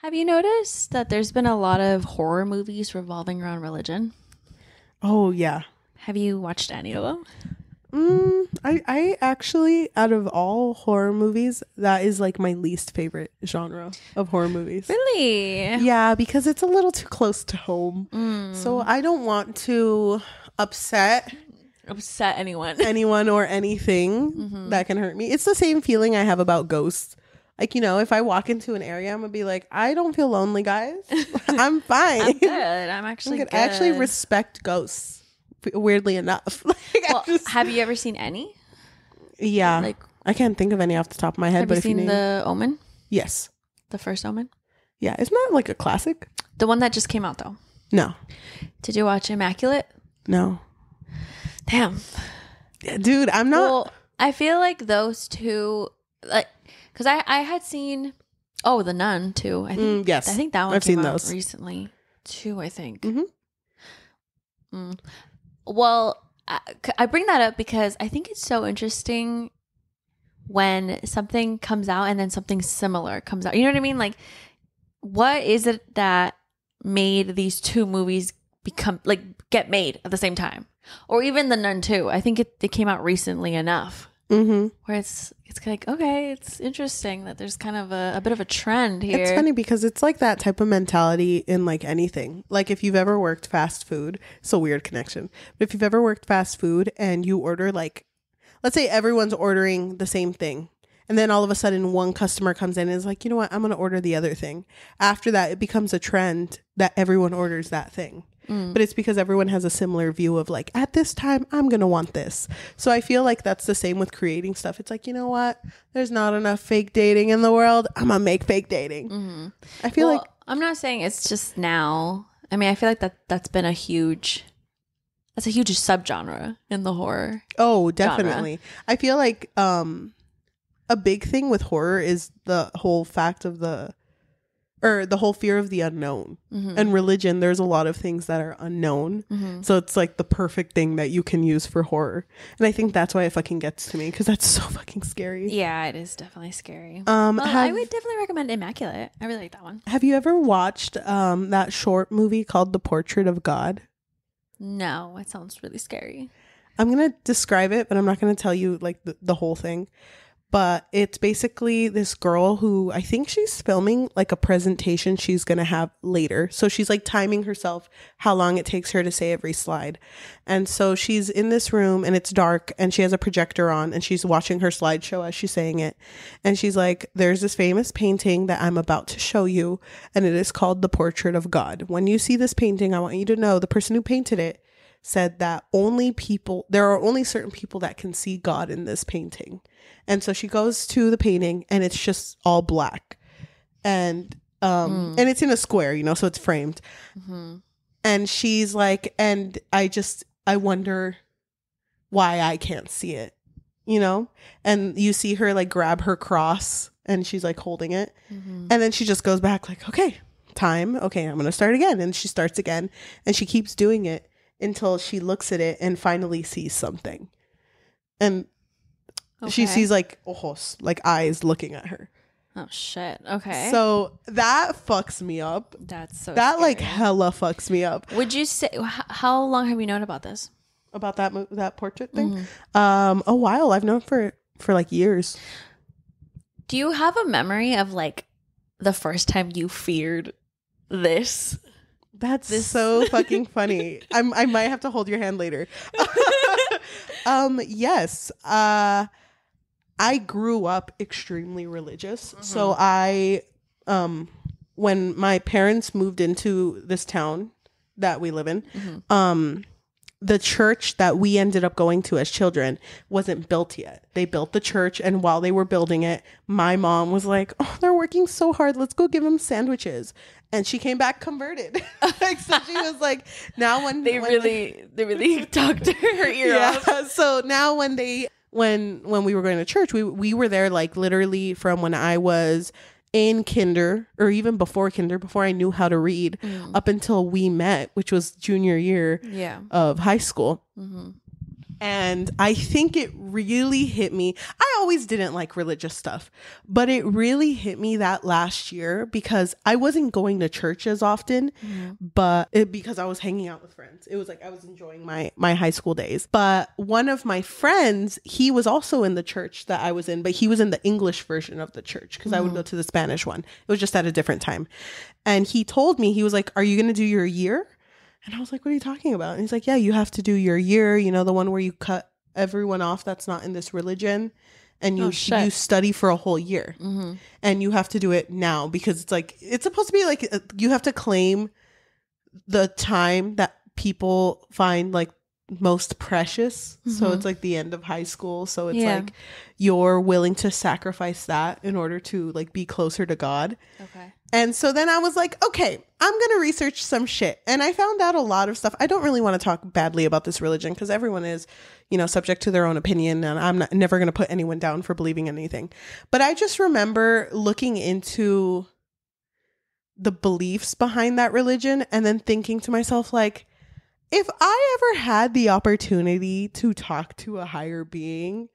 Have you noticed that there's been a lot of horror movies revolving around religion? Oh, yeah. Have you watched any of them? I actually, out of all horror movies, that is like my least favorite genre of horror movies. Really? Yeah, because it's a little too close to home. So I don't want to upset anyone or anything that can hurt me. It's the same feeling I have about ghosts. Like, if I walk into an area, I'm gonna be like, I don't feel lonely, guys. I'm fine. I'm good. I'm actually good. I actually respect ghosts. Weirdly enough. Have you ever seen any? Yeah. Like, I can't think of any off the top of my head. Have you seen The Omen? Yes. The first Omen? Yeah. Isn't that like a classic? The one that just came out, though. No. Did you watch Immaculate? No. Damn. Yeah, dude, I'm not. Well, I feel like those two, like, because I had seen, The Nun, too. I think. Yes. I think that one I've came seen out those recently, too, I think. Mm-hmm. Well, I bring that up because I think it's so interesting when something comes out and then something similar comes out. You know what I mean? Like, what is it that made these two movies get made at the same time? Or even The Nun 2. I think it came out recently enough. Where it's like, okay, it's interesting that there's kind of a bit of a trend here. It's funny because it's like that type of mentality in like anything. Like if you've ever worked fast food, it's a weird connection. But if you've ever worked fast food and you order like, let's say everyone's ordering the same thing. And then all of a sudden one customer comes in and is like, you know what, I'm going to order the other thing. After that, it becomes a trend that everyone orders that thing. But it's because everyone has a similar view of like, at this time, I'm going to want this. So I feel like that's the same with creating stuff. It's like, you know what? There's not enough fake dating in the world. I'm going to make fake dating. I feel like... I'm not saying it's just now. I mean, I feel like that's been a huge subgenre in the horror. Oh, definitely. Genre. I feel like a big thing with horror is the whole fact of the whole fear of the unknown. And religion, there's a lot of things that are unknown. So it's like the perfect thing that you can use for horror. And I think that's why it fucking gets to me because that's so fucking scary. Yeah, it is definitely scary. I would definitely recommend Immaculate. I really like that one. Have you ever watched that short movie called The Portrait of God? No, it sounds really scary. I'm going to describe it, but I'm not going to tell you like the whole thing. But it's basically this girl who I think she's filming like a presentation she's going to have later. So she's like timing herself how long it takes her to say every slide. And so she's in this room and it's dark and she has a projector on and she's watching her slideshow as she's saying it. And she's like, there's this famous painting that I'm about to show you. And it is called The Portrait of God. When you see this painting, I want you to know the person who painted it said that there are only certain people that can see God in this painting. And so she goes to the painting and it's just all black. And it's in a square, so it's framed. And she's like, and I wonder why I can't see it, And you see her like grab her cross and she's like holding it. And then she just goes back like, okay, time. Okay, I'm going to start again. And she starts again and she keeps doing it until she looks at it and finally sees something. And she sees like ojos, like eyes looking at her. Oh shit. Okay. So that fucks me up. That's so that scary. Like hella fucks me up. Would you say how long have you known about this? About that portrait thing? A while. I've known for like years. Do you have a memory of like the first time you feared this? That's so fucking funny. I might have to hold your hand later. Yes. I grew up extremely religious. So when my parents moved into this town that we live in, the church that we ended up going to as children wasn't built yet. They built the church, and while they were building it, my mom was like, oh, they're working so hard. Let's go give them sandwiches. And she came back converted. So she was like, now when they really talked to her ear off. So now when we were going to church, we were there like literally from when I was in kinder or even before I knew how to read up until we met, which was junior year of high school. And I think it really hit me. I always didn't like religious stuff, but it really hit me that last year because I wasn't going to church as often, because I was hanging out with friends. It was like I was enjoying my high school days. But one of my friends, he was also in the church that I was in, but he was in the English version of the church because I would go to the Spanish one. It was just at a different time. And he told me, he was like, "Are you going to do your year?" And I was like, "What are you talking about?" And he's like, "Yeah, you have to do your year, you know, the one where you cut everyone off that's not in this religion, and you study for a whole year. And you have to do it now because it's like, it's supposed to be like, you have to claim the time that people find like most precious. So it's like the end of high school. So it's like you're willing to sacrifice that in order to like be closer to God." Okay. And so then I was like, okay, I'm going to research some shit. And I found out a lot of stuff. I don't really want to talk badly about this religion because everyone is, you know, subject to their own opinion. And I'm never going to put anyone down for believing anything. But I just remember looking into the beliefs behind that religion and then thinking to myself, like, if I ever had the opportunity to talk to a higher being,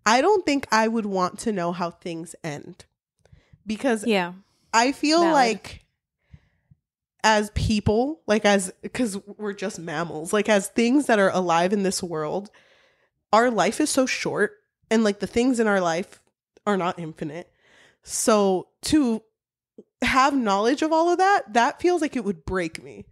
I don't think I would want to know how things end. Because I feel like as people, like because we're just mammals, like as things that are alive in this world, our life is so short and like the things in our life are not infinite. So to have knowledge of all of that, that feels like it would break me.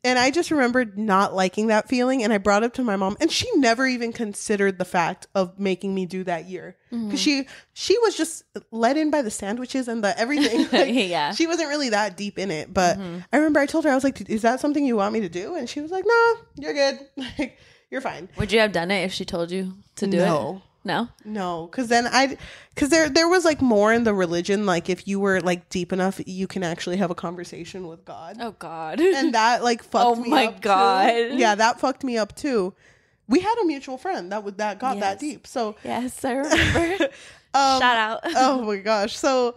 And I just remembered not liking that feeling. And I brought it to my mom and she never even considered the fact of making me do that year. Because she was just led in by the sandwiches and the everything. Like, she wasn't really that deep in it. But I remember I told her, I was like, "Is that something you want me to do?" And she was like, "No, you're good. Like, you're fine." Would you have done it if she told you to do it? No, because then there was like more in the religion, like if you were like deep enough you can actually have a conversation with God. Oh God. And that like fucked me up. Oh my God. Too. Yeah, that fucked me up too. We had a mutual friend that got that deep. So yes, I remember. Shout out. Oh my gosh. So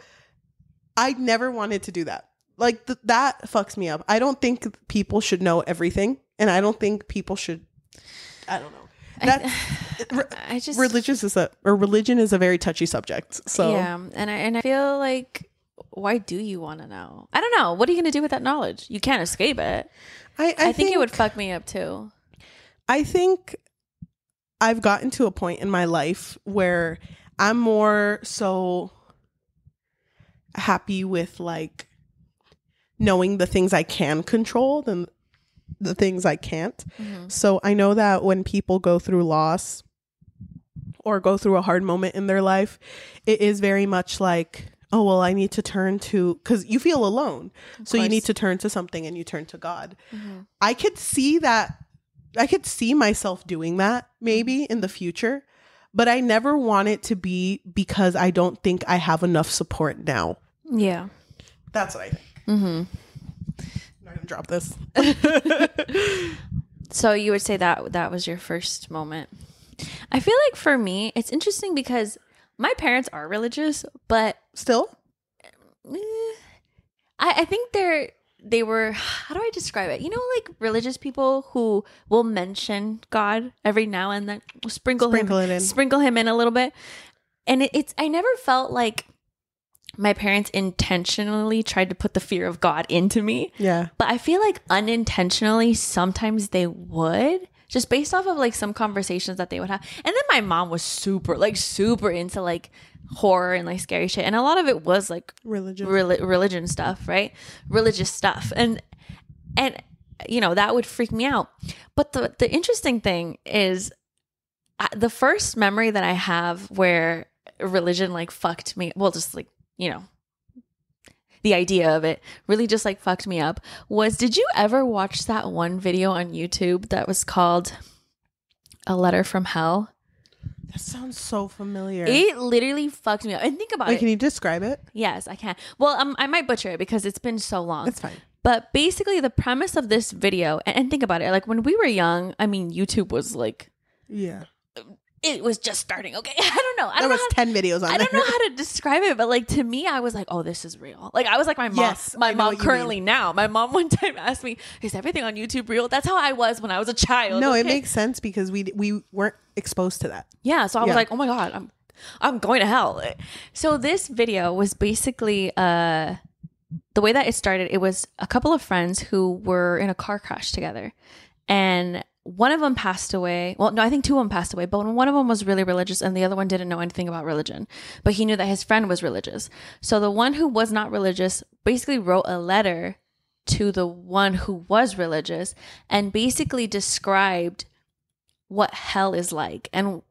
I never wanted to do that. Like that fucks me up. I don't think people should know everything, and I don't think people should, I don't know. Religion is a very touchy subject. So yeah, and I feel like, why do you want to know? I don't know. What are you going to do with that knowledge? You can't escape it. I think it would fuck me up too. I think I've gotten to a point in my life where I'm more so happy with like knowing the things I can control than the things I can't. So I know that when people go through loss or go through a hard moment in their life, it is very much like, oh, well, I need to turn to, because you feel alone. So you need to turn to something, and you turn to God. I could see that. I could see myself doing that maybe in the future, but I never want it to be because I don't think I have enough support now. Yeah. That's what I think. I'm gonna drop this. So you would say that was your first moment. I feel like for me, it's interesting because my parents are religious, but still, I think they were, how do I describe it? You know, like religious people who will mention God every now and then, sprinkle him in a little bit. And it's I never felt like my parents intentionally tried to put the fear of God into me. Yeah. But I feel like unintentionally, sometimes they would, just based off of like some conversations that they would have. And then my mom was super into like horror and like scary shit. And a lot of it was like religion stuff, right? Religious stuff. And you know, that would freak me out. But the interesting thing is the first memory that I have where religion like fucked me, well, just like, you know, the idea of it really just like fucked me up was, did you ever watch that one video on YouTube that was called A Letter from Hell? That sounds so familiar. It literally fucked me up. And think about it. Can you describe it? Yes, I can. Well, I might butcher it because it's been so long. It's fine. But basically the premise of this video, and think about it, like when we were young, I mean, YouTube was like, it was just starting. Okay. I don't know. There was 10 videos on there. I don't know how to describe it, but like to me, I was like, oh, this is real. Like I was like my mom. Yes, my I know mom what you currently mean. now. My mom one time asked me, is everything on YouTube real? That's how I was when I was a child. No, okay? it makes sense because we weren't exposed to that. Yeah. So I was Yeah. like, oh my God, I'm going to hell. So this video was basically the way that it started, it was a couple of friends who were in a car crash together. And one of them passed away. Well, no, I think two of them passed away, but one of them was really religious and the other one didn't know anything about religion, but he knew that his friend was religious. So the one who was not religious basically wrote a letter to the one who was religious and basically described what hell is like. And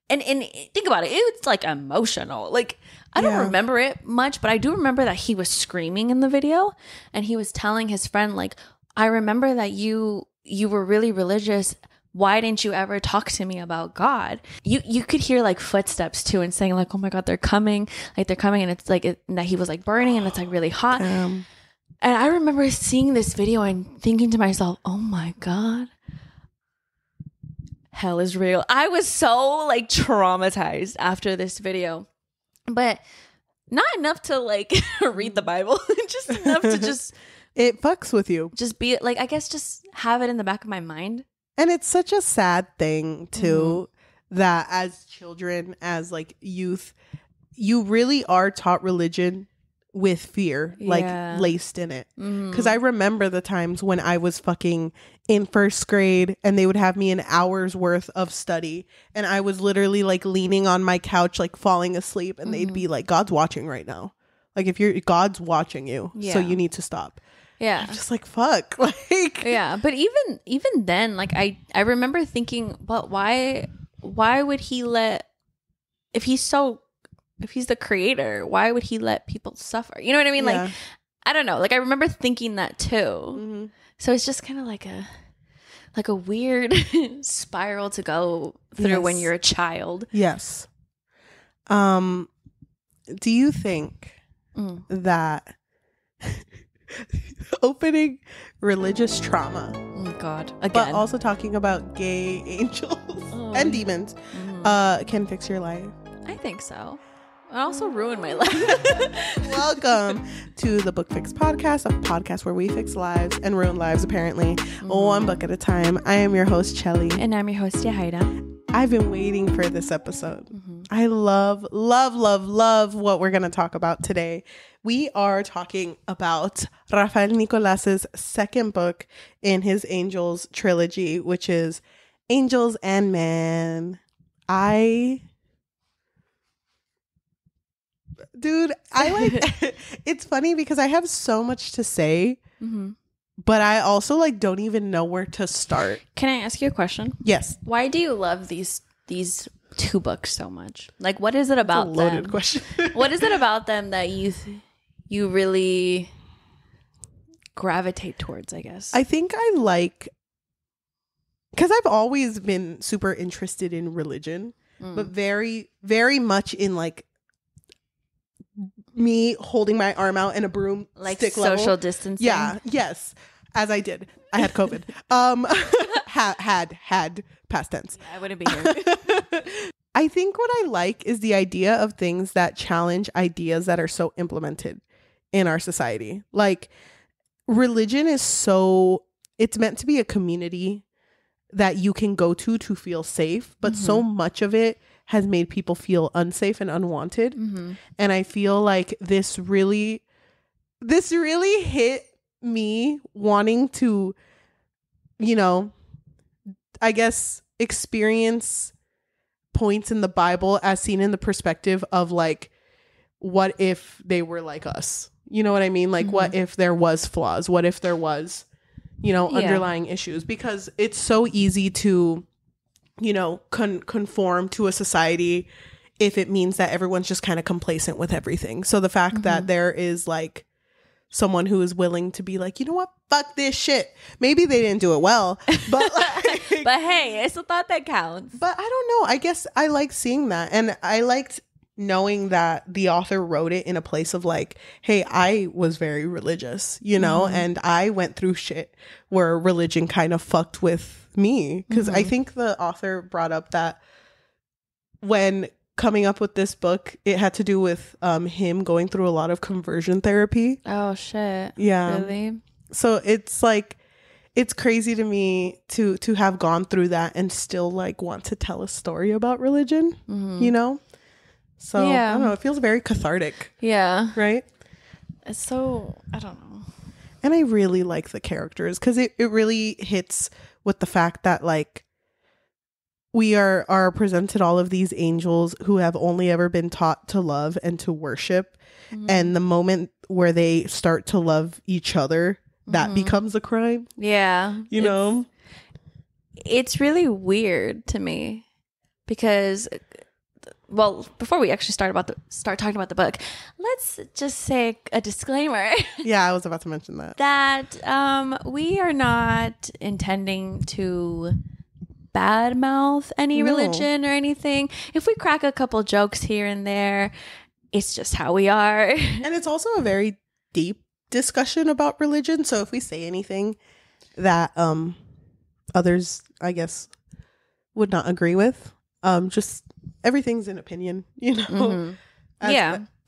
think about it, it's like emotional. Like I don't remember it much, but I do remember that he was screaming in the video and he was telling his friend, like, I remember that you were really religious. Why didn't you ever talk to me about God? You could hear like footsteps too and saying like, oh my God, they're coming. And it's like that he was like burning and it's like really hot. And I remember seeing this video and thinking to myself, oh my God, hell is real. I was so like traumatized after this video, but not enough to like read the Bible, just enough to just it fucks with you. Just be like, I guess just have it in the back of my mind. And it's such a sad thing too, that as children, as like youth, you really are taught religion with fear, like laced in it. Because I remember the times when I was fucking in first grade and they would have me an hour's worth of study and I was literally like leaning on my couch, like falling asleep, and they'd be like, God's watching right now. Like God's watching you, so you need to stop. Yeah. I'm just like, fuck. Like, yeah. But even then, like I remember thinking, but why would he if he's the creator, why would he let people suffer? You know what I mean? Yeah. Like, I don't know. Like I remember thinking that too. So it's just kind of like a weird spiral to go through when you're a child. Yes. Do you think that opening religious trauma, oh God, again, but also talking about gay angels and demons, can fix your life? I think so. It also ruined my life. Welcome to the Book Fix Podcast, a podcast where we fix lives and ruin lives, apparently, one book at a time. I am your host, Cheli. And I'm your host, Yajaira. I've been waiting for this episode. I love what we're going to talk about today. We are talking about Rafael Nicolas's second book in his Angels trilogy, which is Angels and Man. Dude, I like it's funny because I have so much to say, but I also like don't even know where to start. Can I ask you a question? Yes. Why do you love these two books so much? Like, what is it about That's a loaded them? question. What is it about them that you really gravitate towards, I guess? I think I like, because I've always been super interested in religion, but very, very much in like me holding my arm out and a broom like stick social level. distancing. Yeah. Yes. As I did. I had COVID. Had past tense. I wouldn't be here. I think what I like is the idea of things that challenge ideas that are so implemented in our society. Like religion is it's meant to be a community that you can go to feel safe, but so much of it has made people feel unsafe and unwanted. And I feel like this really hit me wanting to, I guess, experience points in the Bible as seen in the perspective of like, what if they were like us? You know what I mean? Like, what if there was flaws? What if there was, underlying issues? Because it's so easy to, conform to a society if it means that everyone's just kind of complacent with everything. So the fact that there is like someone who is willing to be like, you know what, fuck this shit. Maybe they didn't do it well, but like, but hey, it's a thought that counts. But I don't know. I guess I like seeing that, and I liked knowing that the author wrote it in a place of like, hey, I was very religious, and I went through shit where religion kind of fucked with me. Because I think the author brought up that when coming up with this book, it had to do with him going through a lot of conversion therapy. Oh shit. Yeah. Really? So it's like, it's crazy to me to have gone through that and still like want to tell a story about religion, you know? So I don't know, it feels very cathartic. Yeah. Right? It's so, I don't know. And I really like the characters because it really hits with the fact that like we are presented all of these angels who have only ever been taught to love and to worship. And the moment where they start to love each other, that becomes a crime. Yeah. You know? It's really weird to me because, well, before we actually start talking about the book, let's just say a disclaimer. Yeah, I was about to mention that. That we are not intending to badmouth any religion or anything. If we crack a couple jokes here and there, it's just how we are. And it's also a very deep discussion about religion. So if we say anything that others, I guess, would not agree with, just everything's an opinion, you know?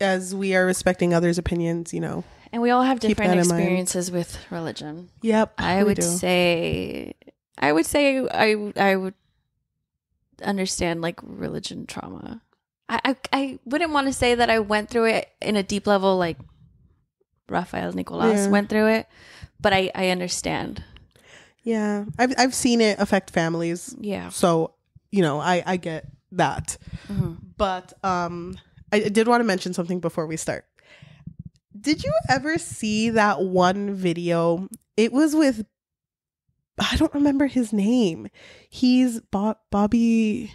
As we are respecting others' opinions, you know. And we all have different experiences with religion. Yep. I would say I would understand like religion trauma. I wouldn't want to say that I went through it in a deep level like Rafael Nicolas went through it, but I understand. Yeah. I've seen it affect families. Yeah. So, you know, I get that. But I did want to mention something before we start. Did you ever see that one video? It was with, I don't remember his name. He's Bobby.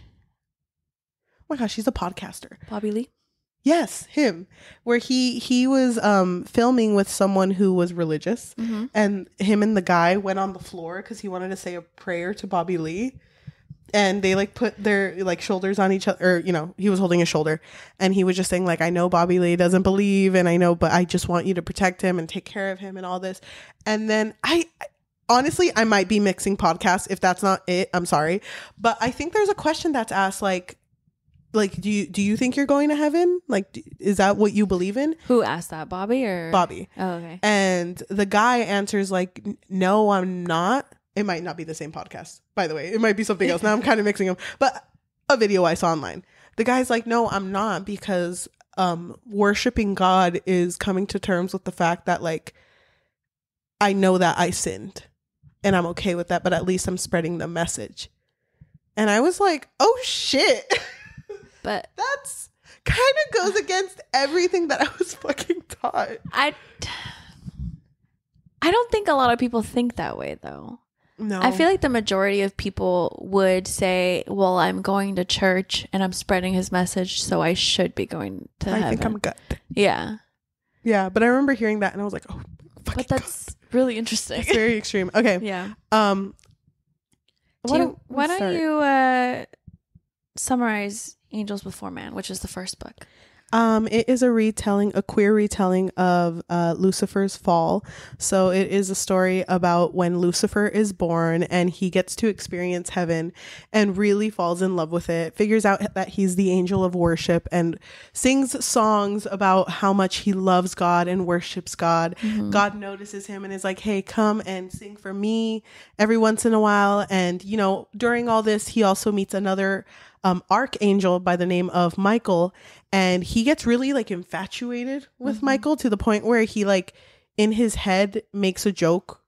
Oh my gosh, he's a podcaster. Bobby Lee? Yes, him. Where he was filming with someone who was religious, and him and the guy went on the floor because he wanted to say a prayer to Bobby Lee. And they like put their like shoulders on each other, or, you know, he was holding his shoulder and he was just saying like, I know Bobby Lee doesn't believe, and I know, but I just want you to protect him and take care of him and all this. And then I honestly, I might be mixing podcasts. If that's not it, I'm sorry. But I think there's a question that's asked like, do you think you're going to heaven? Like, is that what you believe in? Who asked that? Bobby or? Bobby. Oh, okay. And the guy answers like, no, I'm not. It might not be the same podcast, by the way. It might be something else. Now I'm kind of mixing them. But a video I saw online. The guy's like, no, I'm not, because worshiping God is coming to terms with the fact that like, I know that I sinned and I'm okay with that, but at least I'm spreading the message. And I was like, oh shit. But that's kind of goes against everything that I was fucking taught. I don't think a lot of people think that way though. No. I feel like the majority of people would say, well, I'm going to church and I'm spreading his message, so I should be going to heaven. I think I'm good. Yeah. Yeah, but I remember hearing that and I was like, oh, fucking But that's really interesting. It's very extreme. Okay. Yeah. Why don't you summarize Angels Before Man, which is the first book? It is a queer retelling of Lucifer's fall. So it is a story about when Lucifer is born and he gets to experience heaven and really falls in love with it, figures out that he's the angel of worship and sings songs about how much he loves God and worships God. God notices him and is like, hey, come and sing for me every once in a while. And, you know, during all this, he also meets another archangel by the name of Michael, and he gets really like infatuated with Michael to the point where he like in his head makes a joke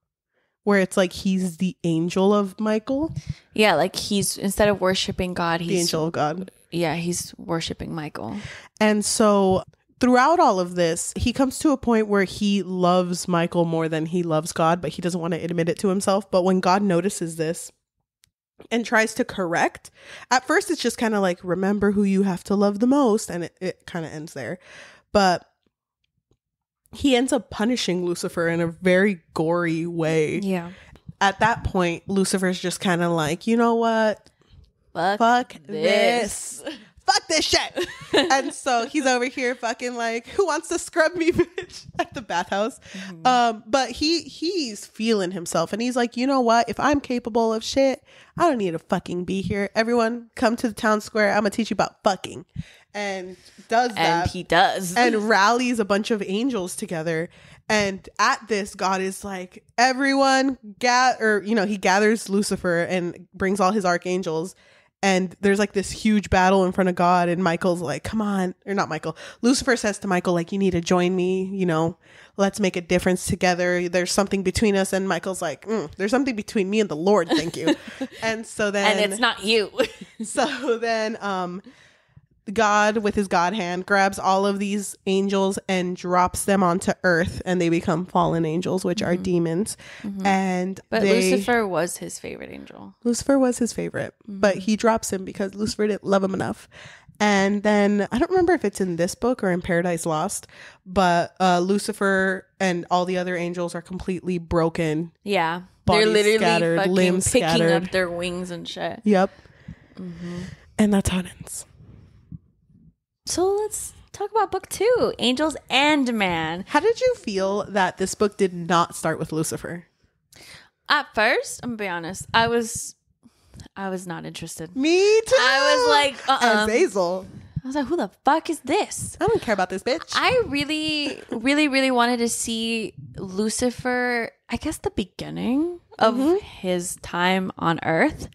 where it's like he's the angel of Michael. Yeah, like he's, instead of worshiping God, he's the angel of God. Yeah, he's worshiping Michael. And so throughout all of this, he comes to a point where he loves Michael more than he loves God, but he doesn't want to admit it to himself. But when God notices this and tries to correct, at first it's just kind of like, remember who you have to love the most, and it kind of ends there. But he ends up punishing Lucifer in a very gory way. Yeah. At that point, Lucifer's just kind of like, you know what? Fuck this. fuck this shit. And so he's over here fucking like, who wants to scrub me, bitch, at the bathhouse. But he's feeling himself, and he's like, you know what, if I'm capable of shit, I don't need to fucking be here. Everyone come to the town square, I'm gonna teach you about fucking. And does that, and he does, and rallies a bunch of angels together. And at this, God is like, everyone he gathers Lucifer and brings all his archangels. And there's like this huge battle in front of God. And Michael's like, come on. Or not Michael. Lucifer says to Michael, like, you need to join me. You know, let's make a difference together. There's something between us. And Michael's like, there's something between me and the Lord. Thank you. And so then. And it's not you. So then God, with his God hand, grabs all of these angels and drops them onto earth, and they become fallen angels, which are demons. But Lucifer was his favorite angel. Lucifer was his favorite, but he drops him because Lucifer didn't love him enough. And then I don't remember if it's in this book or in Paradise Lost, but Lucifer and all the other angels are completely broken. Yeah, Bodies they're literally scattered, fucking limbs picking scattered. up their wings and shit. Yep. And that's how it ends. So let's talk about book 2, Angels and Man. How did you feel that this book did not start with Lucifer? At first, I'm gonna be honest, I was not interested. Me too. I was like, Azazel. I was like, who the fuck is this? I don't care about this bitch. I really, really, really wanted to see Lucifer, I guess the beginning of his time on Earth,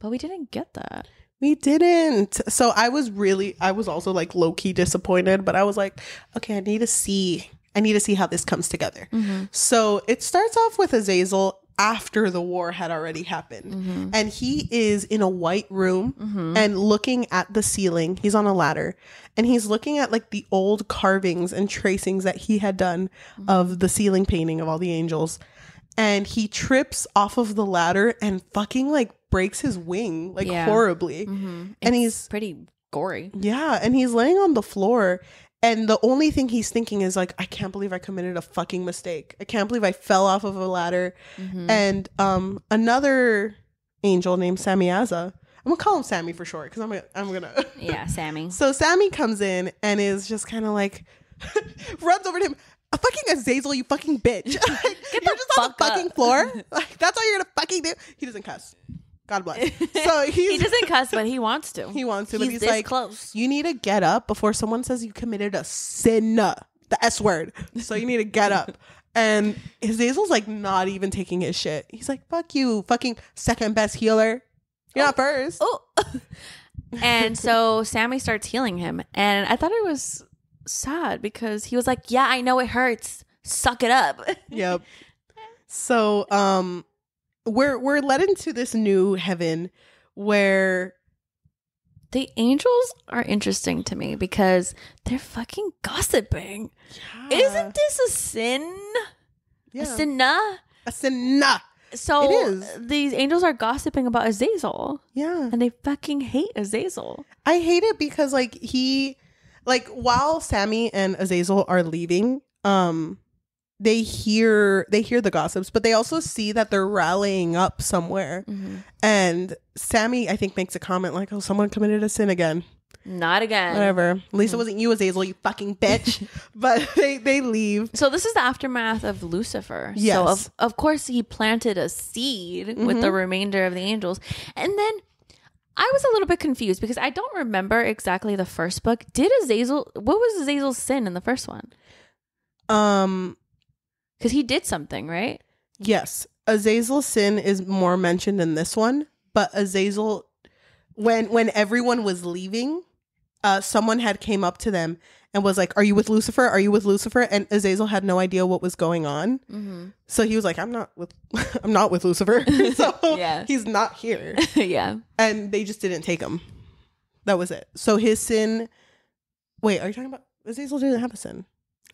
but we didn't get that. We didn't. So I was also like low-key disappointed, but I was like, okay, I need to see how this comes together. So it starts off with Azazel after the war had already happened. And he is in a white room and looking at the ceiling. He's on a ladder and he's looking at like the old carvings and tracings that he had done of the ceiling painting of all the angels. And he trips off of the ladder and fucking like breaks his wing like horribly. And he's pretty gory. Yeah. And he's laying on the floor. And the only thing he's thinking is like, I can't believe I committed a fucking mistake. I can't believe I fell off of a ladder. And another angel named Samyaza, I'm gonna call him Sammy for short because I'm gonna Yeah, Sammy. So Sammy comes in and is just kind of like runs over to him. A fucking Azazel, you fucking bitch. You're just on the fucking floor. Like, that's all you're gonna fucking do. He doesn't cuss. God bless. So he doesn't cuss, but he wants to. He wants to, he's but he's this like, close. You need to get up before someone says you committed a sin. The S word. So you need to get up. And Azazel's like not even taking his shit. He's like, fuck you, fucking second best healer. You're not first. Oh. And so Sammy starts healing him. And I thought it was sad because he was like, yeah, I know it hurts. Suck it up. Yep. So we're led into this new heaven where the angels are interesting to me because they're fucking gossiping. Yeah. Isn't this a sin? Yeah. A sinna? A sinna. So it is. These angels are gossiping about Azazel. Yeah. And they fucking hate Azazel. I hate it because while Sammy and Azazel are leaving, they hear the gossips, but they also see that they're rallying up somewhere. And Sammy, I think, makes a comment like, oh, someone committed a sin again. Not again. Whatever. At least it wasn't you, Azazel, you fucking bitch. But they leave. So this is the aftermath of Lucifer. Yes. So of course he planted a seed with the remainder of the angels. And then I was a little bit confused because I don't remember exactly the first book. What was Azazel's sin in the first one? Because he did something, right? Yes. Azazel's sin is more mentioned in this one, but Azazel, when everyone was leaving, someone had came up to them and was like, are you with Lucifer? Are you with Lucifer? And Azazel had no idea what was going on. So he was like, I'm not with Lucifer. So he's not here. Yeah. And they just didn't take him. That was it. So his sin, wait, are you talking about Azazel didn't have a sin?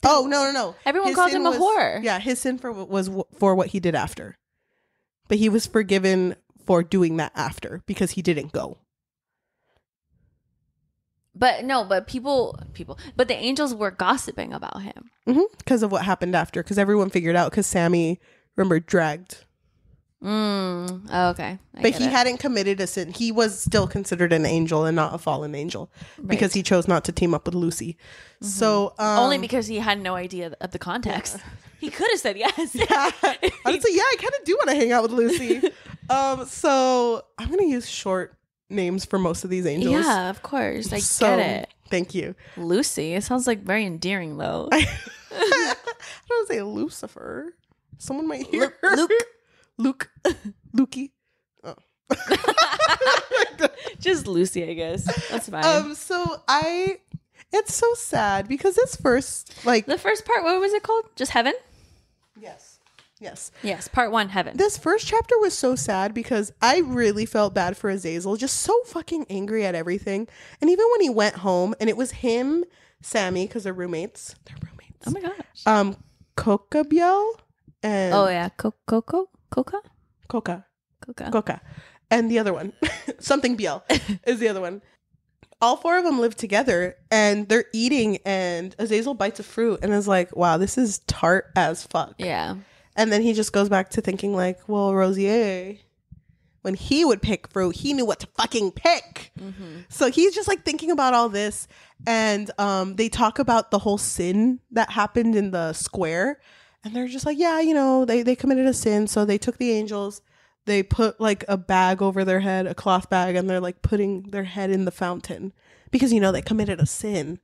Oh, no. Everyone His called sin him a whore. Yeah, his sin was for what he did after. But he was forgiven for doing that after because he didn't go. But the angels were gossiping about him. Because of what happened after. Because everyone figured out because Sammy, remember, dragged Oh, okay. But he hadn't committed a sin. He was still considered an angel and not a fallen angel because he chose not to team up with Lucy. So only because he had no idea of the context. Yeah. He could have said yes. Yeah. Honestly, yeah, I kind of do want to hang out with Lucy. So I'm going to use short names for most of these angels. Yeah, of course. I get it. Thank you. Lucy. It sounds like very endearing, though. I don't say Lucifer. Someone might hear Luke. Lukey. Oh. Just Lucy, I guess. That's fine. It's so sad because this first, the first part, what was it called? Just Heaven? Yes. Part 1, Heaven. This first chapter was so sad because I really felt bad for Azazel, just so fucking angry at everything. And even when he went home and it was him, Sammy, because they're roommates. Oh my gosh. Coca-Biel and Coca. And the other one, something Biel is the other one. All 4 of them live together and they're eating and Azazel bites a fruit and is like, wow, this is tart as fuck. Yeah. And then he just goes back to thinking like, well, Rosier, when he would pick fruit, he knew what to fucking pick. Mm-hmm. So he's just like thinking about all this. And they talk about the whole sin that happened in the square. And they're just like, yeah, they committed a sin. So they took the angels. They put like a bag over their head, a cloth bag, and they're like putting their head in the fountain because, they committed a sin.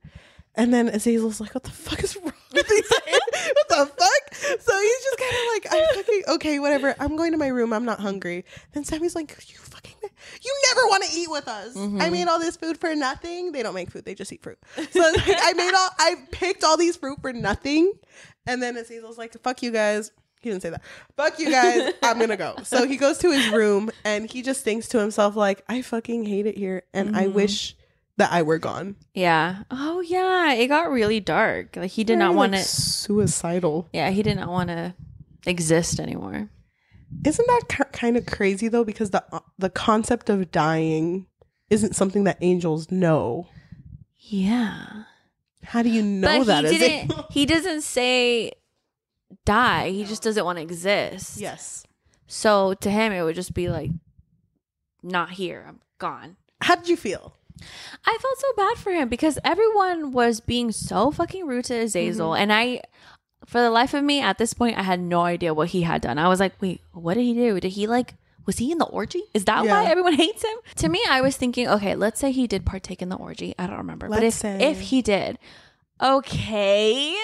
And then Azazel's like, what the fuck is wrong with these? What the fuck? So he's just kind of like, okay, whatever. I'm going to my room. I'm not hungry. Then Sammy's like, you never want to eat with us. Mm-hmm. I made all this food for nothing. They don't make food. They just eat fruit. So like, I picked all these fruit for nothing. And then Azazel's like, fuck you guys. He didn't say that. Fuck you guys. I'm going to go. So he goes to his room and he just thinks to himself like, I fucking hate it here. And I wish that I were gone. Yeah. Oh, yeah. It got really dark. Like he did not want to. Suicidal. Yeah. He did not want to exist anymore. Isn't that kind of crazy though? Because the concept of dying isn't something that angels know. Yeah. How do you know that? He doesn't say die. He just doesn't want to exist. Yes. So to him, it would just be like, not here. I'm gone. How did you feel? I felt so bad for him because everyone was being so fucking rude to Azazel. Mm-hmm. And for the life of me, at this point, I had no idea what he had done. I was like, wait, what did he do? Was he in the orgy? Is that why everyone hates him? To me, I was thinking, okay, let's say he did partake in the orgy. I don't remember. But if he did, okay,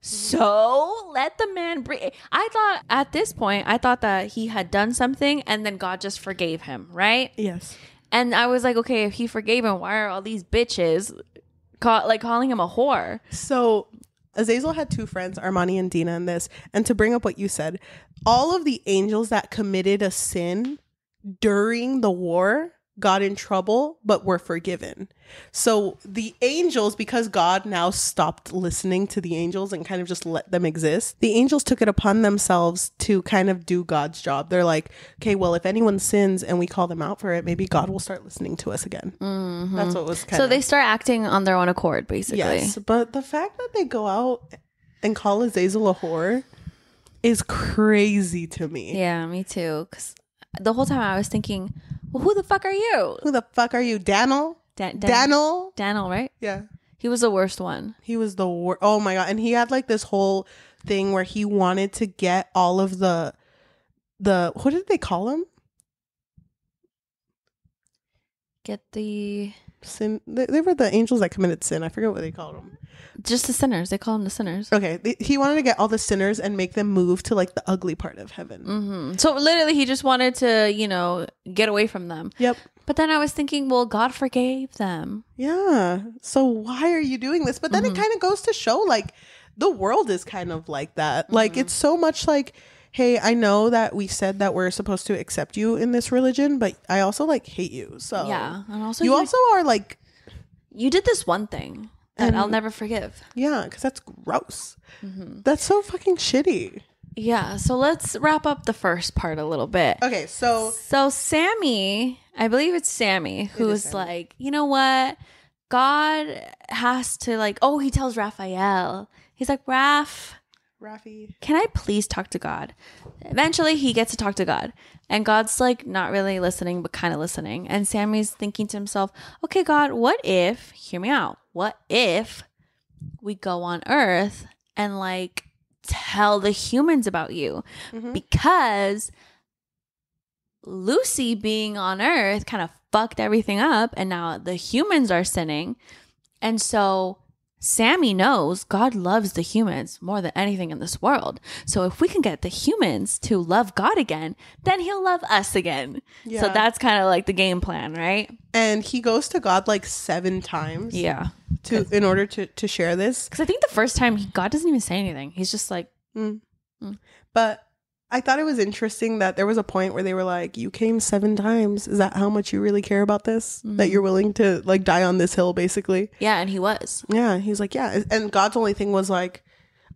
so let the man breathe. I thought at this point, that he had done something and then God just forgave him, right? Yes. And I was like, okay, if he forgave him, why are all these bitches calling him a whore? So Azazel had 2 friends, Armani and Dina, in this. And to bring up what you said, all of the angels that committed a sin during the war got in trouble, but were forgiven. So the angels, because God now stopped listening to the angels and kind of just let them exist, the angels took it upon themselves to kind of do God's job. They're like, okay, well, if anyone sins and we call them out for it, maybe God will start listening to us again. Mm-hmm. That's what was So they start acting on their own accord, basically. Yes, but the fact that they go out and call Azazel a whore is crazy to me. Yeah, me too. Because the whole time I was thinking, well, who the fuck are you? Who the fuck are you? Daniel? Daniel, right? Yeah. He was the worst one. He was the worst. Oh my God. And he had like this whole thing where he wanted to get all of the what did they call him? Get the sin. They were the angels that committed sin. I forget what they called them. Just the sinners. They call them the sinners. Okay. He wanted to get all the sinners and make them move to like the ugly part of heaven. Mm-hmm. So literally he just wanted to, get away from them. Yep. But then I was thinking, well, God forgave them. Yeah. So why are you doing this? But then it kind of goes to show like the world is kind of like that. Mm-hmm. Like it's so much like, hey, I know that we said that we're supposed to accept you in this religion, but I also like hate you. So yeah. And also you also are like, you did this one thing that I'll never forgive. Yeah. Because that's gross. Mm-hmm. That's so fucking shitty. Yeah, so let's wrap up the first part a little bit. Okay, so Sammy, I believe it's Sammy, who's like, you know what? God has to he tells Raphael, he's like, Raph, Rafi. Can I please talk to God? Eventually, he gets to talk to God. And God's like not really listening, but kind of listening. And Sammy's thinking to himself, okay, God, what if, hear me out, what if we go on Earth and like tell the humans about you? Because Lucy being on Earth kind of fucked everything up. And now the humans are sinning. And so Sammy knows God loves the humans more than anything in this world. So if we can get the humans to love God again, then he'll love us again. Yeah. So that's kind of like the game plan, right? And he goes to God like 7 times. Yeah. In order to share this. Because I think the first time God doesn't even say anything. He's just like. But I thought it was interesting that there was a point where they were like, you came 7 times. Is that how much you really care about this? That you're willing to like die on this hill, basically? Yeah, and he was. Yeah, he's like, yeah. And God's only thing was like,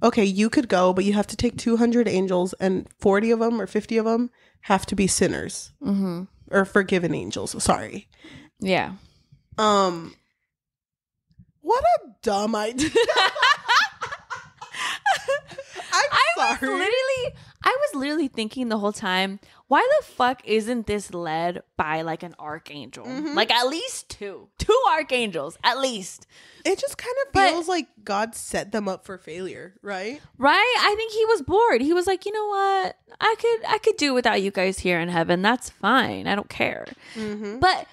okay, you could go, but you have to take 200 angels and 40 of them or 50 of them have to be sinners. Or forgiven angels. Sorry. Yeah. What a dumb idea. I was literally thinking the whole time, why the fuck isn't this led by like an archangel? Like at least two archangels, at least. It just kind of feels like God set them up for failure, right? Right? I think he was bored. He was like, you know what? I could do without you guys here in heaven. That's fine. I don't care. But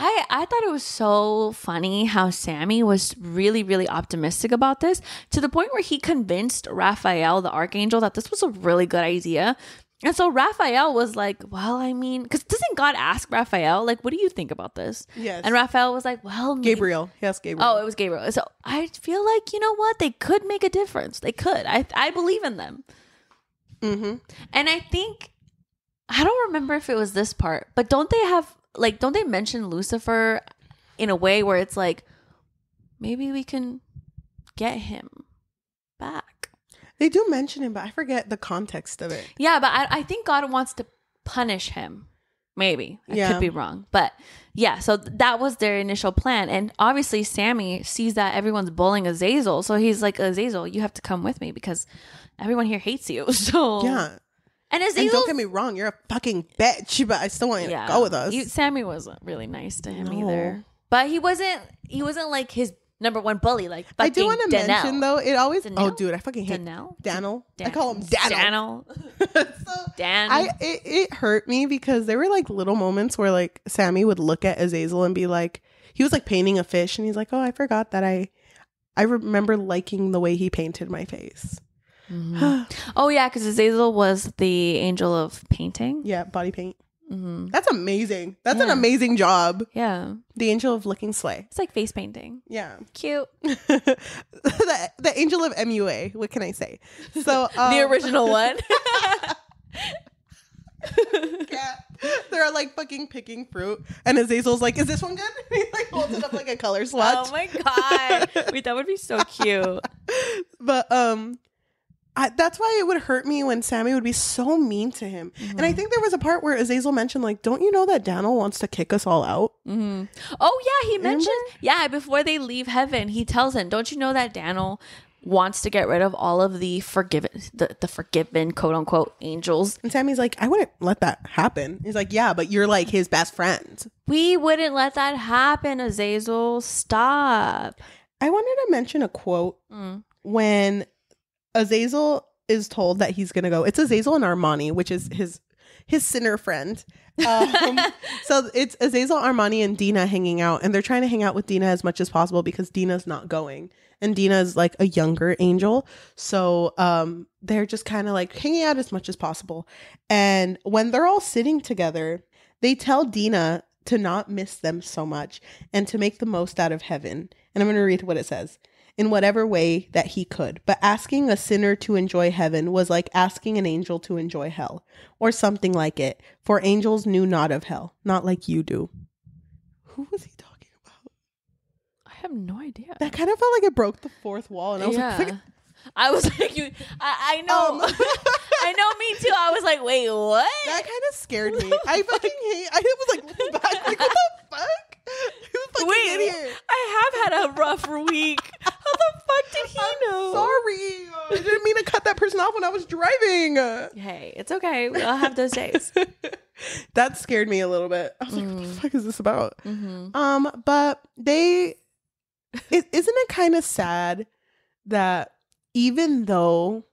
I thought it was so funny how Sammy was really, really optimistic about this to the point where he convinced Raphael, the archangel, that this was a really good idea. And so Raphael was like, well, I mean, because doesn't God ask Raphael, like, what do you think about this? Yes. And Raphael was like, well, Gabriel. Yes, Gabriel. Oh, it was Gabriel. So I feel like, you know what? They could make a difference. They could. I believe in them. And I think, I don't remember if it was this part, but don't they mention Lucifer in a way where it's like, maybe we can get him back? They do mention him, but I forget the context of it. Yeah, but I think God wants to punish him. Maybe. I could be wrong. But yeah, so that was their initial plan. And obviously Sammy sees that everyone's bullying Azazel. So he's like, Azazel, you have to come with me because everyone here hates you. So yeah. And don't get me wrong, you're a fucking bitch, but I still want you to go with us. Sammy wasn't really nice to him either. But he wasn't like his number one bully. Like I do want to mention though, it always Danelle? Oh dude, I fucking hate Daniel. I call him Daniel. Dan. It hurt me because there were like little moments where like Sammy would look at Azazel and be like, he was like painting a fish and he's like, oh, I forgot that I remember liking the way he painted my face. Oh yeah, because Azazel was the angel of painting. Yeah, body paint. That's amazing. That's an amazing job. Yeah, the angel of looking slay. It's like face painting. Yeah, cute. the angel of MUA. What can I say? So the original one. Yeah, they're like fucking picking fruit, and Azazel's like, "Is this one good?" And he like holds it up like a color swatch. Oh my god! Wait, that would be so cute. But that's why it would hurt me when Sammy would be so mean to him. And I think there was a part where Azazel mentioned, like, don't you know that Daniel wants to kick us all out? Oh, yeah, he mentioned, before they leave heaven, he tells him, don't you know that Daniel wants to get rid of all of the forgiven, quote unquote, angels? And Sammy's like, I wouldn't let that happen. He's like, yeah, but you're like his best friend. We wouldn't let that happen, Azazel. Stop. I wanted to mention a quote when Azazel is told that he's gonna go. It's Azazel and Armani, which is his sinner friend. So it's Azazel, Armani, and Dina hanging out, and they're trying to hang out with Dina as much as possible because Dina's not going, and Dina is like a younger angel. So they're just kind of like hanging out as much as possible. And when they're all sitting together, they tell Dina to not miss them so much and to make the most out of heaven. And I'm going to read what it says. In whatever way that he could. But asking a sinner to enjoy heaven was like asking an angel to enjoy hell, or something like it. For angels knew not of hell, not like you do. Who was he talking about? I have no idea. That kind of felt like it broke the fourth wall, and I was like, I was like, I know. I know, me too. I was like, wait, what? That kind of scared me. I was like looking back, like, what the fuck? Who fucking idiot? I have had a rough week. the fuck did he know? Sorry. I didn't mean to cut that person off when I was driving. Hey, it's okay. We'll have those days. That scared me a little bit. I was like, what the fuck is this about? But isn't it kind of sad that even though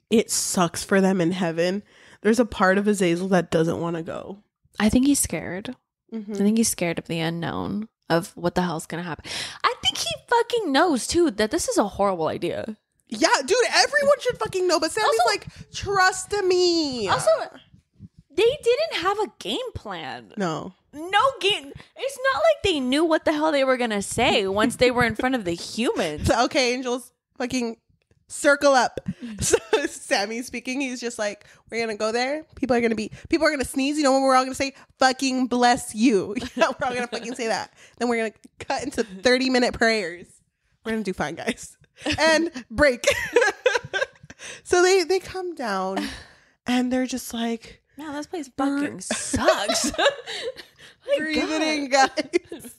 it sucks for them in heaven, there's a part of Azazel that doesn't want to go? I think he's scared. I think he's scared of the unknown, of what the hell's gonna happen. I think he fucking knows too that this is a horrible idea. Yeah, dude, everyone should fucking know. But Sammy's also, like, trust me. Also, they didn't have a game plan. No game. It's not like they knew what the hell they were gonna say once they were in front of the humans. So, okay, angels, fucking circle up. So Sammy's speaking. He's just like, we're gonna go there. People are gonna sneeze. You know when we're all gonna say fucking bless you. We're all gonna fucking say that. Then we're gonna cut into 30-minute prayers. We're gonna do fine, guys. And break. So they come down and they're just like, man, this place fucking sucks. Breathe it in, guys.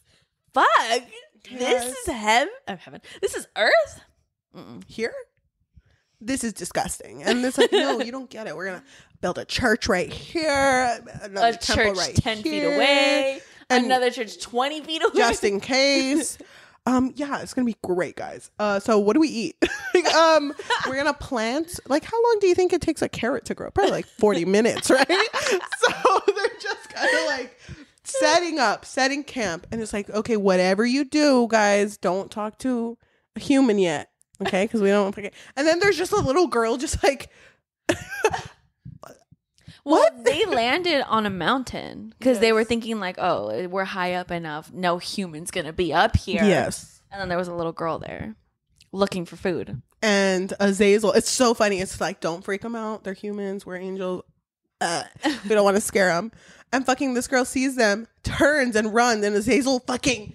Fuck. Yes. This is heaven. This is earth. Here? This is disgusting. And it's like, no, you don't get it. We're going to build a church right here. A church right 10 feet away. And another church 20 feet away. Just in case. Yeah, it's going to be great, guys. So what do we eat? We're going to plant. Like, how long do you think it takes a carrot to grow? Probably like 40 minutes, right? So they're just kind of like setting camp. And it's like, okay, whatever you do, guys, don't talk to a human yet. Okay, because we don't forget. And then there's just a little girl just like... Well, they landed on a mountain because they were thinking like, oh, we're high up enough. No human's going to be up here. Yes. And then there was a little girl there looking for food. And Azazel, it's so funny. It's like, don't freak them out. They're humans. We're angels. We don't want to scare them. And fucking this girl sees them, turns and runs. And Azazel fucking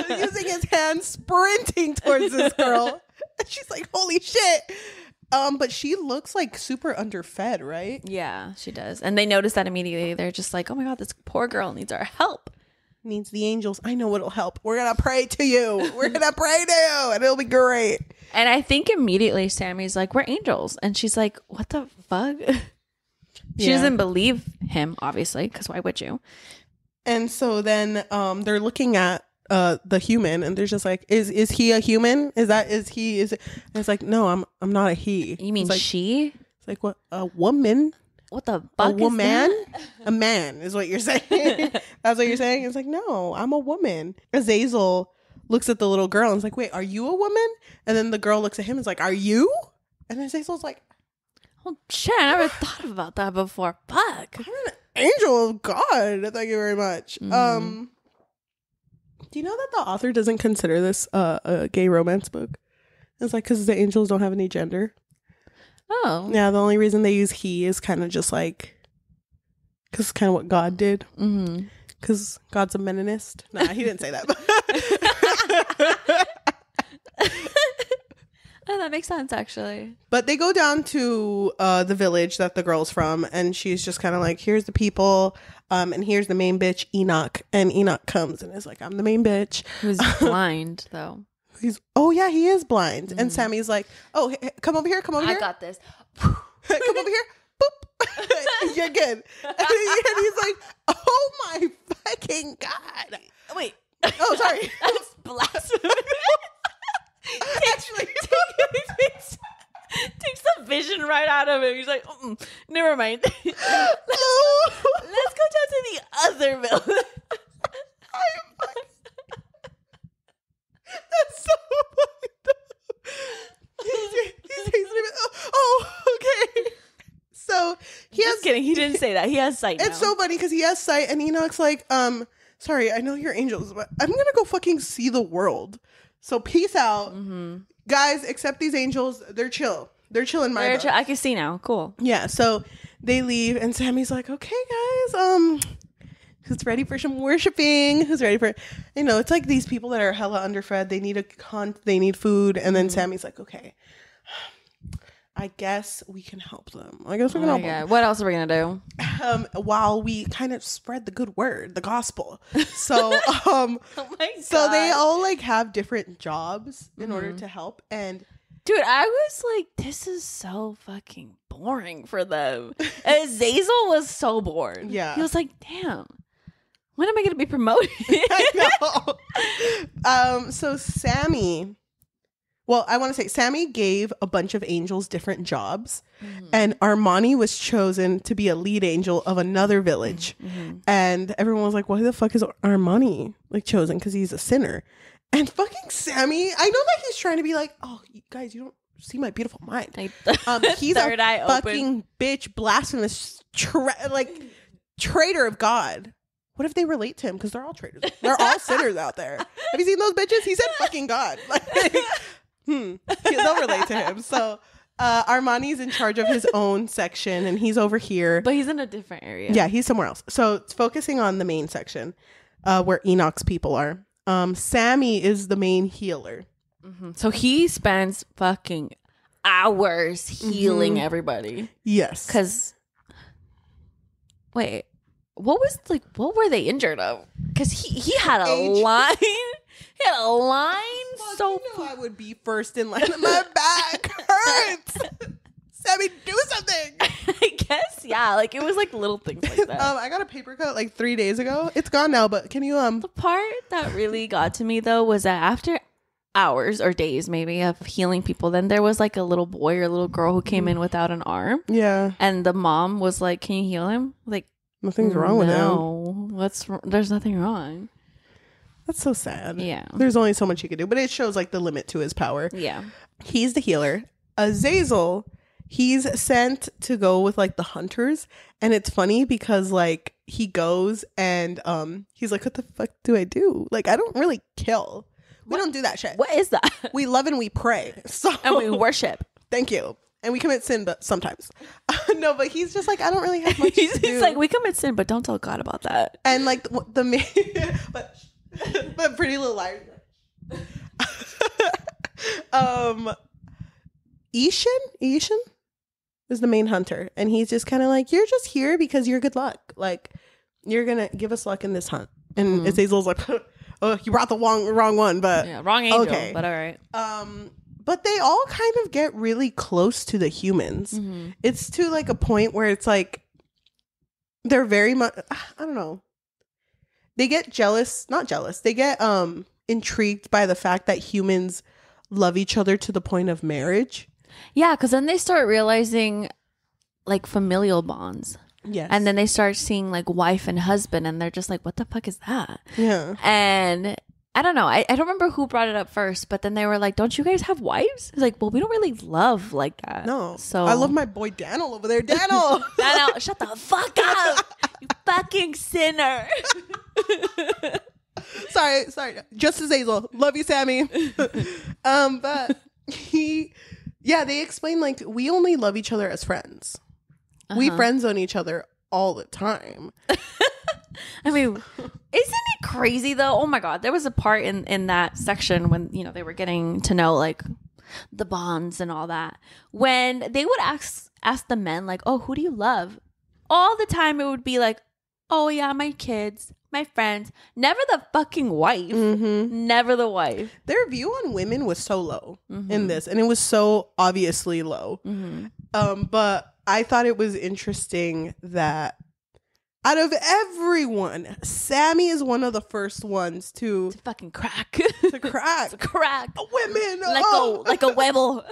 using his hand, sprinting towards this girl. And she's like, holy shit. But she looks like super underfed, right? Yeah, she does. And they notice that immediately. They're just like, oh my God, this poor girl needs our help. Needs the angels. I know what'll help. We're going to pray to you. We're going to pray to you. And it'll be great. And I think immediately Sammy's like, we're angels. And she's like, what the fuck? She doesn't believe him, obviously, because why would you? And so then they're looking at the human, and they're just like, is he a human? Is he? And it's like, no, I'm not a he. You mean like, she? It's like, what, a woman? What the fuck? A woman? A man is what you're saying. That's what you're saying. It's like, no, I'm a woman. Azazel looks at the little girl and is like, wait, are you a woman? And then the girl looks at him and is like, are you? And Azazel's like, oh shit, I never thought about that before. Fuck. I'm an angel of God. Thank you very much. Do you know that the author doesn't consider this a gay romance book? It's like, because the angels don't have any gender. Oh. Yeah, the only reason they use he is kind of just like, because it's kind of what God did. Because God's a Menonist. Nah, he didn't say that. Oh, that makes sense, actually. But they go down to the village that the girl's from, and she's just kind of like, here's the people, and here's the main bitch, Enoch. And Enoch comes and is like, I'm the main bitch. Who's blind, though. Oh yeah, he is blind. And Sammy's like, oh, hey, come over here, I got this. Come over here. Boop. You're good. And he's like, oh my fucking God. Wait. Oh, sorry. That's blasphemy. Actually, takes the vision right out of him. He's like, never mind. Let's go down to the other village. That's so funny. Oh, okay. So Just kidding. He didn't say that. He has sight. It's so funny because he has sight, and Enoch's like, sorry, I know you're angels, but I'm gonna go fucking see the world. So peace out, guys. Except these angels, they're chill. They're chill in my book. I can see now. Cool. Yeah. So they leave, and Sammy's like, okay, guys, who's ready for some worshiping? Who's ready for, it's like these people that are hella underfed. They need they need food. And then Sammy's like, okay, I guess we can help them. I guess we can help them. What else are we gonna do? While we kind of spread the good word, the gospel. So, Oh my God. so they all like have different jobs in order to help. And dude, I was like, this is so fucking boring for them. Azazel was so bored. Yeah. He was like, damn, when am I going to be promoted? I know. So Sammy, well, I want to say Sammy gave a bunch of angels different jobs. And Armani was chosen to be a lead angel of another village. And everyone was like, why the fuck is Armani like chosen? Because he's a sinner. And fucking Sammy, I know that he's trying to be like, oh, you guys, you don't see my beautiful mind. He's Third eye a fucking bitch, blasphemous, traitor of God. What if they relate to him? Because they're all traitors. They're all sinners out there. Have you seen those bitches? He said fucking God. Like, they'll relate to him. So Armani's in charge of his own section, and he's over here. But he's in a different area. Yeah, he's somewhere else. So it's focusing on the main section where Enoch's people are. Sammy is the main healer. So he spends fucking hours healing everybody. Yes. Because, wait, what were they injured of? Because he had a line. He had a line. Well, you know I would be first in line. My back hurts. Sammy, do something. I guess, yeah. Like, it was like little things like that. I got a paper cut like 3 days ago. It's gone now, but can you The part that really got to me though was that after hours or days maybe of healing people, then there was like a little boy or a little girl who came in without an arm. Yeah. And the mom was like, "Can you heal him?" Like, nothing's wrong with him. No, there's nothing wrong. That's so sad. Yeah. There's only so much he could do, but it shows like the limit to his power. Yeah. He's the healer. Azazel, he's sent to go with like the hunters, and it's funny because like he goes and he's like, what the fuck do I do? Like, I don't really kill. We don't do that shit. What is that? We love and we pray. So And we worship. Thank you. And we commit sin, but sometimes. No, but he's just like, I don't really have much to do. He's like, we commit sin, but don't tell God about that. And like the main, but Pretty Little Liars. Ishan is the main hunter, and he's just kind of like, you're just here because you're good luck. Like, you're gonna give us luck in this hunt. And Azazel's like, oh, you brought the wrong one, but yeah, wrong angel. Okay. But all right. But they all kind of get really close to the humans. It's to like a point where it's like they're very much, I don't know. They get not jealous. They get intrigued by the fact that humans love each other to the point of marriage. Yeah, because then they start realizing like familial bonds. Yes. And then they start seeing like wife and husband, and they're just like, what the fuck is that? Yeah. And I don't know. I don't remember who brought it up first, but then they were like, don't you guys have wives? It's like, well, we don't really love like that. No. So I love my boy Daniel over there. Daniel. Daniel, shut the fuck up. You fucking sinner. Sorry. Just Azazel. Love you, Sammy. But they explain like we only love each other as friends. We friend zone each other all the time. I mean, isn't it crazy though? Oh my God. There was a part in that section when, you know, they were getting to know like the bonds and all that. When they would ask the men like, oh, who do you love? All the time it would be like, oh yeah, my kids, my friends. Never the fucking wife. Never the wife. Their view on women was so low in this, and it was so obviously low. But I thought it was interesting that out of everyone, Sammy is one of the first ones to fucking crack. To crack. Crack. Women. Like a huevo.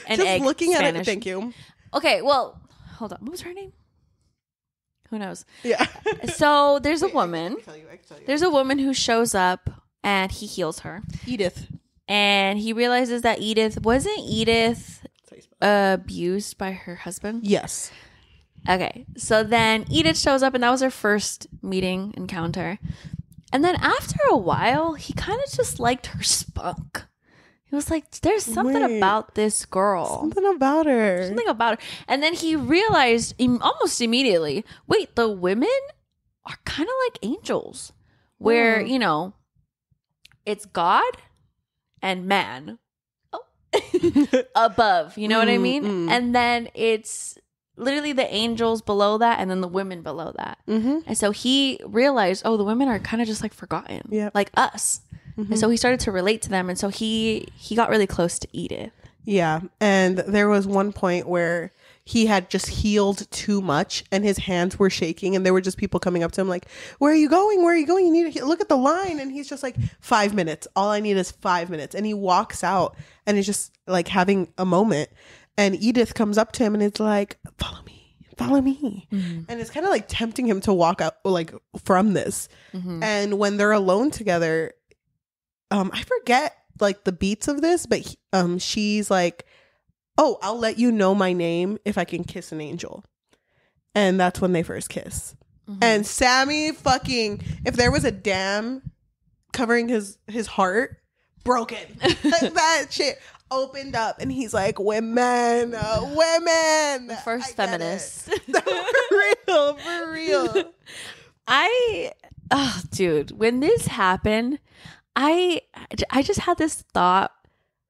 And just egg, looking Spanish. at it. Thank you. Okay, well, hold on. What was her name? Who knows? Yeah. So there's a woman. I can tell you. There's a woman who shows up and he heals her. Edith. And he realizes that wasn't Edith abused by her husband? Yes. Okay. So then Edith shows up, and that was her first encounter. And then after a while, he kind of just liked her spunk. He was like, there's something about this girl. Something about her. And then he realized almost immediately, wait, the women are kind of like angels. Where, you know, it's God and man. Oh, above. You know what I mean? And then it's literally the angels below that and then the women below that. And so he realized, oh, the women are kind of just like forgotten, like us. And so he started to relate to them. And so he got really close to Edith. Yeah. And there was one point where he had just healed too much and his hands were shaking and there were just people coming up to him like, where are you going? Where are you going? You need to look at the line. And he's just like, 5 minutes. All I need is 5 minutes. And he walks out and is just like having a moment. And Edith comes up to him and it's like, follow me. Follow me. And it's kind of like tempting him to walk out like from this. And when they're alone together, I forget like the beats of this, but she's like, oh, I'll let you know my name if I can kiss an angel. And that's when they first kiss. And Sammy fucking, if there was a dam covering his heart, broken. Like that shit opened up and he's like, women. The first feminist. For real. Dude, when this happened, I just had this thought,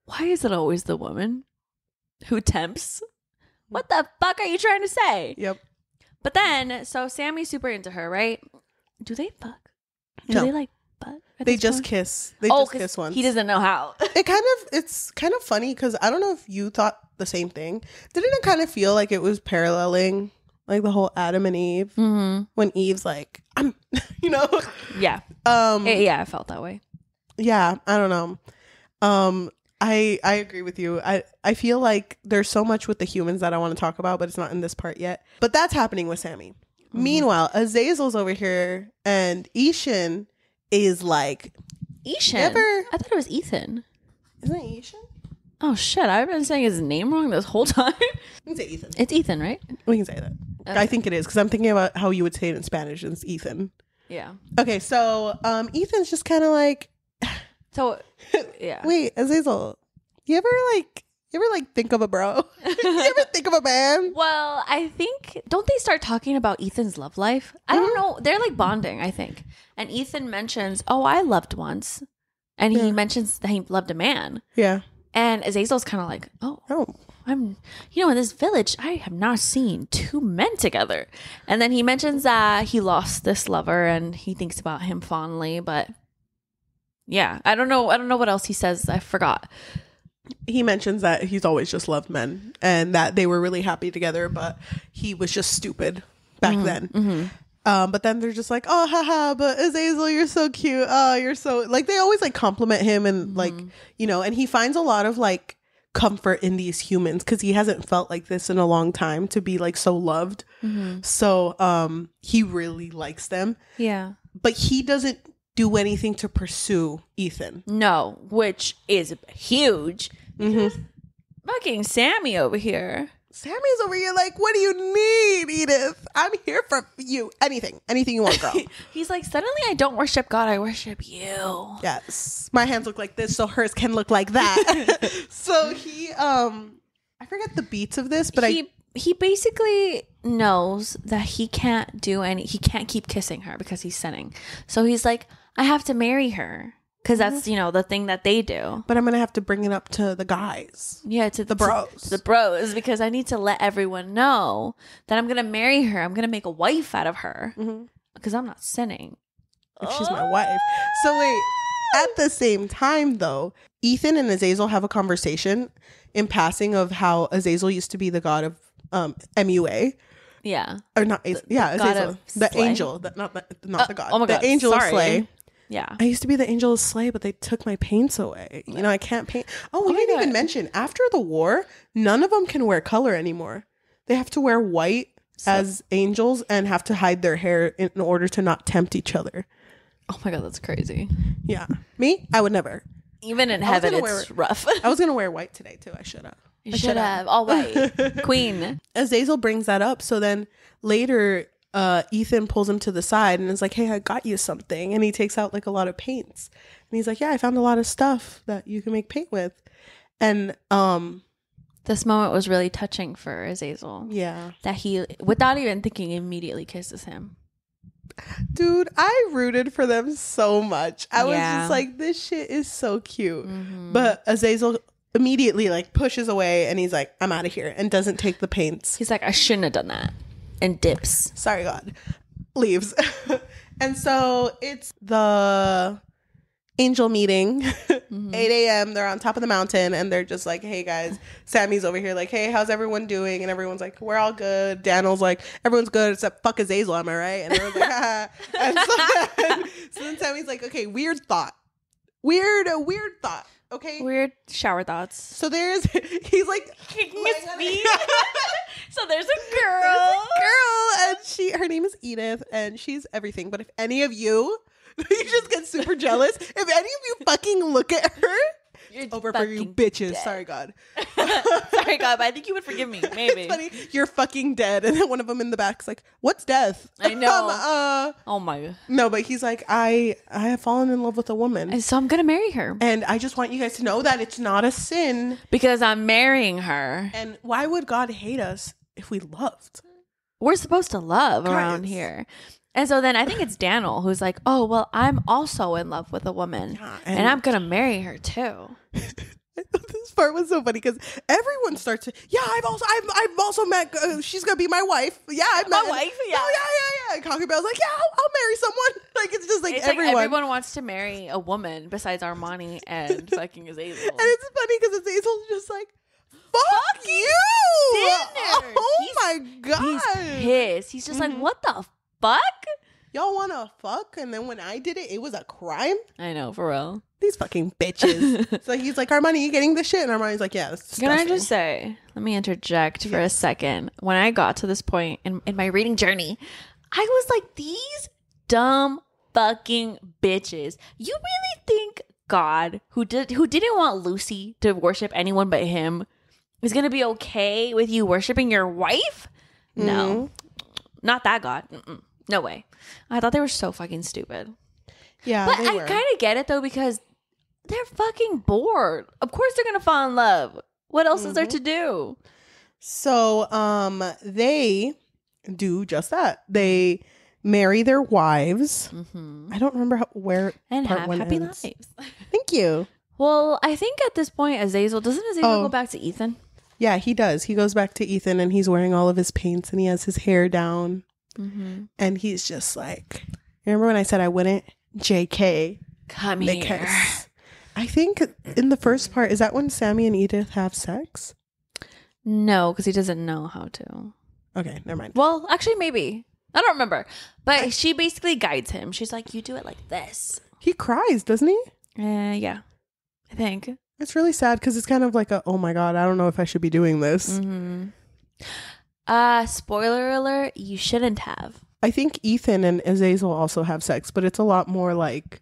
why is it always the woman who tempts? What the fuck are you trying to say? Yep. But then, so Sammy's super into her, right? Do they fuck? Do No. they like butt? They just kiss. They just kiss once. He doesn't know how. It's kind of funny because I don't know if you thought the same thing. Didn't it kind of feel like it was paralleling like the whole Adam and Eve when Eve's like, I'm, you know? Yeah. Yeah, I felt that way. Yeah, I don't know. I agree with you. I feel like there's so much with the humans that I want to talk about, but it's not in this part yet. But that's happening with Sammy. Meanwhile, Azazel's over here and Ishan is like... Ishan? I thought it was Ethan. Isn't it Ishan? Oh, shit. I've been saying his name wrong this whole time. We can say Ethan. It's Ethan, right? We can say that. Okay. I think it is because I'm thinking about how you would say it in Spanish and it's Ethan. Yeah. Okay, so Ethan's just kind of like... So, yeah. Wait, Azazel, you ever think of a bro? You ever think of a man? Well, I think, don't they start talking about Ethan's love life? I don't know. They're like bonding, I think. And Ethan mentions, oh, I loved once. And he mentions that he loved a man. Yeah. And Azazel's kind of like, oh, in this village, I have not seen two men together. And then he mentions that he lost this lover and he thinks about him fondly, but yeah, I don't know what else he says. I forgot. He mentions that he's always just loved men and that they were really happy together, but he was just stupid back then. But then they're just like, oh, haha, but Azazel, you're so cute. Oh, you're so, like, they always like compliment him and like, you know, and he finds a lot of like comfort in these humans because he hasn't felt like this in a long time to be like so loved. So he really likes them. Yeah. But he doesn't do anything to pursue Ethan. No, which is huge. Fucking Sammy over here. Sammy's over here like, what do you need, Edith? I'm here for you. Anything you want, girl. He's like, suddenly I don't worship God, I worship you. Yes. My hands look like this, so hers can look like that. So he, I forget the beats of this, but he basically knows that he can't keep kissing her because he's sinning. So he's like, I have to marry her because that's, the thing that they do. But I'm going to have to bring it up to the guys. Yeah, to the bros. To the bros, because I need to let everyone know that I'm going to marry her. I'm going to make a wife out of her because I'm not sinning. If she's my wife. So wait, at the same time though, Ethan and Azazel have a conversation in passing of how Azazel used to be the god of MUA. Yeah. Or not. Yeah, Azazel. The angel. Not the god. Oh my God. The angel of Sorry. Slay. Yeah. I used to be the angel of Slay, but they took my paints away. You know, I can't paint. Oh, we didn't even mention, after the war, none of them can wear color anymore. They have to wear white as angels and have to hide their hair in order to not tempt each other. Oh my God, that's crazy. Yeah. Me? I would never. Even in heaven, it's rough. I was going to wear white today, too. I should have. You should have. All white. Queen. Azazel brings that up. So then later, Ethan pulls him to the side and is like, hey, I got you something. And he takes out like a lot of paints. And he's like, yeah, I found a lot of stuff that you can make paint with. And this moment was really touching for Azazel. Yeah. That he, without even thinking, immediately kisses him. Dude, I rooted for them so much. I was just like, this shit is so cute. But Azazel immediately like pushes away and he's like, I'm out of here, and doesn't take the paints. He's like, I shouldn't have done that. And dips. Sorry, God. Leaves. And so it's the angel meeting. 8 a.m. They're on top of the mountain and they're just like, hey guys, Sammy's over here like, hey, how's everyone doing? And everyone's like, we're all good. Daniel's like, everyone's good except fuck Azazel, am I right? And everyone's like, haha. And so then Sammy's like, okay, weird thought. Weird thought. Okay. Weird shower thoughts. So he's like kicking his feet. So there's a girl. And her name is Edith and she's everything. But if any of you just get super jealous, if any of you fucking look at her, you're over for you bitches. Dead. Sorry, God. Sorry, God, but I think you would forgive me. Maybe. It's funny. You're fucking dead. And then one of them in the back's like, what's death? I know. Oh my God. No, but he's like, I have fallen in love with a woman. And so I'm going to marry her. And I just want you guys to know that it's not a sin. Because I'm marrying her. And why would God hate us if we loved? We're supposed to love around here. And so then I think it's Daniel who's like, oh, well, I'm also in love with a woman. Yeah, and I'm going to marry her too. This part was so funny because everyone starts to, yeah, I've also met, she's going to be my wife. Yeah, I've met my wife. Yeah. Oh, yeah. And Cocker Bell's like, yeah, I'll marry someone. Like, it's just like it's everyone. Like everyone wants to marry a woman besides Armani and fucking Azazel. And it's funny because Azazel's just like, fuck you. Sinner. Oh my God. He's pissed. He's just like, what the fuck? Y'all want to fuck? And then when I did it, it was a crime? I know, for real. These fucking bitches. So he's like, Armani, you getting this shit? And Armani's like, yeah, that's disgusting. Can I just say, let me interject for a second. When I got to this point in my reading journey, I was like, these dumb fucking bitches. You really think God, who didn't want Lucy to worship anyone but him, is going to be okay with you worshiping your wife? No. Not that God. No way. I thought they were so fucking stupid. Yeah, but I kind of get it though because they're fucking bored. Of course they're gonna fall in love. What else is there to do? So, they do just that. They marry their wives. I don't remember where and part have one happy ends. lives. Thank you. Well, I think at this point, doesn't Azazel go back to Ethan? Yeah, he does. He goes back to Ethan and he's wearing all of his paints and he has his hair down. And he's just like, remember when I said I wouldn't? JK. Come here. I think in the first part, is that when Sammy and Edith have sex? No, because he doesn't know how to. Okay, never mind. Well, actually, maybe. I don't remember. But she basically guides him. She's like, you do it like this. He cries, doesn't he? Yeah, I think. It's really sad because it's kind of like oh my God, I don't know if I should be doing this. Spoiler alert, you shouldn't have. I think Ethan and Azazel also have sex, but it's a lot more like,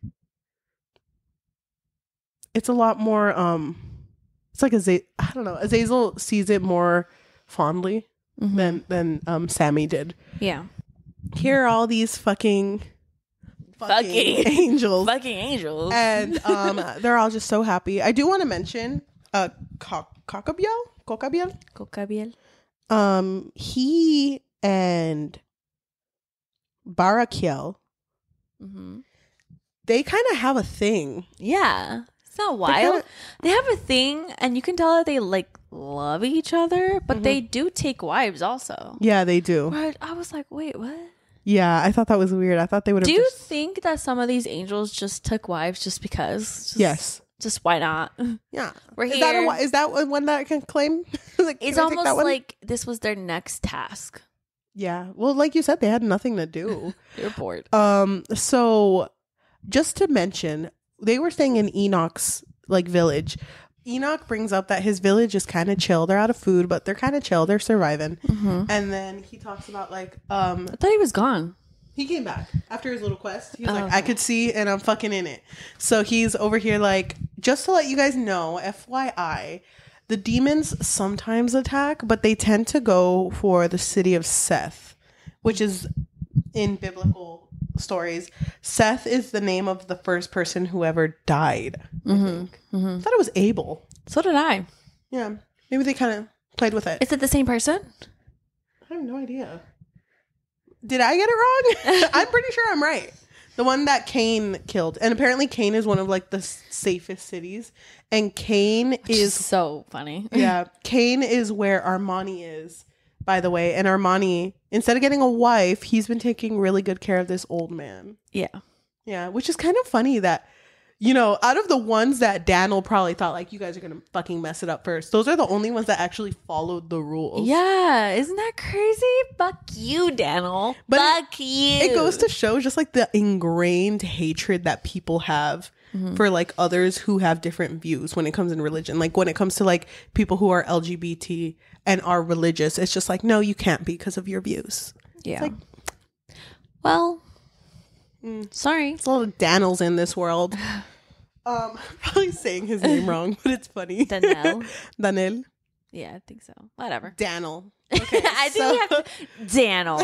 it's like I don't know, Azazel sees it more fondly than Sammy did. Yeah. Here are all these fucking angels. Fucking angels. And they're all just so happy. I do want to mention Cocabiel. He and Barakiel, they kind of have a thing. Yeah. It's not wild. They have a thing and you can tell that they like love each other, but they do take wives also. Yeah, they do. But I was like, wait, what? Yeah, I thought that was weird. I thought they would have. Do you think that some of these angels just took wives just because? Yes. Just why not? Yeah. We're here. Is that one that I can claim? Like, it's almost like this was their next task. Yeah. Well, like you said, they had nothing to do. They're bored. So just to mention, they were staying in Enoch's like village. Enoch brings up that his village is kind of chill. They're out of food, but they're kind of chill. They're surviving. And then he talks about like I thought he was gone. He came back after his little quest. He was like, I could see and I'm fucking in it. So he's over here like, just to let you guys know, FYI, the demons sometimes attack, but they tend to go for the city of Seth, which is in biblical stories. Seth is the name of the first person who ever died. I think. I thought it was Abel. So did I. Yeah. Maybe they kind of played with it. Is it the same person? I have no idea. Did I get it wrong? I'm pretty sure I'm right. The one that Kane killed. And apparently Kane is one of like the safest cities. And Kane is so funny. Yeah. Kane is where Armani is, by the way. And Armani, instead of getting a wife, he's been taking really good care of this old man. Yeah. Yeah. Which is kind of funny that, you know, out of the ones that Daniel probably thought like, you guys are going to fucking mess it up first, those are the only ones that actually followed the rules. Yeah. Isn't that crazy? Fuck you, Daniel. But Fuck you. It goes to show just like the ingrained hatred that people have for like others who have different views when it comes in religion. Like when it comes to like people who are LGBT and are religious, it's just like, no, you can't be because of your views. Yeah. It's like, well, sorry. it's a lot of Daniels in this world. Probably saying his name wrong, but it's funny. Daniel. Daniel. Yeah, I think so. Whatever. Daniel. Okay, I think we have to. Daniel.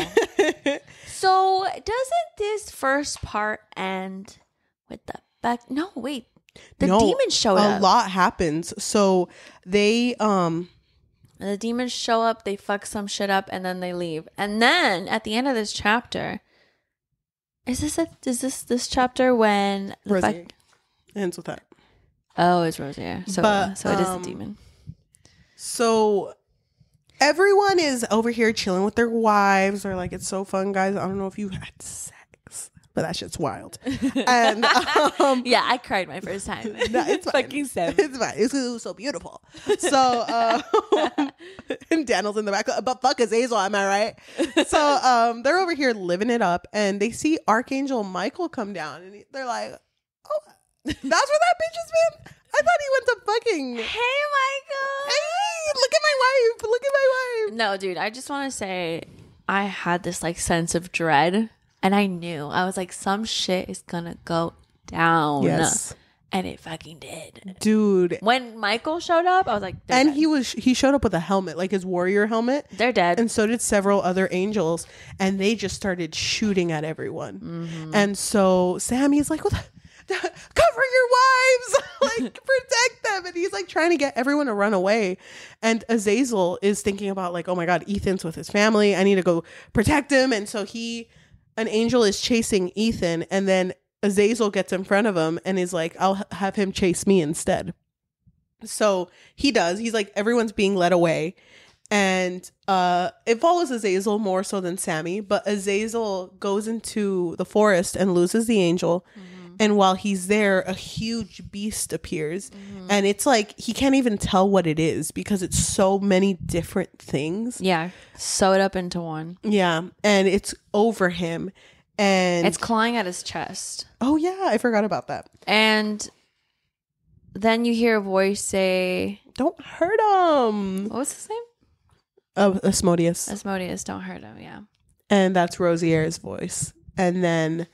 So doesn't this first part end with the back? No, wait. The demons showed up. A lot happens. So they The demons show up, they fuck some shit up, and then they leave. And then at the end of this chapter, is this chapter when Rosie ends with that. Oh, it's Rosier. So it is a demon. So everyone is over here chilling with their wives. They're like, it's so fun, guys. I don't know if you had sex, but that shit's wild. And yeah, I cried my first time. No, it's fine. Fucking 7. It's fine. It was so beautiful. So and Daniel's in the back, but fuck Azazel, am I right? So they're over here living it up, and they see Archangel Michael come down, and they're like, oh, that's where that bitch has been? I thought he went to fucking. Hey, Michael. Hey, look at my wife. Look at my wife. No, dude, I just want to say I had this like sense of dread, and I knew. I was like, some shit is gonna go down. Yes. And it fucking did. Dude. When Michael showed up, I was like, and dead. he showed up with a helmet, like his warrior helmet. They're dead. And so did several other angels, and they just started shooting at everyone. Mm-hmm. And so Sammy's like, cover your wives, like protect them. And he's like trying to get everyone to run away. And Azazel is thinking about like, oh my God, Ethan's with his family. I need to go protect him. And so an angel is chasing Ethan, and then Azazel gets in front of him and is like, I'll have him chase me instead. So he does. He's like, everyone's being led away. And it follows Azazel more so than Sammy. But Azazel goes into the forest and loses the angel. Mm-hmm. And while he's there, a huge beast appears. Mm-hmm. And it's like, he can't even tell what it is because it's so many different things. Yeah. Sewed up into one. Yeah. And it's over him. And it's clawing at his chest. Oh, yeah. I forgot about that. And then you hear a voice say, don't hurt him. What was his name? Asmodeus. Asmodeus, don't hurt him. Yeah. And that's Rosier's voice. And then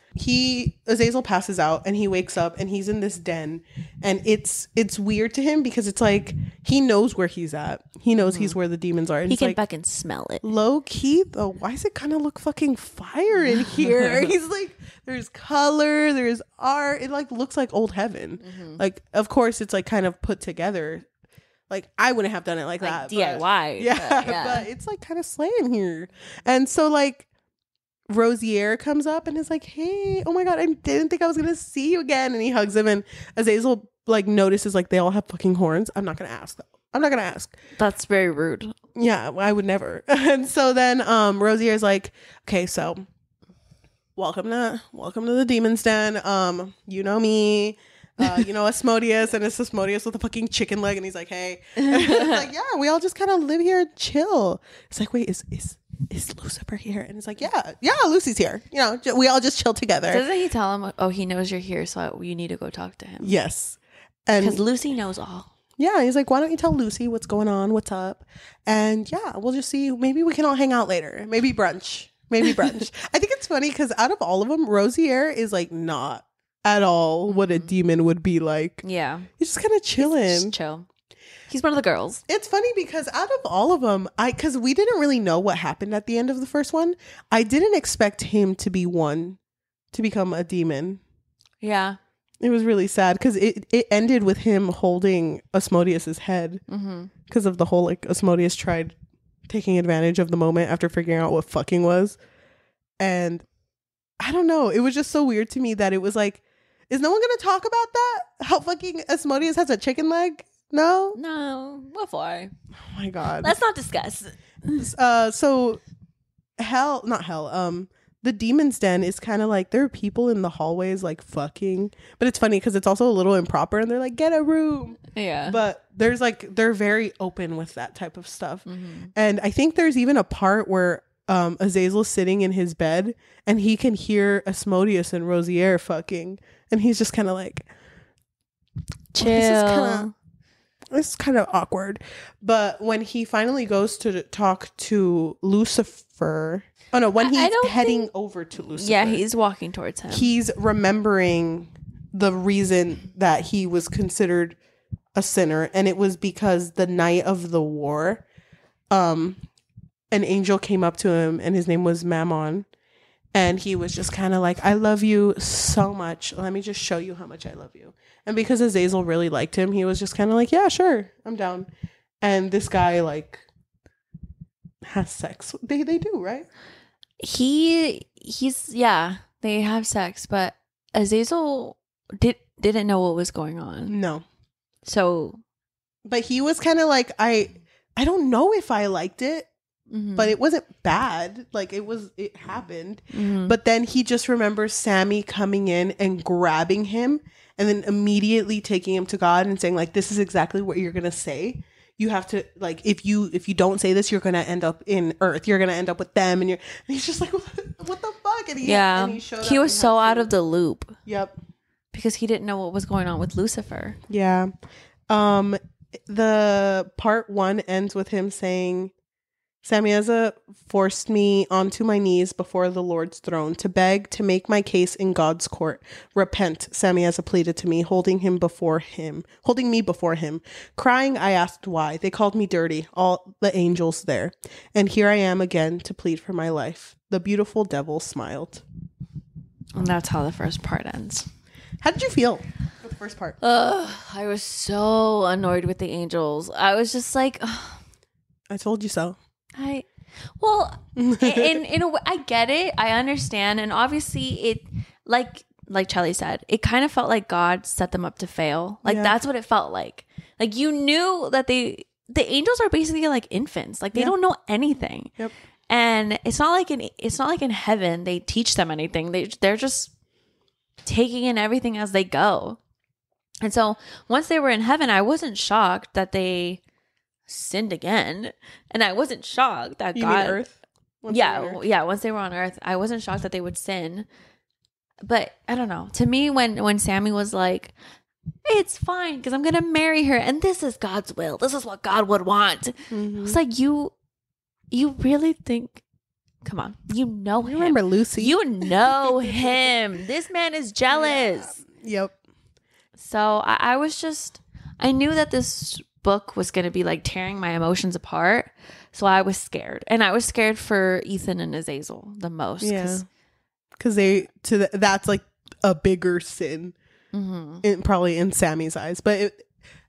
Azazel passes out and he wakes up and he's in this den, and it's weird to him because it's like he knows where he's at. He knows he's where the demons are. And he can like, fucking smell it. Low key though, why does it kind of look fucking fire in here? He's like, there's color, there's art. It like looks like old heaven. Mm-hmm. Like, of course, it's like kind of put together. Like, I wouldn't have done it like that. DIY. But it's like kind of slaying here. And so like Rosier comes up and is like, hey, oh my God, I didn't think I was gonna see you again. And he hugs him, and Azazel like notices like they all have fucking horns. I'm not gonna ask though. I'm not gonna ask. That's very rude. Yeah, I would never. And so then Rosier's like, okay, so welcome to the demon's den. You know me. You know Asmodeus, and it's Asmodeus with a fucking chicken leg, and he's like, hey. It's like, yeah, we all just kind of live here and chill. It's like, wait, is Lucifer here? And it's like, yeah, Lucy's here. You know, we all just chill together. Doesn't he tell him, oh, he knows you're here, so you need to go talk to him? Yes. And because Lucy knows all. Yeah, he's like, why don't you tell Lucy what's going on, what's up? And yeah, we'll just see. Maybe we can all hang out later. Maybe brunch. I think it's funny because out of all of them, Rosier is like not at all what a demon would be like. Yeah. He's just kind of chilling. He's just chill. He's one of the girls. It's funny because out of all of them, because we didn't really know what happened at the end of the first one, I didn't expect him to be one to become a demon. Yeah. It was really sad because it ended with him holding Asmodeus's head because of the whole like Asmodeus tried taking advantage of the moment after figuring out what fucking was. And I don't know. It was just so weird to me that it was like, is no one going to talk about that? How fucking Asmodeus has a chicken leg? No? No. What for? Oh my God. Let's not discuss. So the demon's den is kind of like, there are people in the hallways like fucking, but it's funny because it's also a little improper and they're like, get a room. Yeah. But there's like, they're very open with that type of stuff. And I think there's even a part where Azazel's sitting in his bed and he can hear Asmodeus and Rosier fucking, and he's just kind of like, chill. This is kind of awkward. But when he finally goes to talk to Lucifer, when he's heading over to Lucifer. Yeah, he's walking towards him. He's remembering the reason that he was considered a sinner. And it was because the night of the war, an angel came up to him and his name was Mammon. And he was just kind of like, I love you so much. Let me just show you how much I love you. And because Azazel really liked him, he was just kind of like, yeah, sure, I'm down. And this guy like has sex. They do, right? They have sex, but Azazel didn't know what was going on. No. So, but he was kind of like, I don't know if I liked it. But it wasn't bad. Like it happened. But then he just remembers Sammy coming in and grabbing him and then immediately taking him to God and saying like, this is exactly what you're going to say. You have to like, if you don't say this, you're going to end up in earth. You're going to end up with them. And he's just like, what the fuck? And he was so out of the loop. Yep. Because he didn't know what was going on with Lucifer. Yeah. The part 1 ends with him saying, Sammieza forced me onto my knees before the Lord's throne to beg to make my case in God's court. Repent, Sammieza pleaded to me, holding me before him. Crying, I asked why. They called me dirty, all the angels there. And here I am again to plead for my life. The beautiful devil smiled. And that's how the first part ends. How did you feel with the first part? I was so annoyed with the angels. I was just like, I told you so. in a way, I get it. I understand. And obviously it, like Cheli said, it kind of felt like God set them up to fail. Like that's what it felt like. Like you knew that the angels are basically like infants. Like they don't know anything. Yep. And it's not like in heaven they teach them anything. They're just taking in everything as they go. And so once they were in heaven, I wasn't shocked that they sinned again, and I wasn't shocked that you God. Mean Earth? Once they were on Earth, I wasn't shocked that they would sin. But I don't know. To me, when Sammy was like, "It's fine because I'm gonna marry her, and this is God's will. This is what God would want." It's like you really think? Come on, you know him. Remember Lucy? You know him. This man is jealous. Yeah. Yep. So I was just, I knew that this book was going to be like tearing my emotions apart. So I was scared. And I was scared for Ethan and Azazel the most. Yeah. Because that's like a bigger sin, probably in Sammy's eyes. But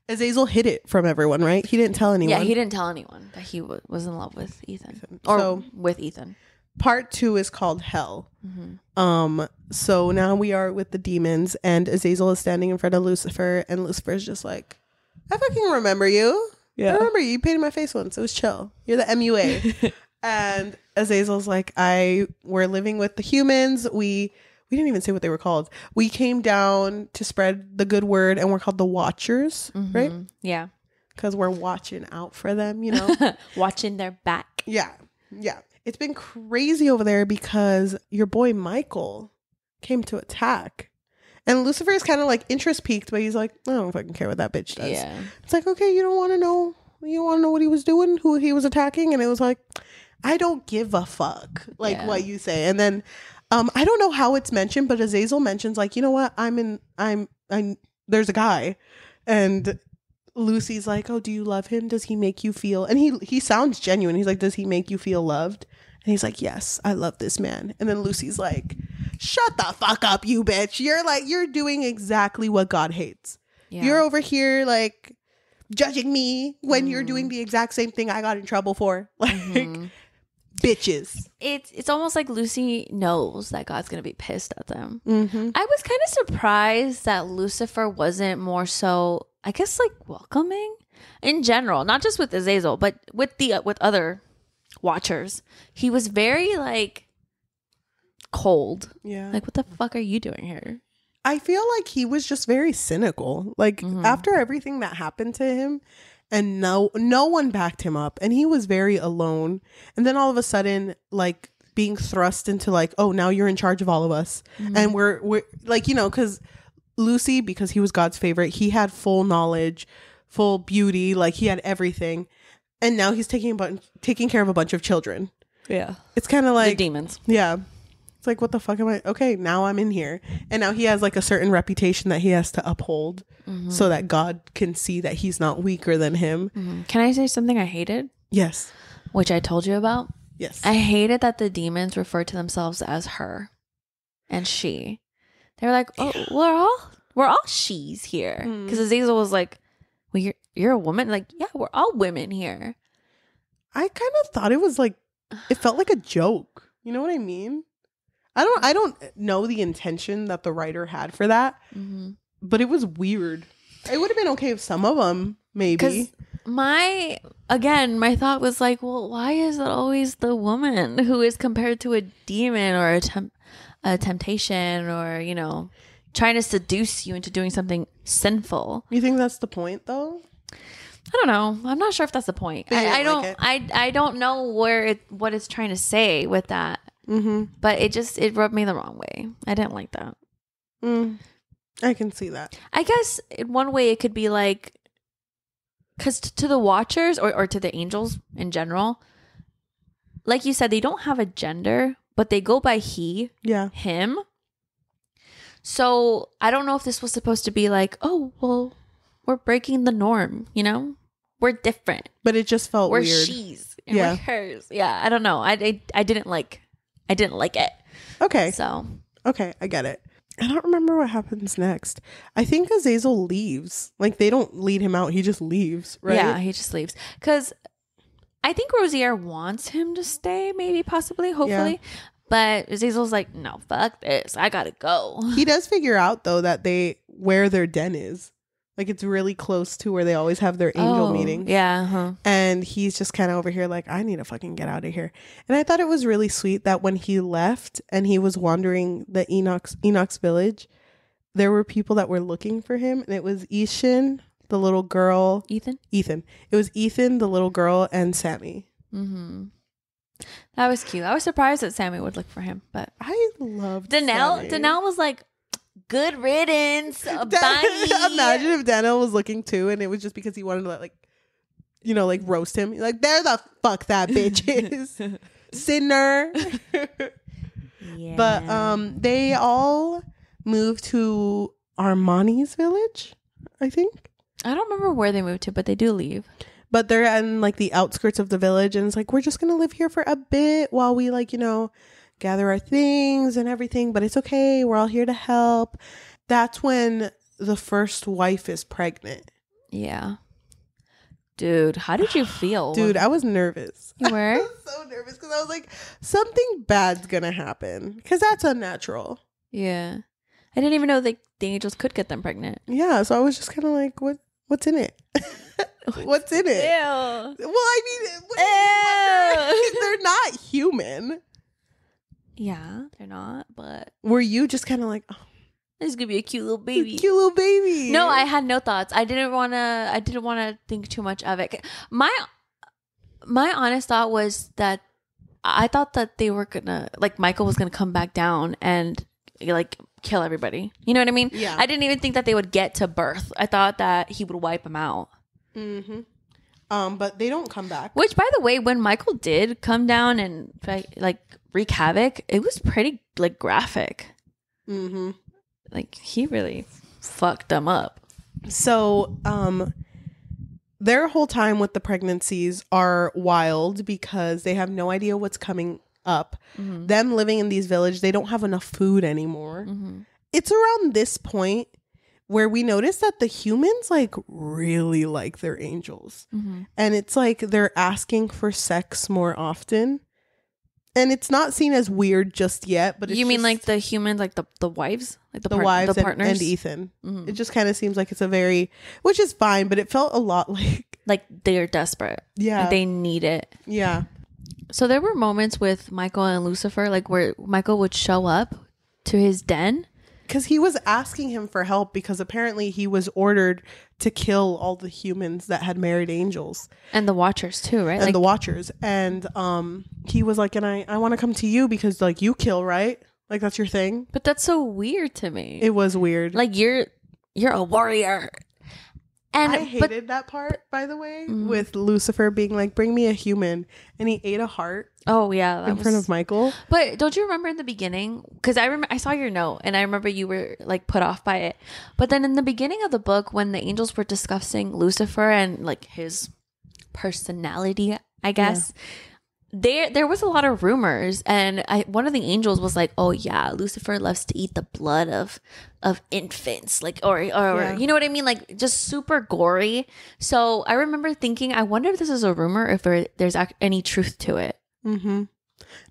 Azazel hid it from everyone, right? He didn't tell anyone. Yeah, he didn't tell anyone that he was in love with Ethan. Or with Ethan. Part 2 is called Hell. So now we are with the demons, and Azazel is standing in front of Lucifer, and Lucifer is just like, I fucking remember you. Yeah. I remember you. You painted my face once. It was chill. You're the MUA. And Azazel's like, we're living with the humans. We didn't even say what they were called. We came down to spread the good word, and we're called the Watchers, right? Yeah. Because we're watching out for them, you know? Watching their back. Yeah. Yeah. It's been crazy over there because your boy Michael came to attack. And Lucifer is kind of like interest piqued, but he's like, I don't fucking care what that bitch does. Yeah. It's like, okay, you don't want to know. You want to know what he was doing, who he was attacking? And it was like, I don't give a fuck, like what you say. And then I don't know how it's mentioned, but Azazel mentions like, you know what? There's a guy. And Lucy's like, oh, do you love him? Does he make you feel? And he sounds genuine. He's like, does he make you feel loved? And he's like, yes, I love this man. And then Lucy's like, shut the fuck up, you bitch. You're doing exactly what God hates. Yeah. You're over here like judging me when you're doing the exact same thing I got in trouble for. Like, bitches. It's almost like Lucy knows that God's gonna be pissed at them. Mm-hmm. I was kind of surprised that Lucifer wasn't more so, I guess, like welcoming in general, not just with Azazel, but with other watchers. He was very like cold. Yeah. Like, what the fuck are you doing here? I feel like he was just very cynical. Like after everything that happened to him, and no one backed him up, and he was very alone. And then all of a sudden, like being thrust into like, oh, now you're in charge of all of us, and we're like, you know, because Lucy, because he was God's favorite, he had full knowledge, full beauty, like he had everything, and now he's taking care of a bunch of children. Yeah, it's kind of like the demons. Yeah. It's like, what the fuck am I? Okay, now I'm in here. And now he has like a certain reputation that he has to uphold so that God can see that he's not weaker than him. Can I say something I hated? Yes. Which I told you about? Yes. I hated that the demons referred to themselves as her and she. They were like, oh, we're all she's here. Because Azazel was like, well, you're a woman? Like, yeah, we're all women here. I kind of thought it was like, it felt like a joke. You know what I mean? I don't know the intention that the writer had for that, but it was weird. It would have been okay if some of them, maybe. My thought was like, well, why is it always the woman who is compared to a demon or a temptation or, you know, trying to seduce you into doing something sinful? You think that's the point, though? I don't know. I'm not sure if that's the point. I don't know what it's trying to say with that. But it rubbed me the wrong way. I didn't like that. I can see that. I guess in one way it could be like, because to the watchers or to the angels in general, like you said, they don't have a gender, but they go by he, him. So I don't know if this was supposed to be like, oh, well, we're breaking the norm, you know? We're different. But it just felt weird. We're she's and we're hers. Yeah, I don't know. I didn't like it. Okay. So. Okay, I get it. I don't remember what happens next. I think Azazel leaves. Like, they don't lead him out. He just leaves, right? Yeah, he just leaves. Because I think Rosier wants him to stay, maybe, possibly, hopefully. Yeah. But Azazel's like, no, fuck this. I gotta go. He does figure out, though, that where their den is. Like, it's really close to where they always have their angel meetings. Yeah. And he's just kind of over here like, I need to fucking get out of here. And I thought it was really sweet that when he left and he was wandering the Enoch's village, there were people that were looking for him. And it was Ishin, the little girl. Ethan. It was Ethan, the little girl, and Sammy. That was cute. I was surprised that Sammy would look for him. But I loved Danelle. Danelle was like, good riddance. Bye. Imagine if Daniel was looking too, and it was just because he wanted to like roast him. Like, there the fuck that bitch is, sinner. Yeah. But they all moved to Armani's village, I think. I don't remember where they moved to, but they do leave. But they're in like the outskirts of the village, and it's like, we're just gonna live here for a bit while we gather our things and everything, but it's okay. We're all here to help. That's when the first wife is pregnant. Yeah. Dude, how did you feel? Dude, I was nervous. You were? I was so nervous because I was like, something bad's gonna happen, because that's unnatural. Yeah. I didn't even know the angels could get them pregnant. Yeah, so I was just kind of like, what's in it? What's in it? Ew. Well, I mean, they're not human. Yeah, they're not, but... Were you just kind of like, oh, this is going to be a cute little baby. Cute little baby. No, I had no thoughts. I didn't want to think too much of it. My honest thought was that I thought that they were going to... Like, Michael was going to come back down and, like, kill everybody. You know what I mean? Yeah. I didn't even think that they would get to birth. I thought that he would wipe them out. But they don't come back. Which, by the way, when Michael did come down and like wreak havoc, it was pretty like graphic. Like, he really fucked them up. So, their whole time with the pregnancies are wild because they have no idea what's coming up. Them living in these villages, they don't have enough food anymore. It's around this point where we notice that the humans like really like their angels. And it's like they're asking for sex more often And it's not seen as weird just yet, but it's you mean just, like the humans, like the wives, like the wives the partners, and Ethan. It just kind of seems like it's a very, which is fine, but it felt a lot like they're desperate. Yeah, and they need it. Yeah. So there were moments with Michael and Lucifer, like where Michael would show up to his den. Because he was asking him for help because apparently he was ordered to kill all the humans that had married angels. And the Watchers too, right? And the Watchers. And he was like, and I want to come to you because like you kill, right? Like that's your thing. But that's so weird to me. It was weird. Like you're a warrior. And I hated that part, by the way, with Lucifer being like, bring me a human. And he ate a heart. Oh, yeah. In front of Michael. But don't you remember in the beginning? Because I saw your note and I remember you were like put off by it. But then in the beginning of the book, when the angels were discussing Lucifer and like his personality, I guess, there was a lot of rumors. And one of the angels was like, oh, yeah, Lucifer loves to eat the blood of infants, like or you know what I mean, like just super gory. So I remember thinking, I wonder if this is a rumor, if there's any truth to it.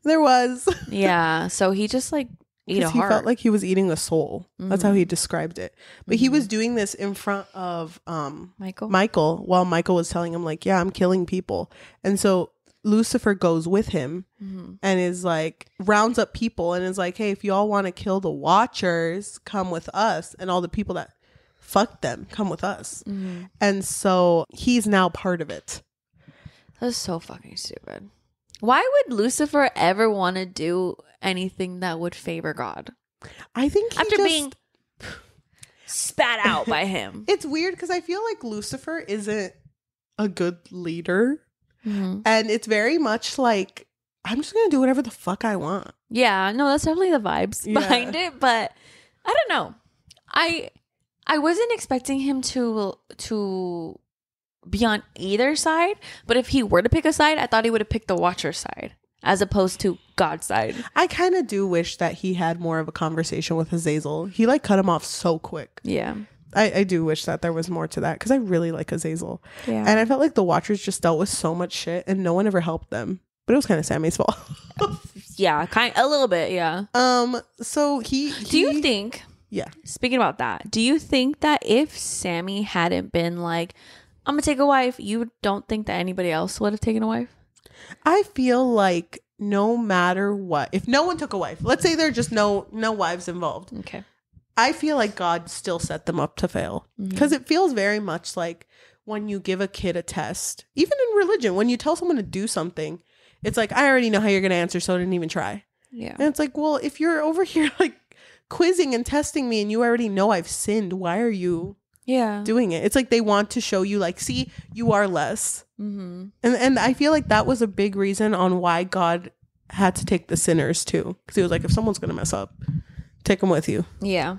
There was. Yeah, so he just like ate a heart. He felt like he was eating a soul. That's how he described it. But he was doing this in front of Michael while Michael was telling him like, yeah, I'm killing people. And so Lucifer goes with him and is like, rounds up people and is like, hey, if you all want to kill the Watchers, come with us. And all the people that fucked them, come with us. And so he's now part of it. That's so fucking stupid. Why would Lucifer ever want to do anything that would favor God? I think after being spat out by him. It's weird because I feel like Lucifer isn't a good leader. And it's very much like, I'm just going to do whatever the fuck I want. Yeah, no, that's definitely the vibes behind it. But I don't know. I wasn't expecting him to be on either side. But if he were to pick a side, I thought he would have picked the Watcher side as opposed to God's side. I kind of do wish that he had more of a conversation with Azazel. He like cut him off so quick. Yeah. I do wish that there was more to that because I really like Azazel. Yeah. And I felt like the Watchers just dealt with so much shit and no one ever helped them. But it was kind of Sammy's fault. Yeah, a little bit, yeah. So do you think, speaking about that, do you think that if Sammy hadn't been like, I'm gonna take a wife, you don't think that anybody else would have taken a wife? I feel like no matter what, if no one took a wife, let's say there are just no wives involved. Okay. I feel like God still set them up to fail because it feels very much like when you give a kid a test, even in religion, when you tell someone to do something, it's like, I already know how you're going to answer, so I didn't even try. Yeah. And it's like, well, if you're over here like quizzing and testing me and you already know I've sinned, why are you doing it? It's like they want to show you like, see, you are less. And I feel like that was a big reason on why God had to take the sinners too. Because he was like, if someone's going to mess up, take them with you. Yeah.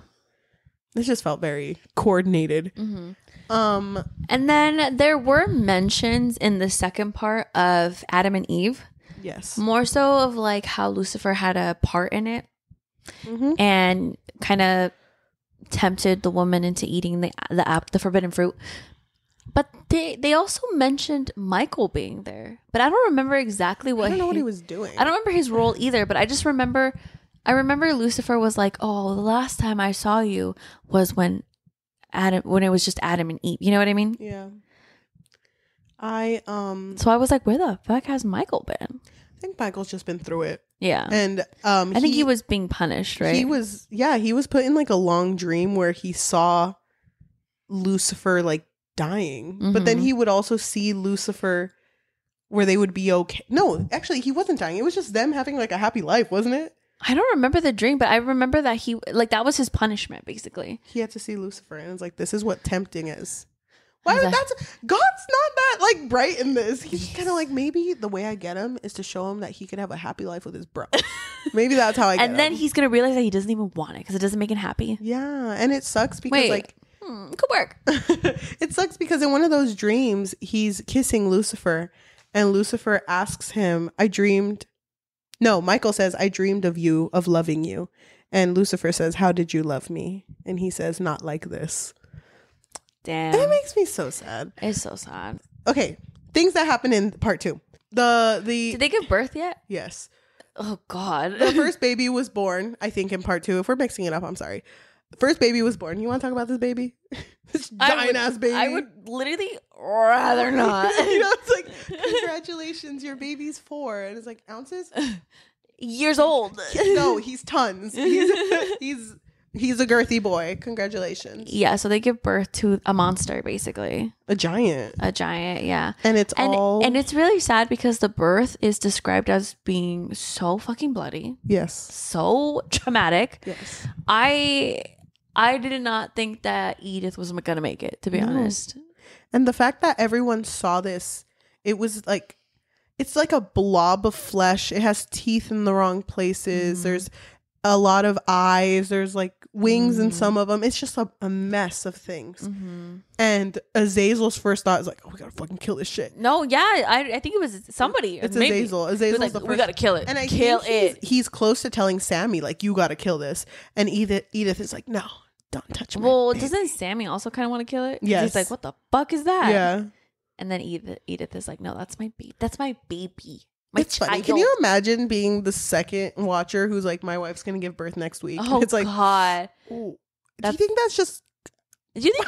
It just felt very coordinated. And then there were mentions in the second part of Adam and Eve. Yes. More so of like how Lucifer had a part in it and kind of tempted the woman into eating the forbidden fruit. But they also mentioned Michael being there. But I don't remember exactly what I don't know what he was doing. I don't remember his role either, but I just remember Lucifer was like, oh, the last time I saw you was when it was just Adam and Eve. You know what I mean? Yeah. So I was like, where the fuck has Michael been? I think Michael's just been through it. Yeah. And I think he was being punished, right? He was put in like a long dream where he saw Lucifer like dying. But then he would also see Lucifer where they would be okay. No, actually he wasn't dying. It was just them having like a happy life, wasn't it? I don't remember the dream, but I remember that he like that was his punishment basically. He had to see Lucifer and it's like, this is what tempting is. Why would God's not that like bright in this. He's kind of like, maybe the way I get him is to show him that he could have a happy life with his bro. Maybe that's how I get him. And then he's going to realize that he doesn't even want it because it doesn't make him happy. Yeah. And it sucks because good work. It sucks because in one of those dreams, he's kissing Lucifer and Lucifer asks him, Michael says, I dreamed of you, of loving you. And Lucifer says, how did you love me? And he says, not like this. Damn. And it makes me so sad. It's so sad. Okay. Things that happen in part 2. Did they give birth yet? Yes. Oh God. The first baby was born, I think, in part 2. If we're mixing it up, I'm sorry. The first baby was born. You want to talk about this baby? This giant ass baby. I would literally rather not. It's like, congratulations, your baby's 4. And it's like, ounces? Years old. No, he's tons. He's a girthy boy. Congratulations. Yeah, so they give birth to a monster, basically. A giant, yeah. And and it's really sad because the birth is described as being so fucking bloody. Yes. So traumatic. Yes. I did not think that Edith was gonna make it, to be honest. And the fact that everyone saw this, it was like, it's like a blob of flesh. It has teeth in the wrong places. There's a lot of eyes. There's like wings in some of them. It's just a mess of things. And Azazel's first thought is like, oh, we gotta fucking kill this shit. No, yeah, I think it was somebody. It's maybe. Azazel. Azazel's like, the first. We gotta kill it. And I kill think it. He's close to telling Sammy, like, you gotta kill this. And Edith is like, no, don't touch me. Well, doesn't Sammy also kind of want to kill it? Yes. He's like, what the fuck is that? Yeah. And then Edith is like, no, that's my baby. That's my baby. It's funny. Can you imagine being the second watcher who's like, my wife's gonna give birth next week? Oh, it's like, God. Ooh. Do you think that's just... Do you think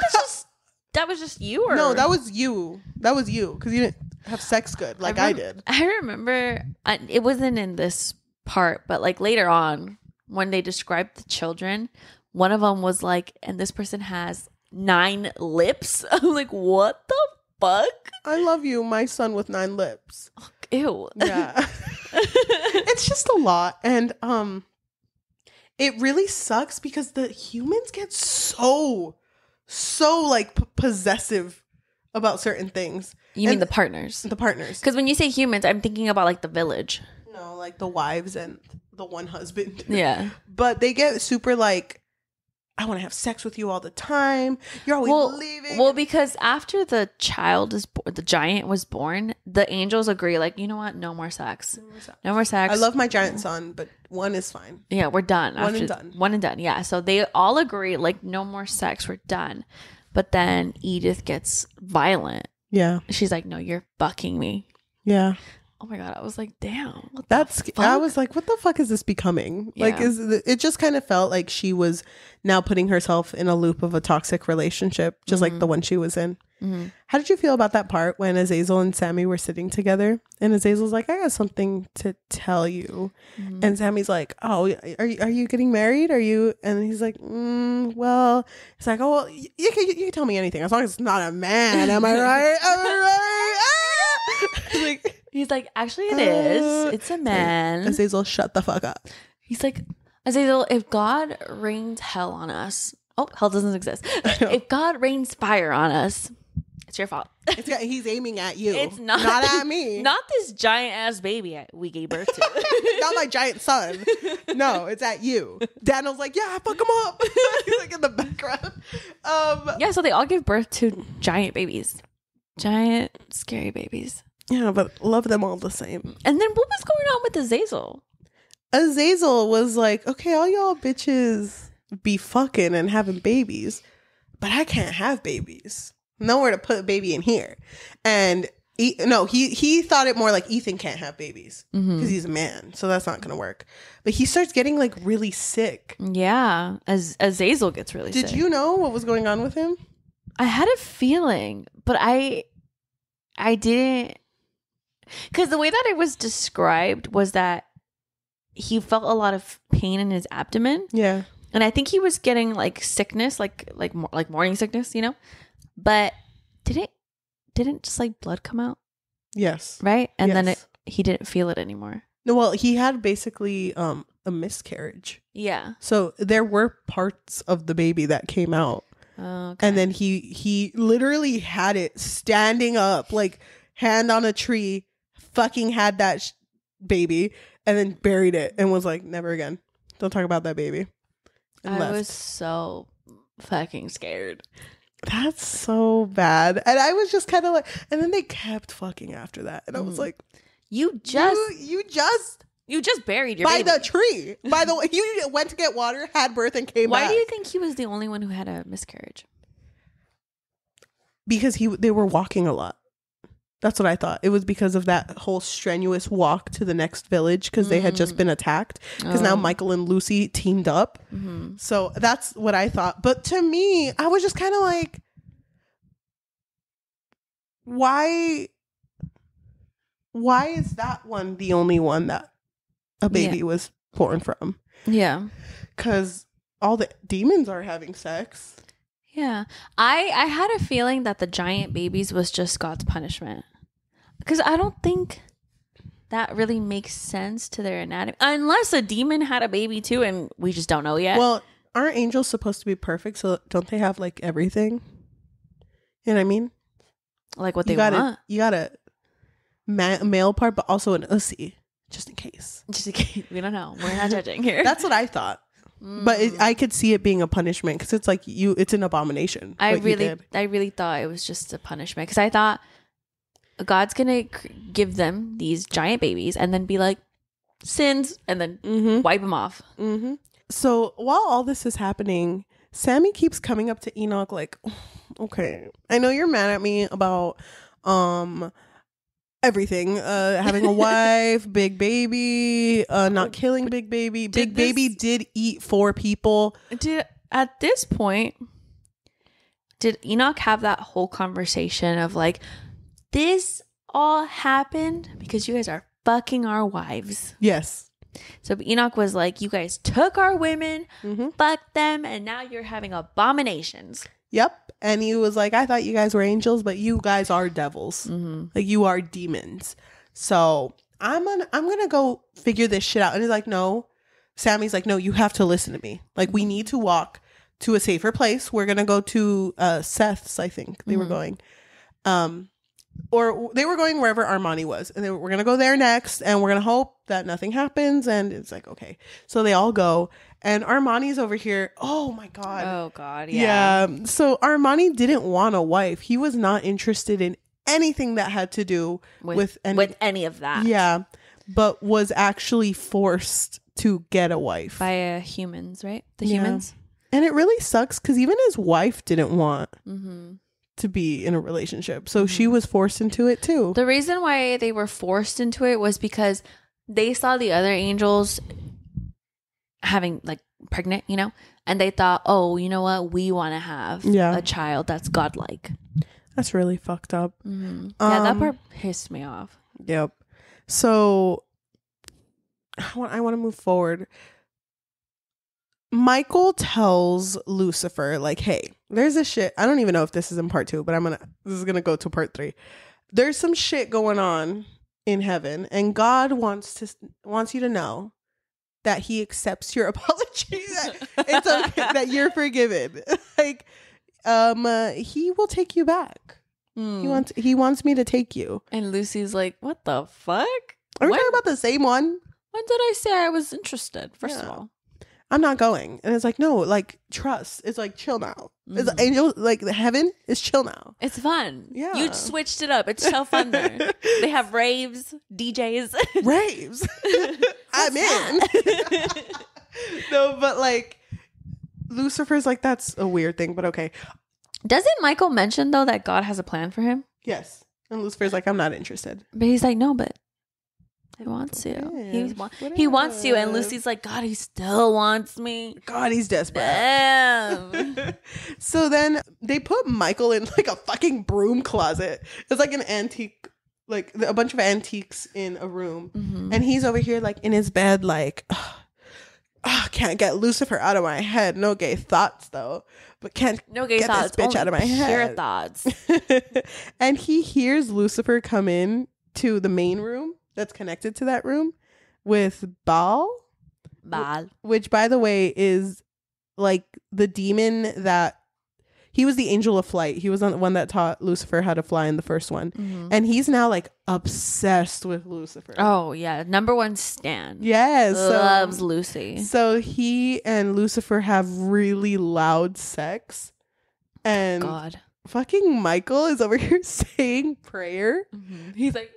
that was just you? Or? No, that was you. That was you. Because you didn't have sex good like I did. I remember, it wasn't in this part, but like later on, when they described the children, one of them was like, and this person has 9 lips. I'm like, what the fuck? I love you, my son with 9 lips. Ew. Yeah. It's just a lot. And it really sucks because the humans get so like possessive about certain things. You mean the partners? The partners. Because when you say humans, I'm thinking about like the village. No, like the wives and the one husband. Yeah. But they get super like, I want to have sex with you all the time. You're always leaving. Well, because after the the giant was born, the angels agree, like, you know what? No more sex. No more sex. I love my giant son, but one is fine. Yeah, we're done. One and done. Yeah. So they all agree, like, no more sex. We're done. But then Edith gets violent. Yeah. She's like, no, you're fucking me. Yeah. Oh my God. I was like, damn. I was like, what the fuck is this becoming? Yeah. Like, it just kind of felt like she was now putting herself in a loop of a toxic relationship, just like the one she was in. How did you feel about that part when Azazel and Sammy were sitting together and Azazel's like, I got something to tell you. And Sammy's like, oh, are you getting married? Are you? And he's like, well, it's like, oh, well, you can tell me anything as long as it's not a man. Am I right? Am I right? He's like, actually, it is. It's a man. Azazel, shut the fuck up. He's like, Azazel, if God rains hell on us, hell doesn't exist. If God rains fire on us, it's your fault. He's aiming at you. It's not at me. Not this giant ass baby we gave birth to. Not my giant son. No, it's at you. Daniel's like, yeah, fuck him up. He's like in the background. Yeah, so they all give birth to giant babies. Giant, scary babies. Yeah, but love them all the same. And then what was going on with Azazel? Azazel was like, okay, all y'all bitches be fucking and having babies, but I can't have babies. Nowhere to put a baby in here. And he thought it more like Ethan can't have babies because he's a man, so that's not gonna work. But he starts getting like really sick. Yeah, as Azazel gets really sick. Did you know what was going on with him? I had a feeling, but I didn't, because the way that it was described was that he felt a lot of pain in his abdomen. Yeah, and I think he was getting like sickness, like morning sickness, you know. But didn't just like blood come out? Yes. Right? And then he didn't feel it anymore. No, well, he had basically a miscarriage. Yeah. So there were parts of the baby that came out. Okay. And then he literally had it standing up, like hand on a tree, fucking had that baby, and then buried it and was like, never again. Don't talk about that baby. And I was so fucking scared. That's so bad. And I was just kind of like, and then they kept fucking after that. And I was like, you just buried your by baby. the tree. By the way, you went to get water, had birth, and came back. Why do you think he was the only one who had a miscarriage? Because they were walking a lot. That's what I thought. It was because of that whole strenuous walk to the next village because they had just been attacked. Because now Michael and Lucy teamed up. So that's what I thought. But to me, I was just kind of like, why is that one the only one that a baby was born from? Yeah. Because all the demons are having sex. Yeah. I had a feeling that the giant babies was just God's punishment. Because I don't think that really makes sense to their anatomy. Unless a demon had a baby too and we just don't know yet. Well, aren't angels supposed to be perfect? So don't they have like everything? You know what I mean? Like what they want. You got a male part, but also an ussy, just in case. Just in case. We don't know. We're not judging here. That's what I thought. But I could see it being a punishment because it's like it's an abomination. I really thought it was just a punishment because I thought God's gonna give them these giant babies and then be like sins and then wipe them off. So while all this is happening, Sammy keeps coming up to Enoch like, okay, I know you're mad at me about everything, having a wife, big baby, not killing big baby. Big baby did eat 4 people. At this point, did Enoch have that whole conversation of like, this all happened because you guys are fucking our wives? Yes. So Enoch was like, you guys took our women, fucked them, and now you're having abominations. Yep. And he was like, I thought you guys were angels, but you guys are devils. Like, you are demons. So I'm gonna go figure this shit out. And he's like, no. Sammy's like, no, you have to listen to me. Like, we need to walk to a safer place. We're gonna go to Seth's, I think they were going. Or they were going wherever Armani was. And we're going to go there next. And we're going to hope that nothing happens. And it's like, okay. So they all go. And Armani's over here. Oh, my God. Oh, God. Yeah. So Armani didn't want a wife. He was not interested in anything that had to do with any of that. Yeah. But was actually forced to get a wife. By humans, right? The humans. And it really sucks because even his wife didn't want to be in a relationship. So she was forced into it too. The reason why they were forced into it was because they saw the other angels having like pregnant, you know, and they thought, oh, you know what? We want to have a child that's godlike. That's really fucked up. Yeah, that part pissed me off. Yep. So I want to move forward. Michael tells Lucifer, like, hey, there's this shit. I don't even know if this is in part 2, but this is going to go to part 3. There's some shit going on in heaven, and God wants you to know that he accepts your apology, that it's okay, that you're forgiven. Like, he will take you back. He wants me to take you. And Lucy's like, what the fuck? Are we talking about the same one? When did I say I was interested? First of all. I'm not going. And it's like, no, like, trust. It's like, chill now. It's like, angel, like, the heaven is chill now. It's fun. Yeah. You switched it up. It's so fun there. They have raves, DJs. Raves. I'm in. No, but like, Lucifer's like, that's a weird thing, but okay. Doesn't Michael mention, though, that God has a plan for him? Yes. And Lucifer's like, I'm not interested. But he's like, no, but he wants you. He wants you. And Lucy's like, God, he still wants me. God, he's desperate. Damn. So then they put Michael in like a fucking broom closet. It's like an antique, like a bunch of antiques in a room. And he's over here like in his bed like, can't get Lucifer out of my head. No gay thoughts though. But can't get this bitch out of my head. Pure thoughts. And he hears Lucifer come in to the main room that's connected to that room with Baal, which by the way is like the demon that he was the angel of flight. He was the one that taught Lucifer how to fly in the first one. And he's now like obsessed with Lucifer. Oh yeah. Number 1 stan. Yes. Loves Lucy. So he and Lucifer have really loud sex. And God. Fucking Michael is over here saying prayer. He's like,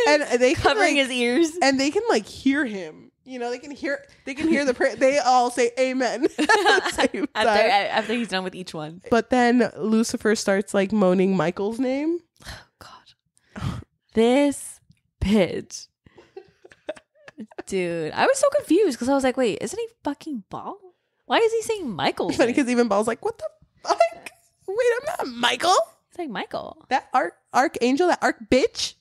and they covering his ears, and they can like hear him. You know, they can hear the prayer. They all say amen at the same time. After he's done with each one. But then Lucifer starts like moaning Michael's name. Oh God. This bitch. Dude, I was so confused because I was like, wait, isn't he fucking Ball? Why is he saying Michael? Funny because even Ball's like, what the fuck? Wait, I'm not Michael. It's like Michael. That archangel, that arch bitch.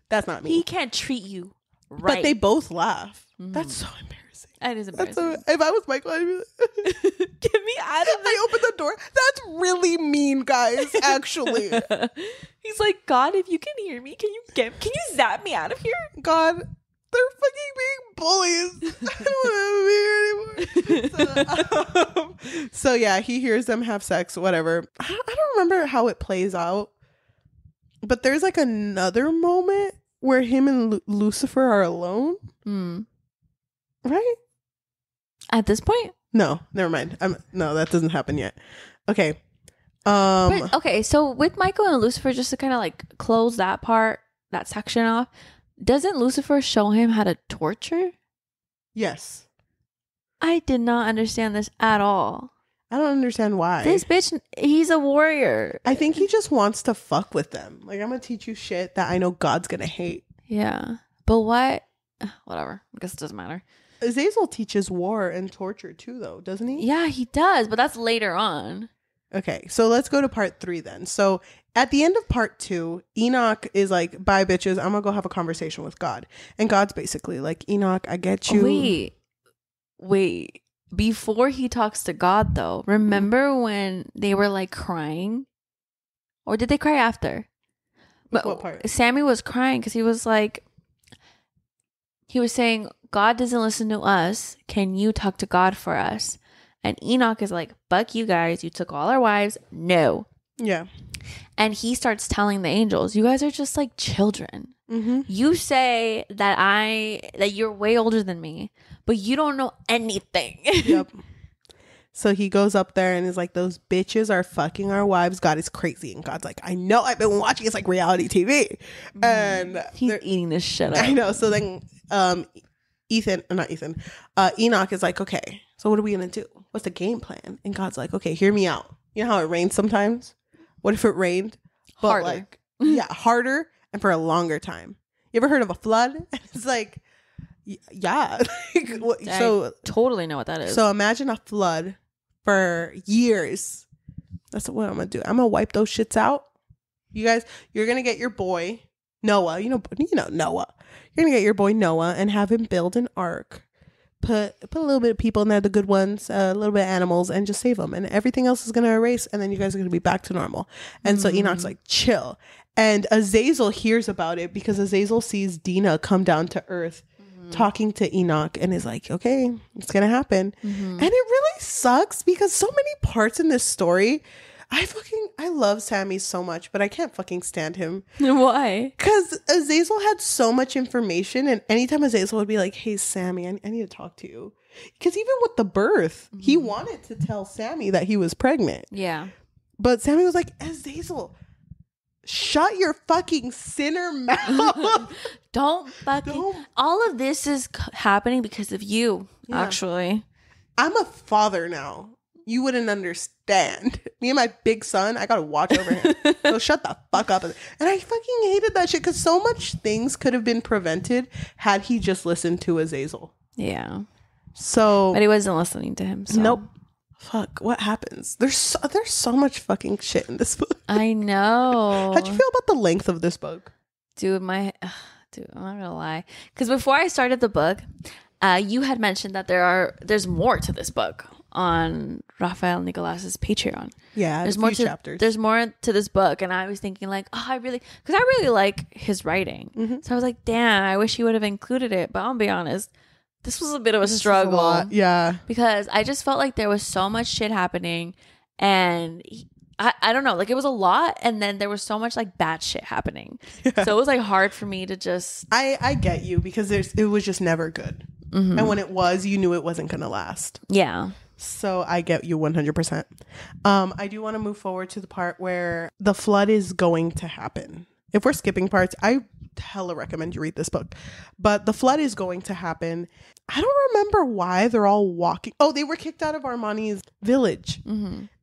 That's not me. He can't treat you right. But they both laugh. That's so embarrassing. That is embarrassing. If I was Michael, I'd be like, get me out of this. I opened the door. That's really mean, guys, actually. He's like, God, if you can hear me, can you zap me out of here? God, they're fucking being bullies. I don't want to be here anymore. So yeah, he hears them have sex, whatever. I don't remember how it plays out. But there's like another moment where him and Lucifer are alone. Right? At this point? No, never mind. No, that doesn't happen yet. Okay. But, okay, so with Michael and Lucifer, just to kind of like close that section off, doesn't Lucifer show him how to torture? Yes. I did not understand this at all. I don't understand why. This bitch, he's a warrior. I think he just wants to fuck with them. Like, I'm gonna teach you shit that I know God's gonna hate. Yeah. But what? Whatever. I guess it doesn't matter. Azazel teaches war and torture too, though, doesn't he? Yeah, he does, but that's later on. Okay, so let's go to part 3 then. So at the end of part 2, Enoch is like, bye, bitches. I'm gonna go have a conversation with God. And God's basically like, Enoch, I get you. Wait. Before he talks to God, though, remember when they were like crying? Or did they cry after? But what part? Sammy was crying because he was saying, God doesn't listen to us. Can you talk to God for us? And Enoch is like, fuck you guys. You took all our wives. No. Yeah. And he starts telling the angels, you guys are just like children. Mm-hmm. You say that you're way older than me, but you don't know anything. Yep. So he goes up there and is like, those bitches are fucking our wives. God is crazy. And God's like, I know, I've been watching. It's like reality TV. And he's eating this shit up. I know. So then Enoch is like, okay, so what are we going to do? What's the game plan? And God's like, okay, hear me out. You know how it rains sometimes? What if it rained? But harder. Like, yeah, harder and for a longer time. You ever heard of a flood? It's like, yeah. I totally know what that is. So imagine a flood for years. That's what I'm going to do. I'm going to wipe those shits out. You guys, you're going to get your boy, Noah. You know Noah. You're going to get your boy Noah and have him build an ark. Put a little bit of people in there, the good ones, a little bit of animals, and just save them. And everything else is going to erase, and then you guys are going to be back to normal. And so Enoch's like, chill. And Azazel hears about it because Azazel sees Dina come down to earth talking to Enoch and is like, okay, it's going to happen. And it really sucks because so many parts in this story, I love Sammy so much, but I can't fucking stand him. Why? Because Azazel had so much information, and anytime Azazel would be like, hey, Sammy, I need to talk to you. Because even with the birth, he wanted to tell Sammy that he was pregnant. Yeah. But Sammy was like, Azazel, shut your fucking sinner mouth. Don't. All of this is happening because of you, actually. I'm a father now. You wouldn't understand. Me and my big son, I gotta watch over him. So shut the fuck up. And I fucking hated that shit because so much things could have been prevented had he just listened to Azazel. Yeah. So, but he wasn't listening to him. So. Nope. Fuck. What happens? There's so much fucking shit in this book. I know. How'd you feel about the length of this book? Dude, I'm not gonna lie. Because before I started the book, you had mentioned that there's more to this book on Rafael Nicolas's Patreon. Yeah, there's more chapters. There's more to this book, and I was thinking like, because I really like his writing. So I was like, damn, I wish he would have included it. But I'll be honest, this was a bit of a struggle. Yeah, because I just felt like there was so much shit happening, and I don't know, like it was a lot, and then there was so much like bad shit happening. So it was like hard for me to just. I get you because it was just never good, and when it was, you knew it wasn't gonna last. Yeah. So I get you 100%. I do want to move forward to the part where the flood is going to happen. If we're skipping parts, I hella recommend you read this book. But the flood is going to happen. I don't remember why they're all walking. Oh, they were kicked out of Armani's village.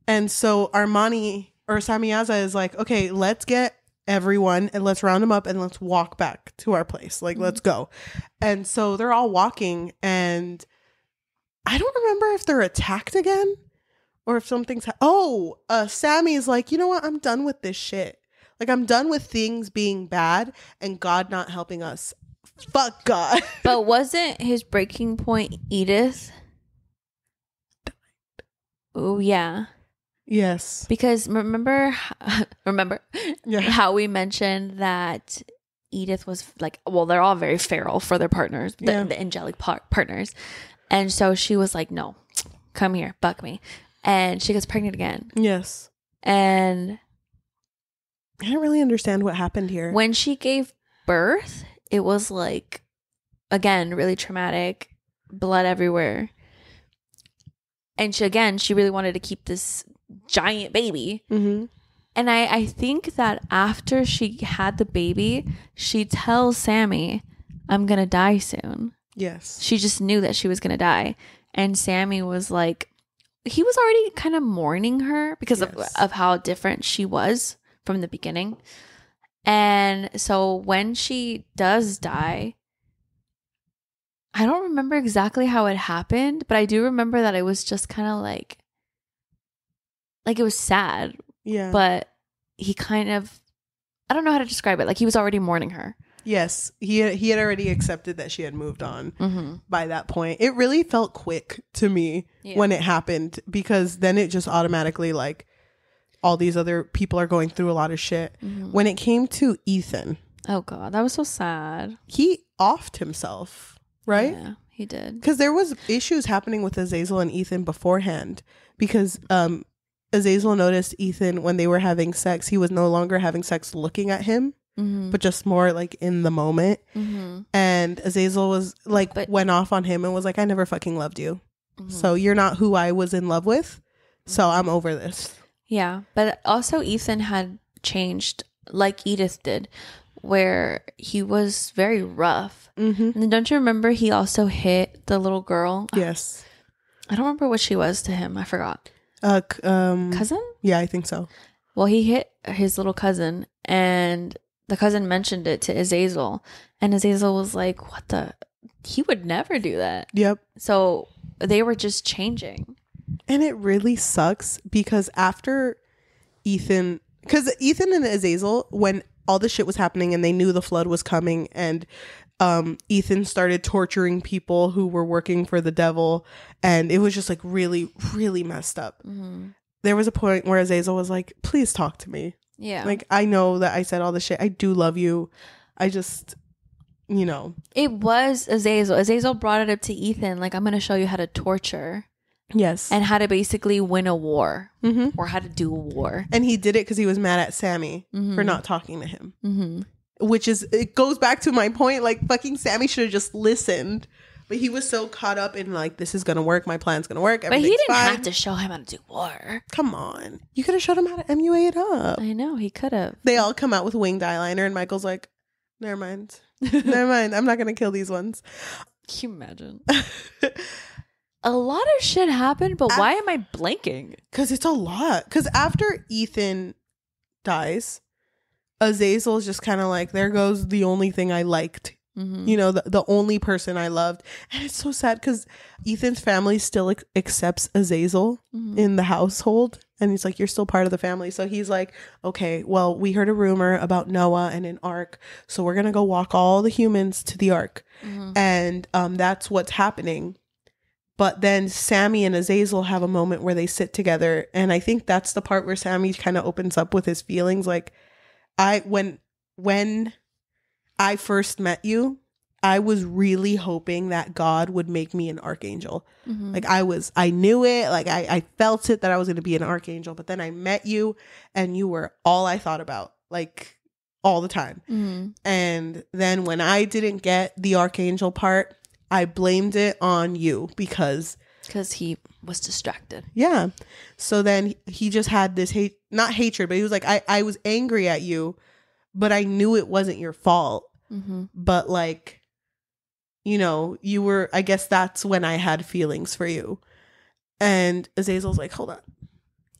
And so Armani or Samyaza is like, okay, let's get everyone and let's round them up and let's walk back to our place. Like, let's go. And so they're all walking, and I don't remember if they're attacked again or if something's Sammy's like, you know what? I'm done with this shit. Like, I'm done with things being bad and God not helping us. Fuck God. But wasn't his breaking point Edith? Oh, yeah. Yes. Because remember Yeah. how we mentioned that Edith was like, well, they're all very feral for their partners, the angelic partners. And so she was like, no, come here, fuck me. And she gets pregnant again. Yes. And I don't really understand what happened here. when she gave birth, it was like, again, really traumatic, blood everywhere. And she really wanted to keep this giant baby. Mm-hmm. And I think that after she had the baby, she tells Sammy, I'm going to die soon. Yes. She just knew that she was going to die. And Sammy was like, he was already kind of mourning her because of how different she was from the beginning. And so when she does die, I don't remember exactly how it happened, but I do remember that it was just kind of like it was sad. Yeah. But he kind of, I don't know how to describe it. Like, he was already mourning her. Yes. He had already accepted that she had moved on by that point. It really felt quick to me when it happened, because then it just automatically, like, all these other people are going through a lot of shit. When it came to Ethan. Oh, God. That was so sad. He offed himself. Right? Yeah, he did. Because there was issues happening with Azazel and Ethan beforehand. Because Azazel noticed Ethan, when they were having sex, he was no longer having sex looking at him, but just more like in the moment. And Azazel was like, went off on him and was like, I never fucking loved you. So you're not who I was in love with. So I'm over this. Yeah. But also Ethan had changed like Edith did, where he was very rough. And then don't you remember he also hit the little girl? Yes. I don't remember what she was to him. I forgot. Cousin? Yeah, I think so. Well, he hit his little cousin, and the cousin mentioned it to Azazel, and Azazel was like, what the? He would never do that. Yep. So they were just changing. And it really sucks because after Ethan and Azazel, when all this shit was happening and they knew the flood was coming, and Ethan started torturing people who were working for the devil, and it was just like really, really messed up. There was a point where Azazel was like, please talk to me. Yeah. Like, I know that I said all this shit. I do love you. I just, you know. It was Azazel. Azazel brought it up to Ethan, like, I'm going to show you how to torture. Yes. And how to basically win a war, or how to do a war. And he did it because he was mad at Sammy for not talking to him. Which is, it goes back to my point, like, fucking Sammy should have just listened. But he was so caught up in, like, this is going to work, my plan's going to work, but he didn't have to show him how to do war. Come on. You could have showed him how to MUA it up. I know, he could have. They all come out with winged eyeliner, and Michael's like, never mind. Never mind. I'm not going to kill these ones. Can you imagine? A lot of shit happened, but why am I blanking? Because it's a lot. Because after Ethan dies, Azazel is just kind of like, there goes the only thing I liked. You know, the only person I loved. And it's so sad because Ethan's family still accepts Azazel in the household. And he's like, you're still part of the family. So he's like, okay, well, we heard a rumor about Noah and an ark. So we're going to go walk all the humans to the ark. And that's what's happening. But then Sammy and Azazel have a moment where they sit together. And I think that's the part where Sammy kind of opens up with his feelings. Like, when I first met you, I was really hoping that God would make me an archangel. Like, I knew it. Like, I felt it that I was going to be an archangel. But then I met you and you were all I thought about, like, all the time. And then when I didn't get the archangel part, I blamed it on you because he was distracted. Yeah. So then he just had this not hatred, but he was like, I was angry at you, but I knew it wasn't your fault. But, like, you know, you were, I guess that's when I had feelings for you. And Azazel's like, hold on.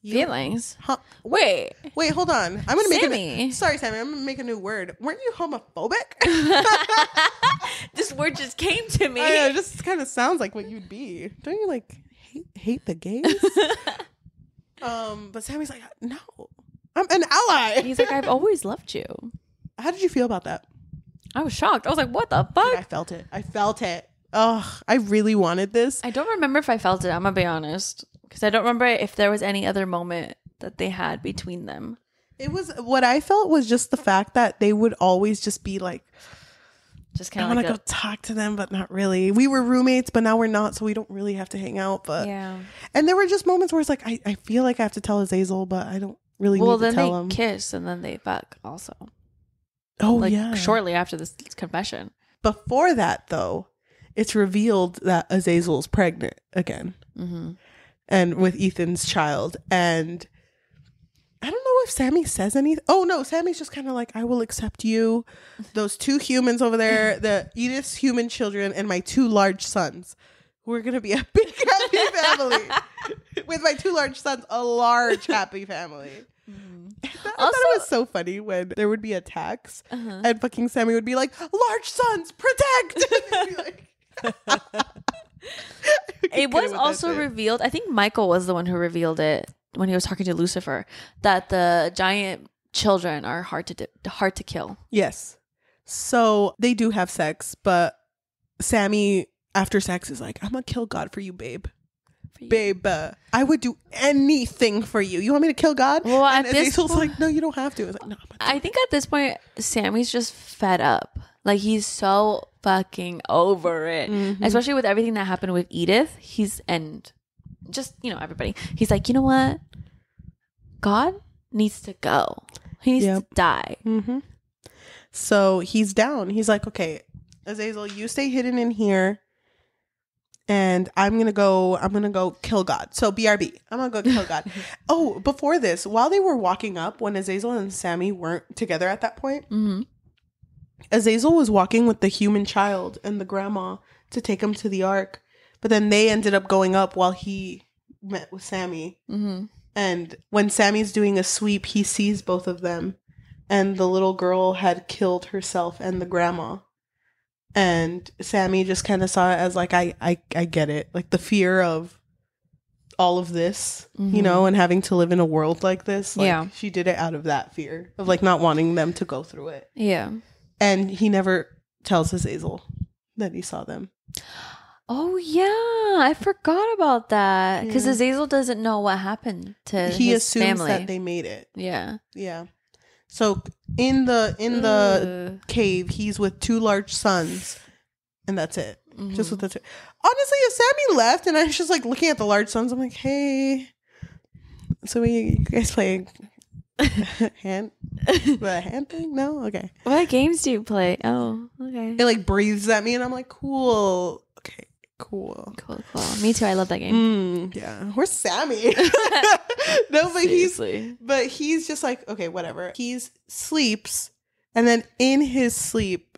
feelings. Huh? Wait, Hold on. I'm gonna Sammy. Sorry, Sammy. I'm gonna make a new word. Weren't you homophobic? this word just came to me. I know, it just kind of sounds like what you'd be. Don't you like hate the gays? But Sammy's like, no, I'm an ally. He's like, I've always loved you. How did you feel about that? I was shocked. I was like, what the fuck? Dude, I felt it. Oh, I really wanted this. I don't remember if I felt it. I'm gonna be honest, because I don't remember if there was any other moment that they had between them. It was what I felt was just the fact that they would always just be like, just kind I of want to go talk to them, but not really. We were roommates, but now we're not, so we don't really have to hang out. But yeah. And there were just moments where it's like, I feel like I have to tell Azazel, but I don't really need to tell him. Well, then they kiss and then they fuck also. Oh, like, yeah. shortly after this confession. Before that, though, it's revealed that Azazel's pregnant again. Mm-hmm. And with Ethan's child. And I don't know if Sammy says anything. Oh, no. Sammy's just kind of like, I will accept you. Those 2 humans over there, the Edith's human children, and my 2 large sons. We're going to be a big happy family. With my 2 large sons, a large happy family. Mm-hmm. I thought it was so funny when there would be attacks and fucking Sammy would be like, large sons, protect! And be like, it was also revealed, I think Michael was the one who revealed it when he was talking to Lucifer, that the giant children are hard to kill. Yes. So they do have sex, but Sammy, after sex, is like, I'm gonna kill God for you, babe. Babe, I would do anything for you. You want me to kill God? Well, and at this point, like, no, you don't have to. I was like, no. I think at this point, Sammy's just fed up. Like, he's so fucking over it. Mm-hmm. Especially with everything that happened with Edith. Everybody. He's like, you know what? God needs to go. He needs to die. Mm-hmm. So he's down. He's like, okay, Azazel, you stay hidden in here. And I'm going to go kill God. So BRB, I'm going to go kill God. Oh, before this, while they were walking up, when Azazel and Sammy weren't together at that point, Azazel was walking with the human child and the grandma to take him to the ark. But then they ended up going up while he met with Sammy. Mm-hmm. And when Sammy's doing a sweep, he sees both of them. And the little girl had killed herself and the grandma. And Sammy just kind of saw it as like, I get it. Like the fear of all of this, you know, and having to live in a world like this. Like, she did it out of that fear of like not wanting them to go through it. Yeah. And he never tells Azazel that he saw them. Oh, yeah. I forgot about that. Because Azazel doesn't know what happened to his family. He assumes that they made it. Yeah. Yeah. So in the cave, he's with 2 large sons, and that's it. Mm-hmm. Just with the 2. Honestly, if Sammy left, and I was just like looking at the large sons, I'm like, hey, so you guys play the hand thing? No, okay. What games do you play? Oh, okay. It like breathes at me, and I'm like, cool. Okay. Cool. Me too. I love that game. Yeah. Where's Sammy? No, but he's just like, okay, whatever. He sleeps and then in his sleep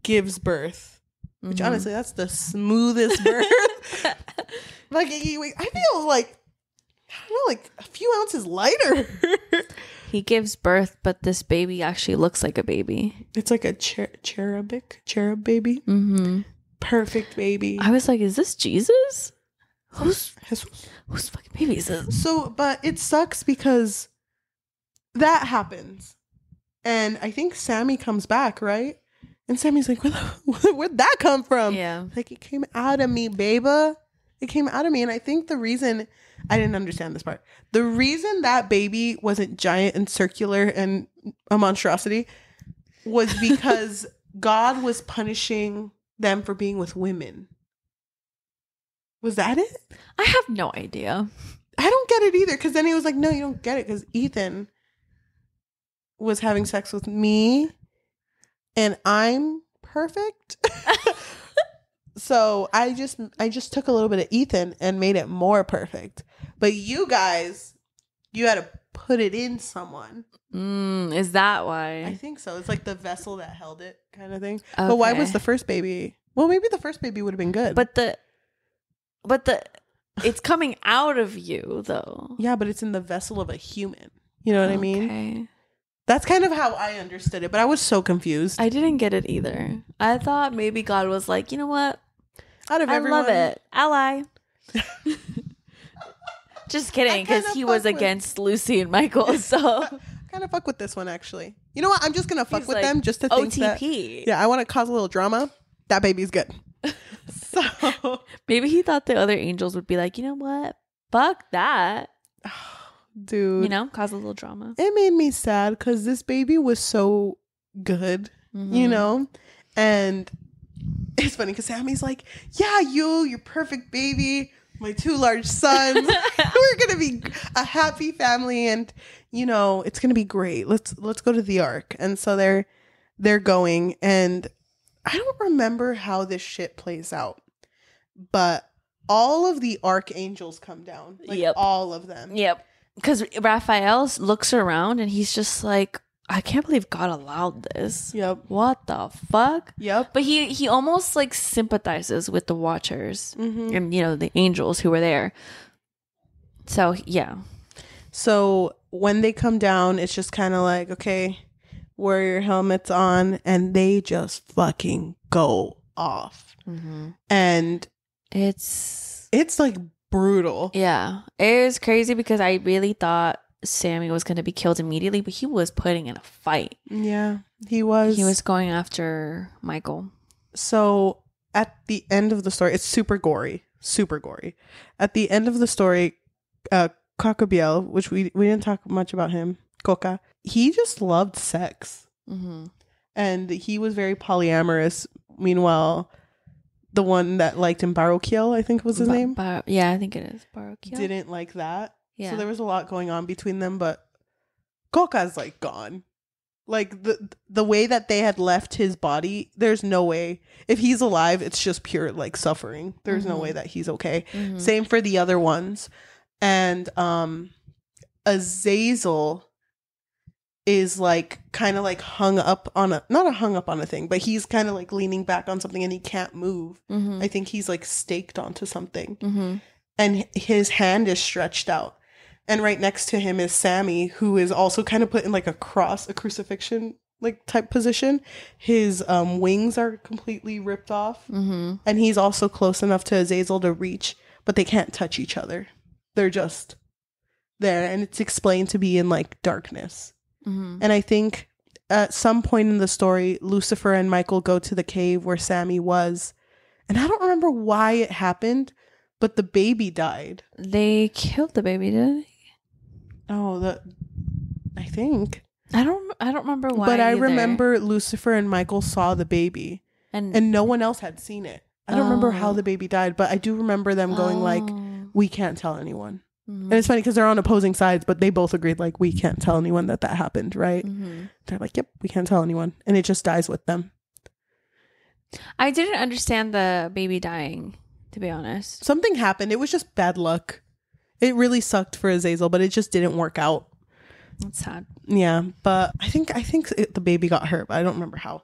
gives birth. Which honestly, that's the smoothest birth. Like, I feel like, I don't know, like a few ounces lighter. He gives birth, but this baby actually looks like a baby. It's like a cherub baby. Mm-hmm. Perfect baby. I was like, is this Jesus? Whose fucking baby is this? So, but it sucks because that happens. And I think Sammy comes back, right? And Sammy's like, where'd that come from? Yeah. Like, it came out of me, baby. It came out of me. And I think the reason, I didn't understand this part. The reason that baby wasn't giant and circular and a monstrosity was because God was punishing them for being with women. Was that it? I have no idea. I don't get it either. Because then he was like, no, you don't get it. Because Ethan was having sex with me and I'm perfect. So I just took a little bit of Ethan and made it more perfect. But you guys, you had to put it in someone. Is that why? I think so. It's like the vessel that held it kind of thing. Okay. But why was the first baby? Well, maybe the first baby would have been good. But the it's coming out of you, though. Yeah, but it's in the vessel of a human. You know what I mean? Okay. That's kind of how I understood it, but I was so confused. I didn't get it either. I thought maybe God was like, you know what? Out of everyone, I love it. Ally. Just kidding, because he was against Lucy and Michael, so. Kind of fuck with this one, actually. You know what? I'm just going to fuck with like, them just to think OTP. that. Yeah, I want to cause a little drama. That baby's good. So. Maybe he thought the other angels would be like, you know what? Fuck that. Dude. You know, cause a little drama. It made me sad because this baby was so good, you know? And it's funny because Sammy's like, yeah, you're perfect baby. My 2 large sons. We're going to be a happy family. And, you know, it's going to be great. Let's go to the Ark. And so they're going. And I don't remember how this shit plays out. But all of the archangels come down. Like, all of them. Yep. Because Raphael looks around and he's just like, I can't believe God allowed this. Yep. What the fuck? Yep. But he almost like sympathizes with the Watchers and, you know, the angels who were there. So, yeah. So when they come down, it's just kind of like, okay, wear your helmets on. And they just fucking go off. And it's like brutal. Yeah. It was crazy because I really thought Sammy was going to be killed immediately, but he was putting in a fight. Yeah, he was. He was going after Michael. So at the end of the story, it's super gory. At the end of the story, Cocobiel, which we didn't talk much about him, Coca, he just loved sex. And he was very polyamorous. Meanwhile, the one that liked him, Barokiel, I think was his name. Yeah, I think it is Barokiel. Didn't like that. Yeah. So there was a lot going on between them, but Coca's like gone. Like the way that they had left his body, there's no way. If he's alive, it's just pure like suffering. There's no way that he's okay. Same for the other ones. And Azazel is like kind of like hung up on not hung up on a thing, but he's kind of like leaning back on something and he can't move. I think he's like staked onto something. And his hand is stretched out. And right next to him is Sammy, who is also kind of put in like a crucifixion like type position. His wings are completely ripped off. And he's also close enough to Azazel to reach, but they can't touch each other. They're just there. And it's explained to be in like darkness. And I think at some point in the story, Lucifer and Michael go to the cave where Sammy was. And I don't remember why it happened, but the baby died. They killed the baby, didn't they? Oh, I think. I don't remember why. But I either. remember Lucifer and Michael saw the baby, and no one else had seen it. I don't remember how the baby died, but I do remember them going like, "We can't tell anyone." And it's funny because they're on opposing sides, but they both agreed like, "We can't tell anyone that happened." Right? They're like, "Yep, we can't tell anyone," and it just dies with them. I didn't understand the baby dying, to be honest. Something happened. It was just bad luck. It really sucked for Azazel, but it just didn't work out. That's sad. Yeah, but I think the baby got hurt, but I don't remember how.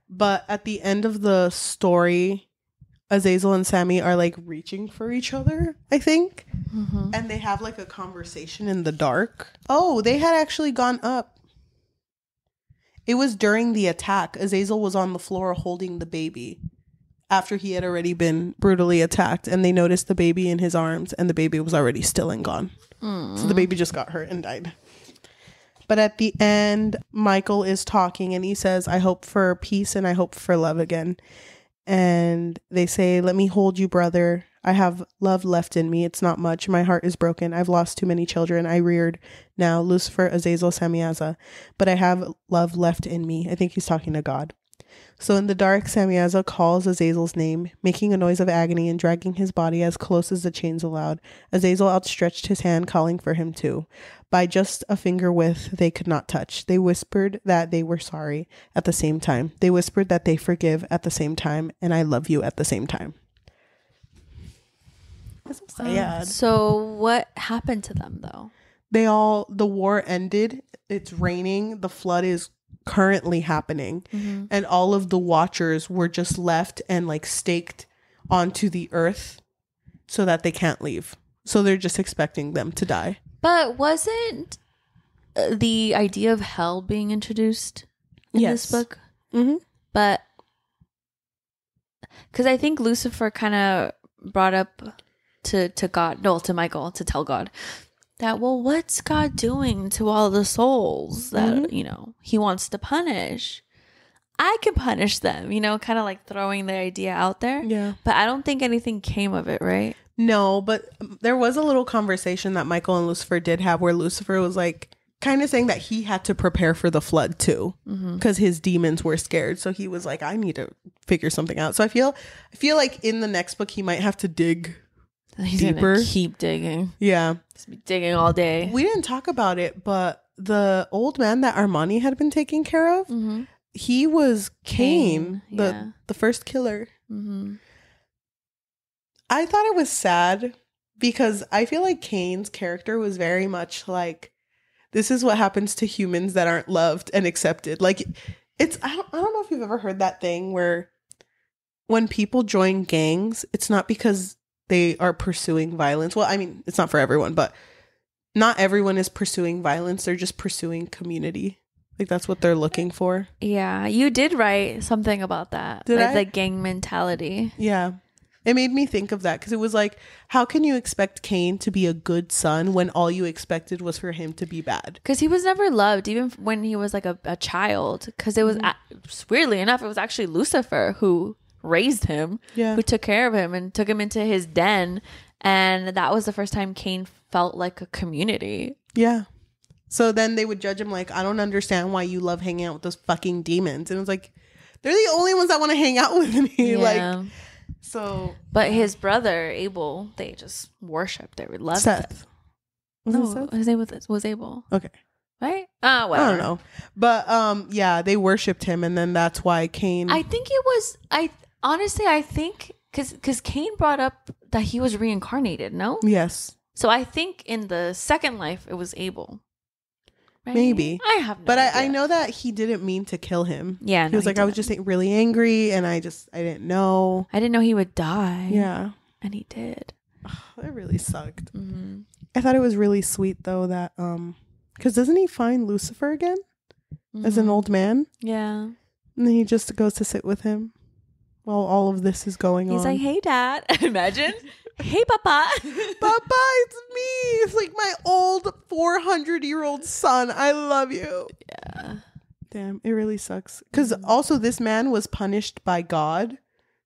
But at the end of the story, Azazel and Sammy are like reaching for each other, I think. And they have like a conversation in the dark. Oh, they had actually gone up. It was during the attack. Azazel was on the floor holding the baby after he had already been brutally attacked, and they noticed the baby in his arms, and the baby was already still and gone. So the baby just got hurt and died. But at the end, Michael is talking and he says, I hope for peace and I hope for love again. And they say, let me hold you, brother. I have love left in me. It's not much. My heart is broken. I've lost too many children. I reared now Lucifer, Azazel, Samyaza. But I have love left in me. I think he's talking to God. So in the dark, Samyaza calls Azazel's name, making a noise of agony and dragging his body as close as the chains allowed. Azazel outstretched his hand, calling for him too. By just a finger width, they could not touch. They whispered that they were sorry at the same time. They whispered that they forgive at the same time, and I love you at the same time. That's so sad. So what happened to them, though? The war ended. It's raining. The flood is currently happening. And all of the watchers were just left and like staked onto the earth. so that they can't leave. So they're just expecting them to die. But wasn't the idea of hell being introduced in this book? Mm-hmm. But because I think Lucifer kind of brought up to God, no, to Michael, to tell God that, well, what's God doing to all the souls that, you know, he wants to punish? I can punish them, you know, kind of like throwing the idea out there. Yeah. But I don't think anything came of it, right? No, but there was a little conversation that Michael and Lucifer did have where Lucifer was like kind of saying that he had to prepare for the flood too, because his demons were scared. So he was like, I need to figure something out. So I feel like in the next book he might have to dig He's deeper. Gonna keep digging. Yeah. Just be digging all day. We didn't talk about it, but the old man that Armani had been taking care of, he was Cain, the first killer. I thought it was sad because I feel like Cain's character was very much like, this is what happens to humans that aren't loved and accepted. Like, it's, I don't know if you've ever heard that thing where when people join gangs, it's not because they are pursuing violence. Well, I mean, it's not for everyone, but not everyone is pursuing violence. They're just pursuing community. Like, that's what they're looking for. Yeah, you did write something about that. Did I? The gang mentality. Yeah. It made me think of that because it was like, how can you expect Cain to be a good son when all you expected was for him to be bad? Because he was never loved, even when he was like a child. Because it was, weirdly enough, it was actually Lucifer who raised him, who took care of him and took him into his den. And that was the first time Cain felt like a community. Yeah. So then they would judge him like, I don't understand why you love hanging out with those fucking demons. And it was like, they're the only ones that want to hang out with me. Yeah. Like, so. But his brother, Abel, they just worshipped. They loved Seth. His name was Abel. Okay. Right? Whatever. I don't know. But yeah, they worshipped him. And then that's why Cain. I think it was, honestly, I think, because Cain brought up that he was reincarnated, no? Yes. So I think in the second life, it was Abel. Right? Maybe. I have no But idea. I know that he didn't mean to kill him. Yeah. He was like, I was just really angry and I didn't know. I didn't know he would die. Yeah. And he did. That really sucked. I thought it was really sweet though that, because doesn't he find Lucifer again as an old man? Yeah. And then he just goes to sit with him while all of this is going on. He's like, hey, Dad. Imagine. Hey, Papa. Papa, it's me. It's like my old 400-year-old son. I love you. Yeah. Damn, it really sucks. Because also this man was punished by God,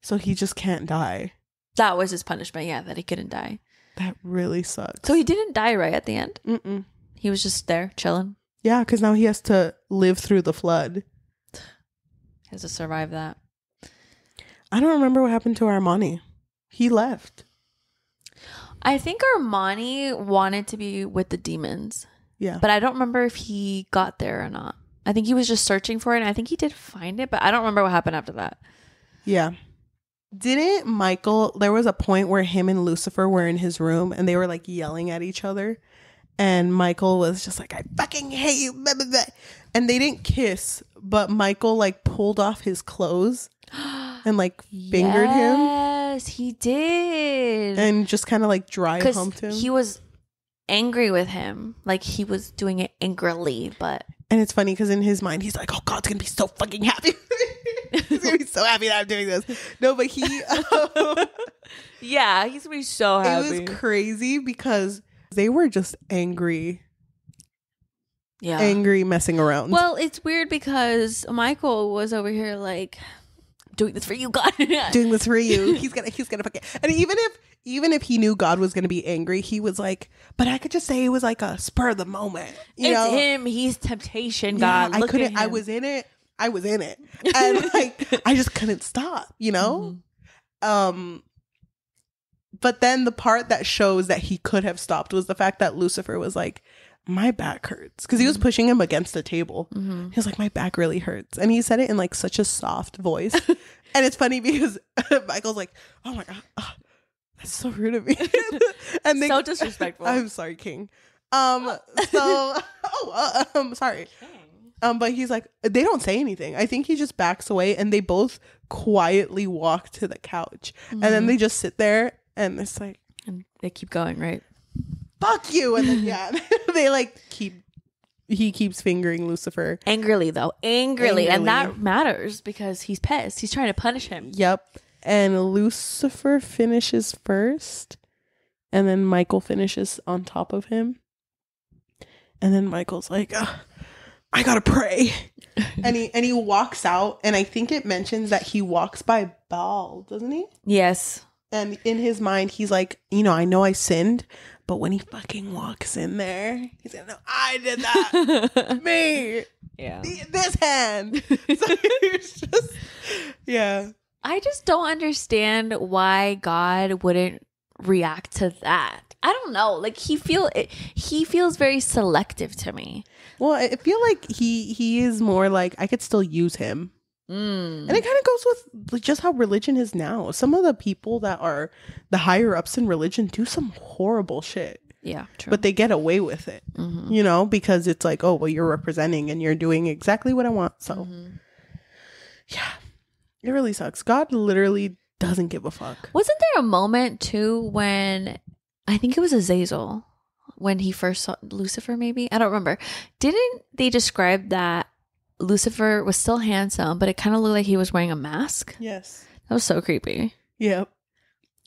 so he just can't die. That was his punishment, yeah, that he couldn't die. That really sucks. So he didn't die right at the end? Mm-mm. He was just there chilling? Yeah, because now he has to live through the flood. He has to survive that. I don't remember what happened to Armani. He left. I think Armani wanted to be with the demons. Yeah. But I don't remember if he got there or not. I think he was just searching for it, and I think he did find it, but I don't remember what happened after that. Yeah. Didn't Michael, there was a point where him and Lucifer were in his room and they were like yelling at each other. And Michael was just like, I fucking hate you. Blah, blah, blah. And they didn't kiss, but Michael like pulled off his clothes and like fingered him. Yes, he did. And just kind of like dry humped him. He was angry with him. Like he was doing it angrily, but. And it's funny because in his mind, he's like, oh, God's going to be so fucking happy. He's going to be so happy that I'm doing this. No, but he. Yeah, he's going to be so happy. It was crazy because they were just angry. Yeah. Angry messing around. Well, it's weird because Michael was over here like, doing this for you, God. Doing this for you. He's gonna fucking. And even if he knew God was gonna be angry, he was like, but I could just say it was like a spur of the moment. It's him. He's temptation, God. Yeah, I couldn't. I was in it. And like I just couldn't stop. But then the part that shows that he could have stopped was the fact that Lucifer was like, my back hurts, because he was pushing him against the table. He was like, my back really hurts, and he said it in like such a soft voice. And it's funny because Michael's like, oh my God, that's so rude of me. And so disrespectful. I'm sorry, King. Sorry. But he's like, they don't say anything. I think he just backs away, and they both quietly walk to the couch, and then they just sit there, and it's like, They keep going, right? Fuck you. And then, yeah, they like he keeps fingering Lucifer. Angrily, though. Angrily. And that matters because he's pissed. He's trying to punish him. Yep. And Lucifer finishes first. And then Michael finishes on top of him. And then Michael's like, I gotta pray. and he walks out. And I think it mentions that he walks by Baal, doesn't he? Yes. And in his mind, he's like, I know I sinned. But when he fucking walks in there, he's like, no, I did that. Me. Yeah. This hand. So it's just, yeah. I just don't understand why God wouldn't react to that. I don't know. Like he feels very selective to me. Well, I feel like he is more like I could still use him. And it kind of goes with just how religion is now. Some of the people that are the higher ups in religion do some horrible shit. Yeah, true. But they get away with it, because it's like, oh, well, you're representing and you're doing exactly what I want. So, yeah, it really sucks. God literally doesn't give a fuck. Wasn't there a moment too when I think it was Azazel when he first saw Lucifer? Maybe I don't remember. Didn't they describe that Lucifer was still handsome, but it kind of looked like he was wearing a mask? Yes. That was so creepy. Yep.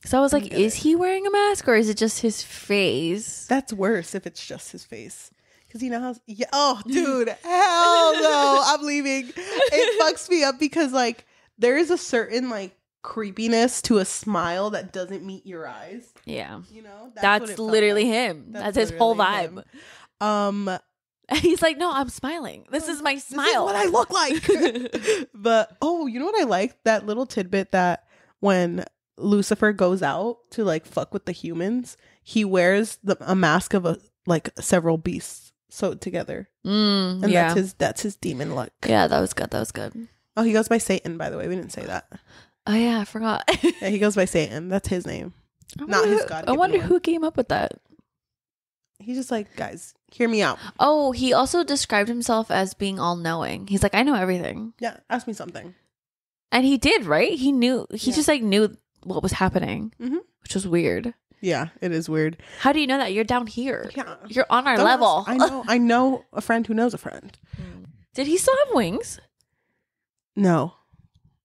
So I was like, is he wearing a mask or is it just his face? That's worse if it's just his face. Because how... Yeah, oh, dude. Hell no. I'm leaving. It fucks me up because, like, there is a certain, like, creepiness to a smile that doesn't meet your eyes. Yeah. That's literally him. That's his whole vibe. Him. He's like, no, I'm smiling. This is my smile. This is what I look like. But, you know what I like? That little tidbit that when Lucifer goes out to like fuck with the humans, he wears a mask of several beasts sewed together. And that's his demon look. Yeah, that was good. Oh, he goes by Satan, by the way. We didn't say that. Oh, yeah, I forgot. Yeah, he goes by Satan. That's his name. Not his God. I wonder who came up with that. He's just like, guys, hear me out. Oh, he also described himself as being all-knowing. He's like, I know everything. Yeah, ask me something. And he did, right? He knew. He just like knew what was happening, which was weird. Yeah, it is weird. How do you know that? You're down here. Yeah. You're on our level. I know a friend who knows a friend. Did he still have wings? No,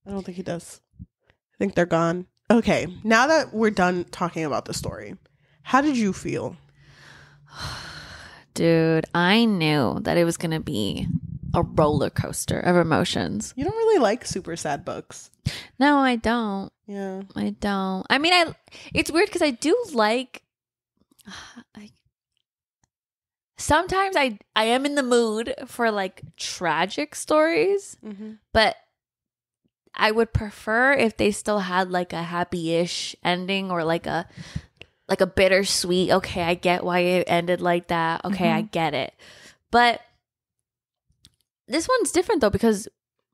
I don't think he does. I think they're gone. Okay, now that we're done talking about the story, how did you feel? Dude, I knew that it was going to be a roller coaster of emotions. You don't really like super sad books. No, I don't. Yeah. I don't. I mean, it's weird because I do like... sometimes I am in the mood for like tragic stories, but I would prefer if they still had like a happy-ish ending or like a bittersweet, okay, I get why it ended like that. Okay, I get it. But this one's different though because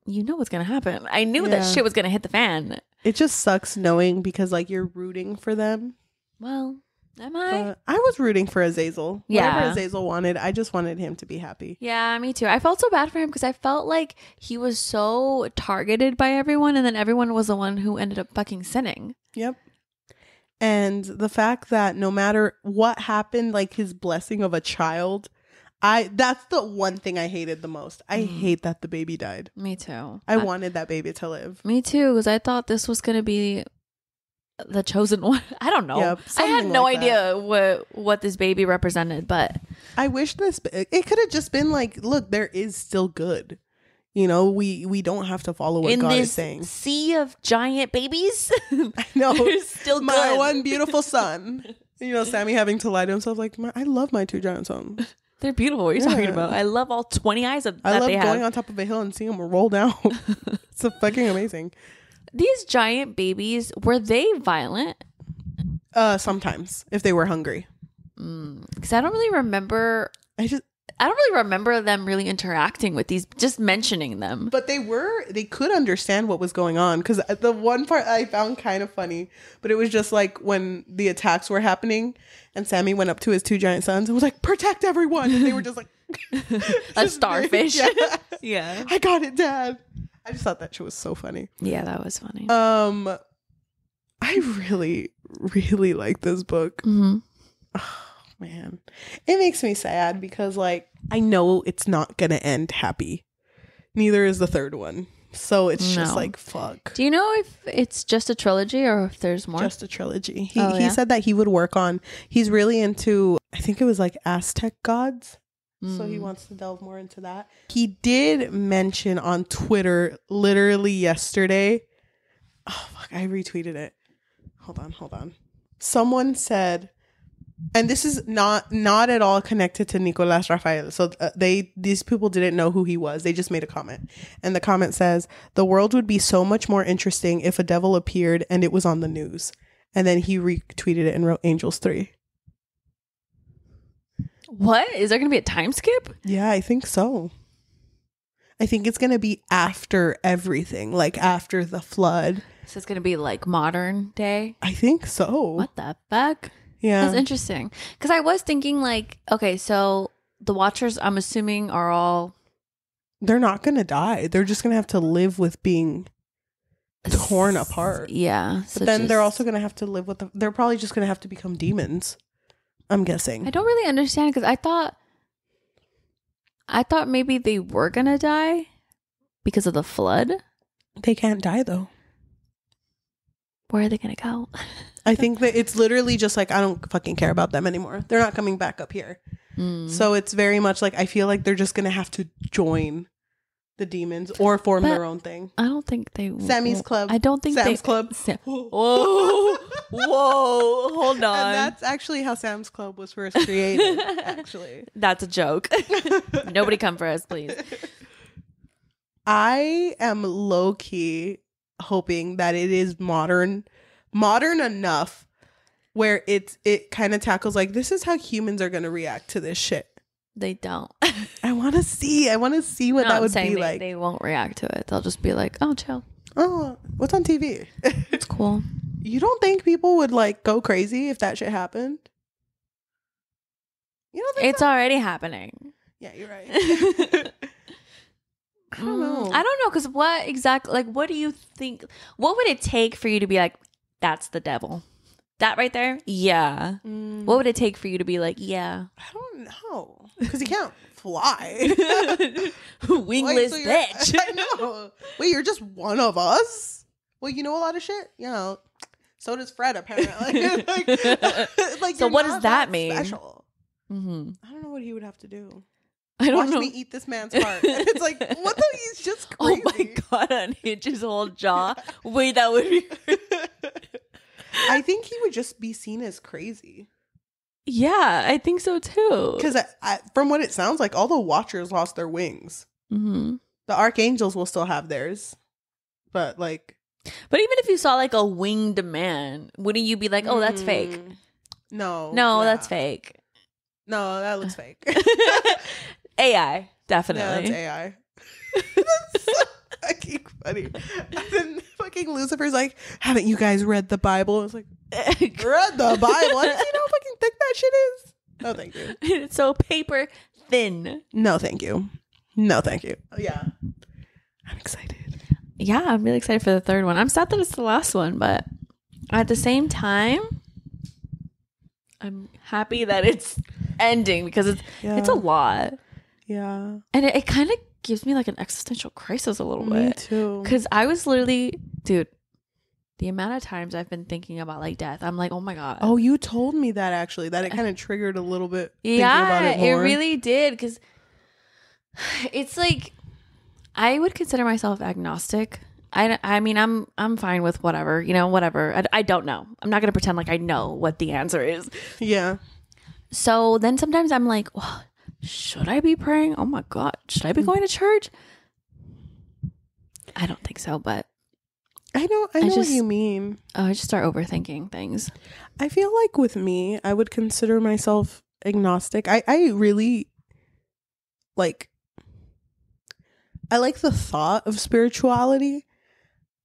you know what's going to happen. I knew that shit was going to hit the fan. It just sucks knowing because like you're rooting for them. Well, am I? I was rooting for Azazel. Yeah. Whatever Azazel wanted, I just wanted him to be happy. Yeah, me too. I felt so bad for him because I felt like he was so targeted by everyone and then everyone was the one who ended up fucking sinning. Yep. And the fact that no matter what happened, like his blessing of a child, that's the one thing I hated the most. I hate that the baby died. Me too. I wanted that baby to live. Me too, because I thought this was going to be the chosen one. I don't know. Yep, I had no idea what this baby represented, but I wish it could have just been like, look, there is still good. You know, we don't have to follow what God is saying. Sea of giant babies. I know. They're still my good. One beautiful son. You know, Sammy having to lie to himself like, I love my two giant sons. They're beautiful. What are you talking about? I love all 20 eyes that they have. I love going on top of a hill and seeing them roll down. It's so fucking amazing. These giant babies, were they violent? Sometimes, if they were hungry. Because I don't really remember. I don't really remember them really interacting with these, just mentioning them. But they could understand what was going on. Because the one part I found kind of funny, but it was just like when the attacks were happening and Sammy went up to his two giant sons and was like, protect everyone. And they were just like, a starfish. Yeah. Yeah. I got it, Dad. I just thought that shit was so funny. Yeah, that was funny. I really, really like this book. Mm-hmm. Oh, man. It makes me sad because, like, I know it's not going to end happy. Neither is the third one. So it's just like, fuck. Do you know if it's just a trilogy or if there's more? Just a trilogy. He said that he would work on, he's really into, I think it was like Aztec gods. So he wants to delve more into that. He did mention on Twitter literally yesterday. Oh, fuck. I retweeted it. Hold on. Someone said, and this is not at all connected to Nicolas Rafael. So these people didn't know who he was. They just made a comment. And the comment says, the world would be so much more interesting if a devil appeared and it was on the news. And then he retweeted it and wrote Angels 3. What? Is there going to be a time skip? Yeah, I think so. I think it's going to be after everything, like after the flood. So it's going to be like modern day? I think so. What the fuck? Yeah. That's interesting. Because I was thinking like, okay, so the Watchers, I'm assuming, are all... They're not going to die. They're just going to have to live with being torn apart. Yeah. But then they're also going to have to live with... They're probably just going to have to become demons. I'm guessing. I don't really understand because I thought maybe they were gonna die because of the flood. They can't die though. Where are they gonna go? I think that it's literally just like, I don't fucking care about them anymore. They're not coming back up here. So it's very much like, I feel like they're just gonna have to join the demons or form their own thing. I don't think they Sammy's Club. I don't think Sam's Club. Whoa. Hold on. And that's actually how Sam's Club was first created, actually. That's a joke. Nobody come for us, please. I am low-key hoping that it is modern enough where it kind of tackles like, this is how humans are going to react to this shit. They don't. I want to see what that would be like. They won't react to it. They'll just be like, oh, chill. Oh, what's on TV? It's cool. You don't think people would like go crazy if that shit happened? You don't think it's already happening. Yeah, you're right. I don't know. I don't know, because what exactly, like, what do you think? What would it take for you to be like, that's the devil? That right there? Yeah. What would it take for you to be like, yeah? I don't know. Because he can't fly. Wingless bitch. I know. Wait, you're just one of us? Well, you know a lot of shit? You know, so does Fred, apparently. like, so what does that mean? Special. I don't know what he would have to do. I don't Watch know. me eat this man's heart. And it's like, what the? He's just crazy. Oh my God, unhinge his whole jaw. Wait, that would be... I think he would just be seen as crazy. Yeah, I think so too. Because from what it sounds like, all the Watchers lost their wings. The Archangels will still have theirs. But even if you saw like a winged man, wouldn't you be like, oh, that's fake? No. No, that's fake. No, that looks fake. AI, definitely. Yeah, that's AI. That's so fucking funny. And then fucking Lucifer's like, haven't you guys read the Bible? I was like, read the Bible? I didn't see how fucking thick that shit is. No, thank you. It's so paper thin. No, thank you. No, thank you. Yeah. I'm excited. Yeah, I'm really excited for the third one. I'm sad that it's the last one, but at the same time, I'm happy that it's ending because it's a lot. Yeah. And it kind of gives me like an existential crisis a little bit. Me too. Because I was literally, dude, the amount of times I've been thinking about like death, I'm like, oh my God. Oh, you told me that actually, that it kind of triggered a little bit. Yeah, about it more. It really did. Because it's like, I would consider myself agnostic. I mean, I'm fine with whatever, whatever. I don't know. I'm not going to pretend like I know what the answer is. Yeah. So then sometimes I'm like, well, should I be praying? Oh my God. Should I be going to church? I don't think so, but I know what you mean. I just start overthinking things. I feel like with me, I would consider myself agnostic. I really I like the thought of spirituality,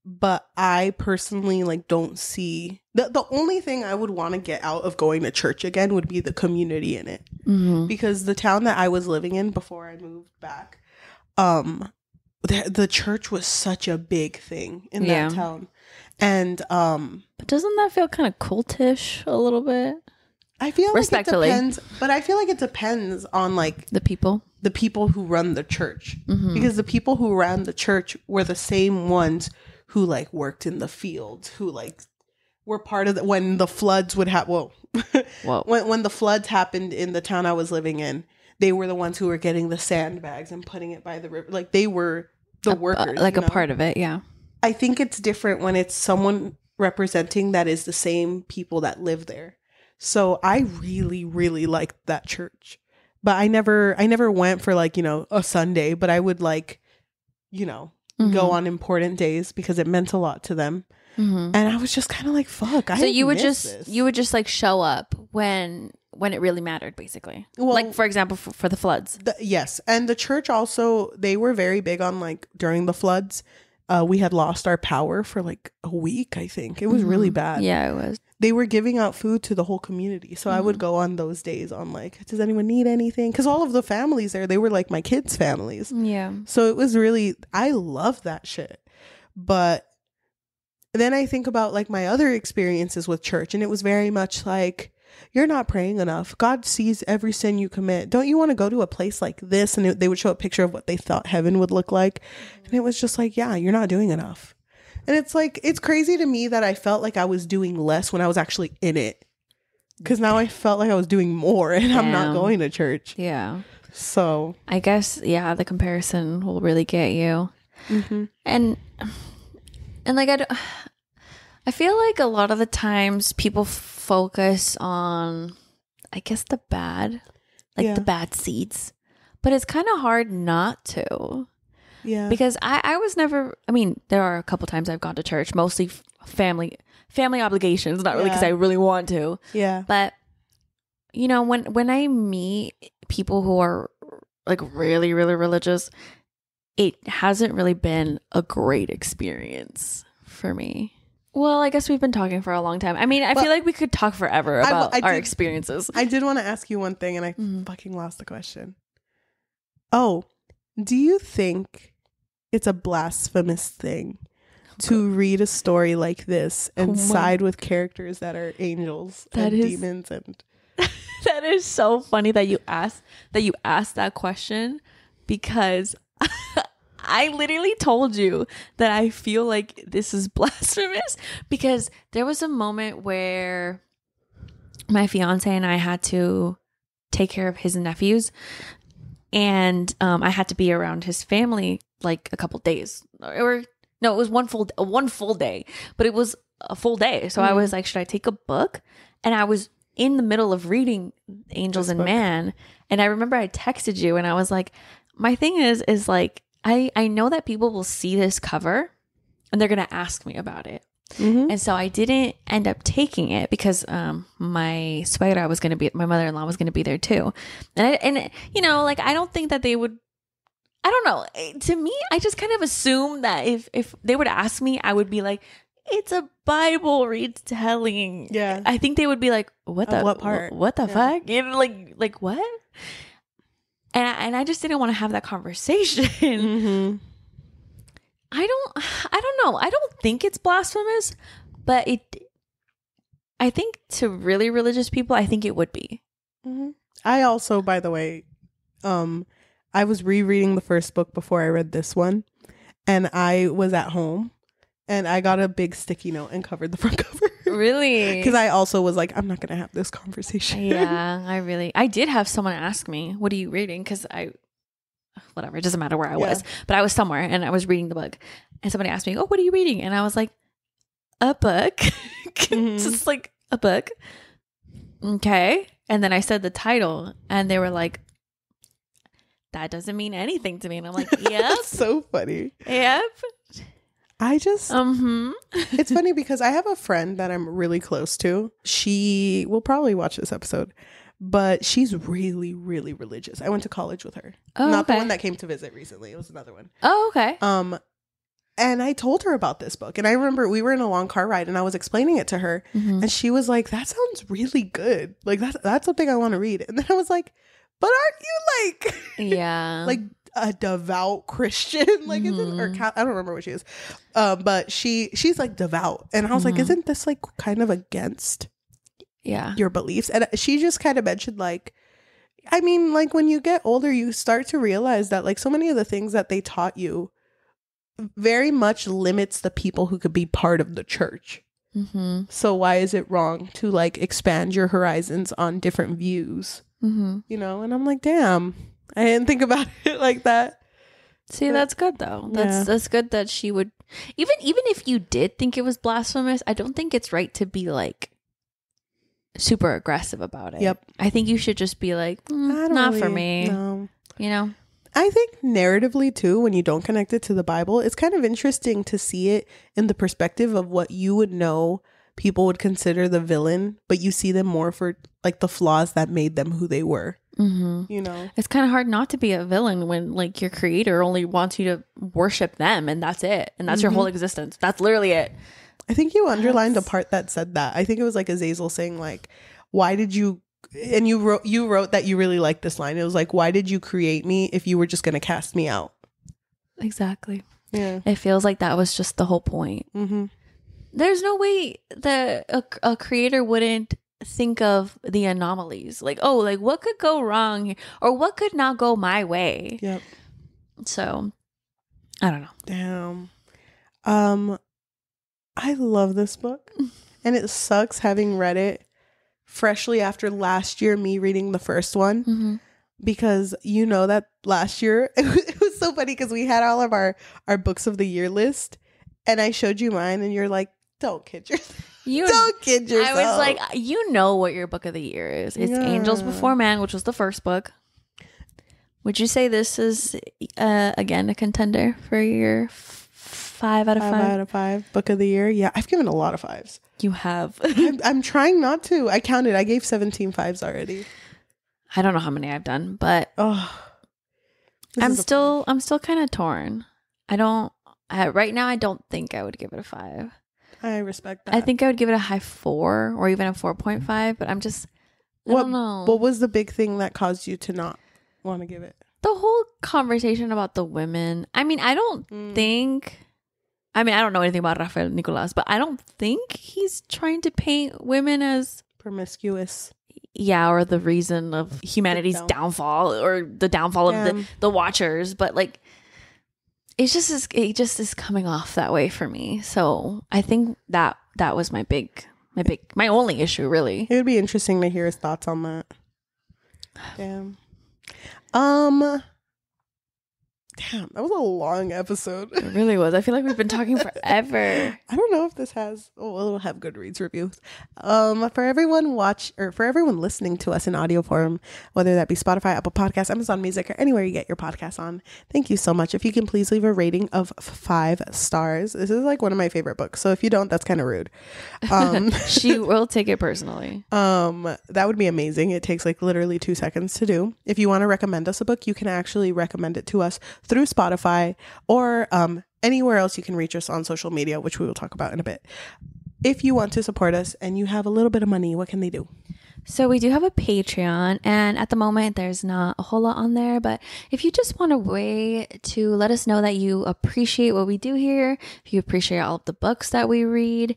but I personally don't see the only thing I would want to get out of going to church again would be the community in it. Because the town that I was living in before I moved back, the church was such a big thing in that town. And but doesn't that feel kind of cultish a little bit? I feel like it Respectfully. depends, but I feel like it depends on like The people who run the church, because the people who ran the church were the same ones who like worked in the fields, who like were part of when the floods would happen. When the floods happened in the town I was living in, they were the ones who were getting the sandbags and putting it by the river. Like they were the workers, like a part of it. Yeah. I think it's different when it's someone representing that is the same people that live there. So I really, really liked that church. But I never went for like, a Sunday, but I would like, go on important days because it meant a lot to them. And I was just kind of like, fuck. So you would just like show up when it really mattered, basically. Well, like for example, for the floods. Yes. And the church also, they were very big on like during the floods. We had lost our power for like a week, I think. It was really bad. Yeah, it was. They were giving out food to the whole community. So I would go on those days on like, does anyone need anything? Because all of the families there, they were like my kids' families. Yeah. So it was really, I love that shit. But then I think about like my other experiences with church, and it was very much like, you're not praying enough. God sees every sin you commit. Don't you want to go to a place like this? And they would show a picture of what they thought heaven would look like. And it was just like, yeah, you're not doing enough. And it's like, it's crazy to me that I felt like I was doing less when I was actually in it. Because now I felt like I was doing more and I'm not going to church. Yeah. So I guess, yeah, the comparison will really get you. And like, I feel like a lot of the times people focus on, I guess, the bad, like the bad seeds. But it's kind of hard not to. Yeah. Because I was never, I mean, there are a couple times I've gone to church, mostly family obligations, not really because I really want to. Yeah. But, when I meet people who are like really, really religious, it hasn't really been a great experience for me. Well, I guess we've been talking for a long time. I mean, I feel like we could talk forever about our experiences. I did want to ask you one thing, and I fucking lost the question. Oh, do you think it's a blasphemous thing to read a story like this and side with characters that are angels and demons? And that is so funny that you asked that question, because I literally told you that I feel like this is blasphemous, because there was a moment where my fiance and I had to take care of his nephews, and I had to be around his family like a couple days, or no, it was one full day, but it was a full day. So I was like, should I take a book? And I was in the middle of reading Angels and Man, and I remember I texted you and I was like, my thing is like, I know that people will see this cover and they're going to ask me about it. And so I didn't end up taking it because my suegra was going to be, my mother-in-law was going to be there too. And like, I don't think that they would, I don't know. To me, I just kind of assume that if they were to ask me, I would be like, it's a Bible retelling. Yeah. I think they would be like, what part? What the fuck? Like what? And I just didn't want to have that conversation. I don't know. I don't think it's blasphemous, but I think to really religious people, I think it would be. I also, by the way, I was rereading the first book before I read this one, and I was at home and I got a big sticky note and covered the front cover. Really? Because I also was like, I'm not going to have this conversation. Yeah, I did have someone ask me, what are you reading? Because whatever, it doesn't matter where I was, but I was somewhere and I was reading the book, and somebody asked me, oh, what are you reading? And I was like, a book. Just like a book. Okay. And then I said the title, and they were like, that doesn't mean anything to me. And I'm like, yep. That's so funny. Yep. I just, it's funny because I have a friend that I'm really close to. She will probably watch this episode, but she's really, really religious. I went to college with her. Oh, not the one that came to visit recently. It was another one. Oh, okay. And I told her about this book, and I remember we were in a long car ride and I was explaining it to her, and she was like, that sounds really good. Like that's something I want to read. And then I was like, but aren't you like, yeah, like a devout Christian. Like, isn't or I don't remember what she is, but she's like devout, and I was like, isn't this like kind of against your beliefs? And she just kind of mentioned like, I mean, like when you get older, you start to realize that like so many of the things that they taught you very much limits the people who could be part of the church. So why is it wrong to like expand your horizons on different views? You know, and I'm like, damn, I didn't think about it like that. See, that's good though. That's good that she would even if you did think it was blasphemous, I don't think it's right to be like super aggressive about it. Yep. I think you should just be like, not really, for me. No. You know? I think narratively too, when you don't connect it to the Bible, it's kind of interesting to see it in the perspective of what you would know people would consider the villain, but you see them more for like the flaws that made them who they were. You know, it's kind of hard not to be a villain when like your creator only wants you to worship them and that's it. And that's your whole existence. That's literally it. I think you underlined a part that said that. I think it was like Azazel saying like, why did you, and you wrote that you really liked this line. It was like, why did you create me if you were just going to cast me out? Exactly. Yeah. It feels like that was just the whole point. There's no way that a creator wouldn't think of the anomalies. Like, oh, like what could go wrong here? Or what could not go my way? Yep. So, I don't know. Damn. I love this book. And it sucks having read it freshly after last year, me reading the first one. Because you know that last year, it was so funny because we had all of our books of the year list. And I showed you mine and you're like, don't kid yourself. Don't kid yourself. I was like, you know what your book of the year is. It's Angels Before Man, which was the first book. Would you say this is, again, a contender for your 5 out of 5? 5 out of 5 book of the year? Yeah, I've given a lot of 5s. You have. I'm trying not to. I counted. I gave 17 5s already. I don't know how many I've done, but I'm still kind of torn. Right now, I don't think I would give it a 5. I respect that. I think I would give it a high 4 or even a 4.5, but I don't know. What was the big thing that caused you to not want to give it? The whole conversation about the women. I mean, I don't know anything about Rafael Nicolas, but I don't think he's trying to paint women as promiscuous. Yeah, or the reason of humanity's downfall or the downfall of the Watchers, but like it just is coming off that way for me. So I think that was my only issue, really. It would be interesting to hear his thoughts on that. Damn. Damn, that was a long episode. It really was. I feel like we've been talking forever. I don't know if this has... we'll have Goodreads reviews. For everyone listening to us in audio form, whether that be Spotify, Apple Podcasts, Amazon Music, or anywhere you get your podcasts on, thank you so much. If you can please leave a rating of 5 stars. This is like one of my favorite books. So if you don't, that's kind of rude. She will take it personally. That would be amazing. It takes like literally 2 seconds to do. If you want to recommend us a book, you can actually recommend it to us through Spotify or anywhere else you can reach us on social media, which we will talk about in a bit. If you want to support us and you have a little bit of money, what can they do? So we do have a Patreon, and at the moment there's not a whole lot on there, but if you just want a way to let us know that you appreciate what we do here, if you appreciate all of the books that we read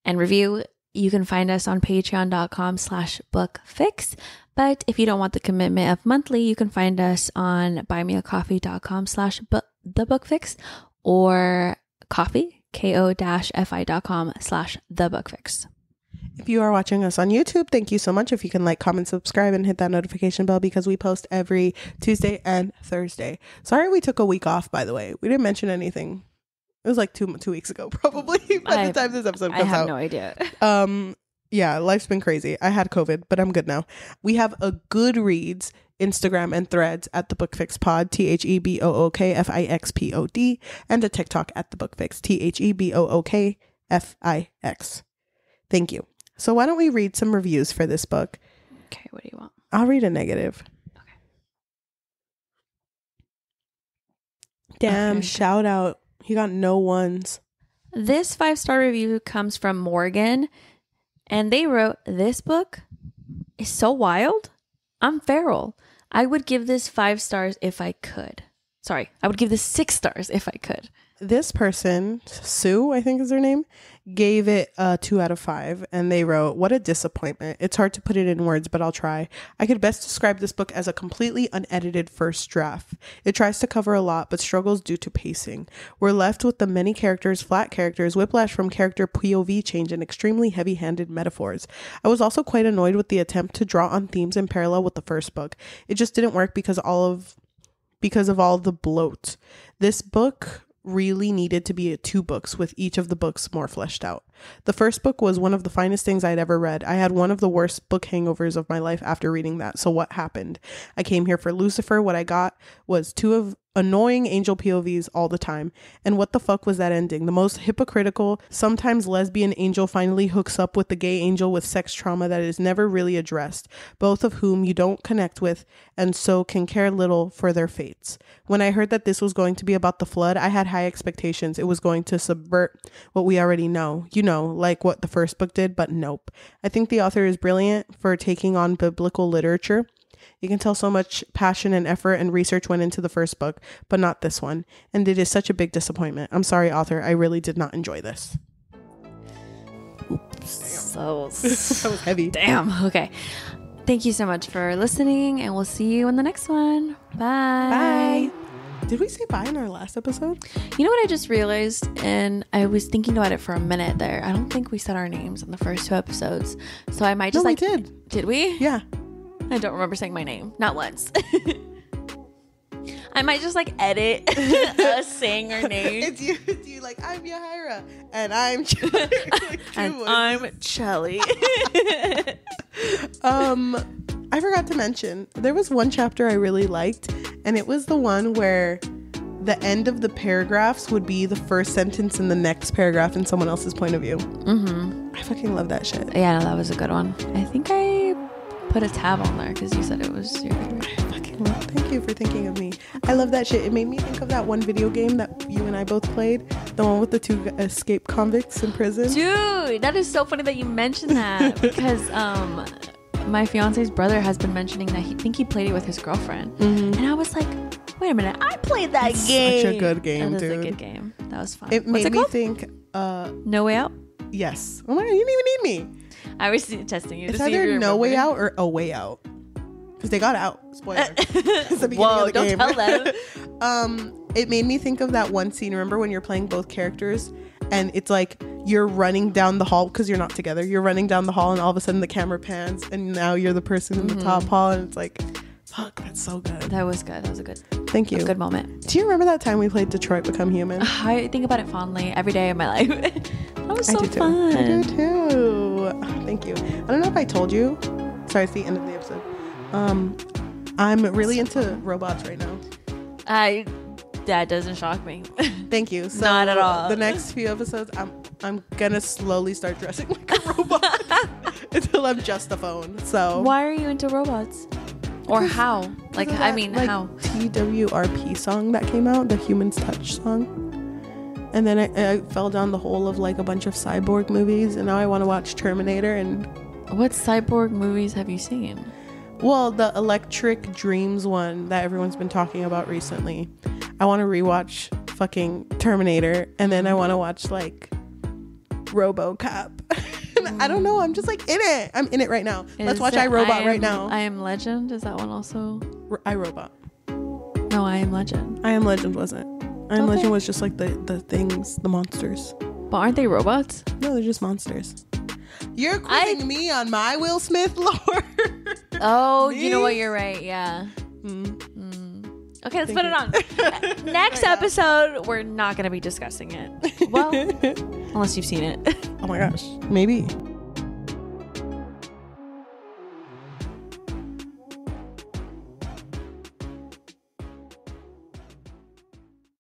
and review, you can find us on patreon.com/bookfix. But if you don't want the commitment of monthly, you can find us on buymeacoffee.com/thebookfix or ko-fi.com/thebookfix. If you are watching us on YouTube, thank you so much. If you can like, comment, subscribe, and hit that notification bell because we post every Tuesday and Thursday. Sorry we took a week off, by the way. We didn't mention anything. It was like 2 weeks ago, probably, by the time this episode comes out. I have no idea. Yeah, life's been crazy. I had COVID, but I'm good now. We have a Goodreads, Instagram, and Threads at the Book Fix Pod, THEBOOKFIXPOD, and a TikTok at the Book Fix, THEBOOKFIX. Thank you. So why don't we read some reviews for this book? Okay, what do you want? I'll read a negative. Okay. Damn, okay. Shout out. You got no ones. This 5-star review comes from Morgan. And they wrote, "This book is so wild. I'm feral. I would give this 5 stars if I could." Sorry, I would give this 6 stars if I could. This person, Sue, I think is her name, gave it a 2 out of 5. And they wrote, "What a disappointment. It's hard to put it in words, but I'll try. I could best describe this book as a completely unedited first draft. It tries to cover a lot, but struggles due to pacing. We're left with the many characters, flat characters, whiplash from character POV change, and extremely heavy-handed metaphors. I was also quite annoyed with the attempt to draw on themes in parallel with the first book. It just didn't work because of all the bloat. This book really needed to be 2 books with each of the books more fleshed out. The first book was one of the finest things I'd ever read. I had one of the worst book hangovers of my life after reading that. So what happened? I came here for Lucifer. What I got was 2 of annoying angel POVs all the time. And what the fuck was that ending? The most hypocritical, sometimes lesbian angel finally hooks up with the gay angel with sex trauma that is never really addressed, both of whom you don't connect with and so can care little for their fates. When I heard that this was going to be about the flood, I had high expectations. It was going to subvert what we already know, like what the first book did, but nope. I think the author is brilliant for taking on biblical literature. You can tell so much passion and effort and research went into the first book, but not this one. And it is such a big disappointment. I'm sorry, author. I really did not enjoy this." Oops. So That was heavy. damn. Okay. Thank you so much for listening, and we'll see you in the next one. Bye. Bye. Did we say bye in our last episode? You know what I just realized? And I was thinking about it for a minute there. I don't think we said our names in the first 2 episodes. So I might just we did. Did we? Yeah. I don't remember saying my name. Not once. I might just edit us saying our name. It's you like, "I'm Yajaira and I'm Cheli." And I'm Cheli. I forgot to mention, there was one chapter I really liked, and it was the one where the end of the paragraphs would be the first sentence in the next paragraph in someone else's point of view. Mm-hmm. I fucking love that shit. Yeah, no, that was a good one. I think I put a tab on there because you said it was your favorite. I fucking love. Thank you for thinking of me. I love that shit. It made me think of that one video game that you and I both played, the one with the 2 escaped convicts in prison. Dude, that is so funny that you mentioned that because my fiance's brother has been mentioning that he played it with his girlfriend, and I was like, wait a minute, I played that game. Such a good game, dude. That is a good game. That was fun. It made me think. No Way Out. Yes. Oh my god, you didn't even need me. I was testing you. It's to see if either you No Way remembered. Out or A Way Out, because they got out. Spoiler. It's the beginning Whoa! of the game. Don't tell them. It made me think of that one scene. Remember when you're playing both characters, and it's like you're running down the hall because you're not together. You're running down the hall, and all of a sudden the camera pans, and now you're the person in the top hall, and it's like, fuck, that's so good. That was good. That was a good. Thank you. A good moment. Do you remember that time we played Detroit Become Human? I think about it fondly every day of my life. That was so I do too. fun. I do too. Thank you. I don't know if I told you. Sorry, it's the end of the episode. I'm really into robots right now. That doesn't shock me. Thank you. So Not at all. The next few episodes, I'm gonna slowly start dressing like a robot until I'm just a phone. So Why are you into robots? Or how? Like, Isn't I that, mean, like, how? TWRP song that came out, the Human's Touch song. And then I fell down the hole of like a bunch of cyborg movies, and now I want to watch Terminator. And What cyborg movies have you seen? well, the Electric Dreams one that everyone's been talking about recently. I want to rewatch fucking Terminator, and then I want to watch like RoboCop. I don't know. I'm just like in it. I'm in it right now. Let's watch iRobot right now. I Am Legend. Is that one also? iRobot. No, I Am Legend. I Am Legend wasn't. I Am Legend was just like the things, the monsters. But aren't they robots? No, they're just monsters. You're quizzing me on my Will Smith lore. Oh, Me? you know what? You're right. Yeah. Okay, let's put it on. Next episode, we're not going to be discussing it. Well, unless you've seen it. Oh my gosh. Maybe.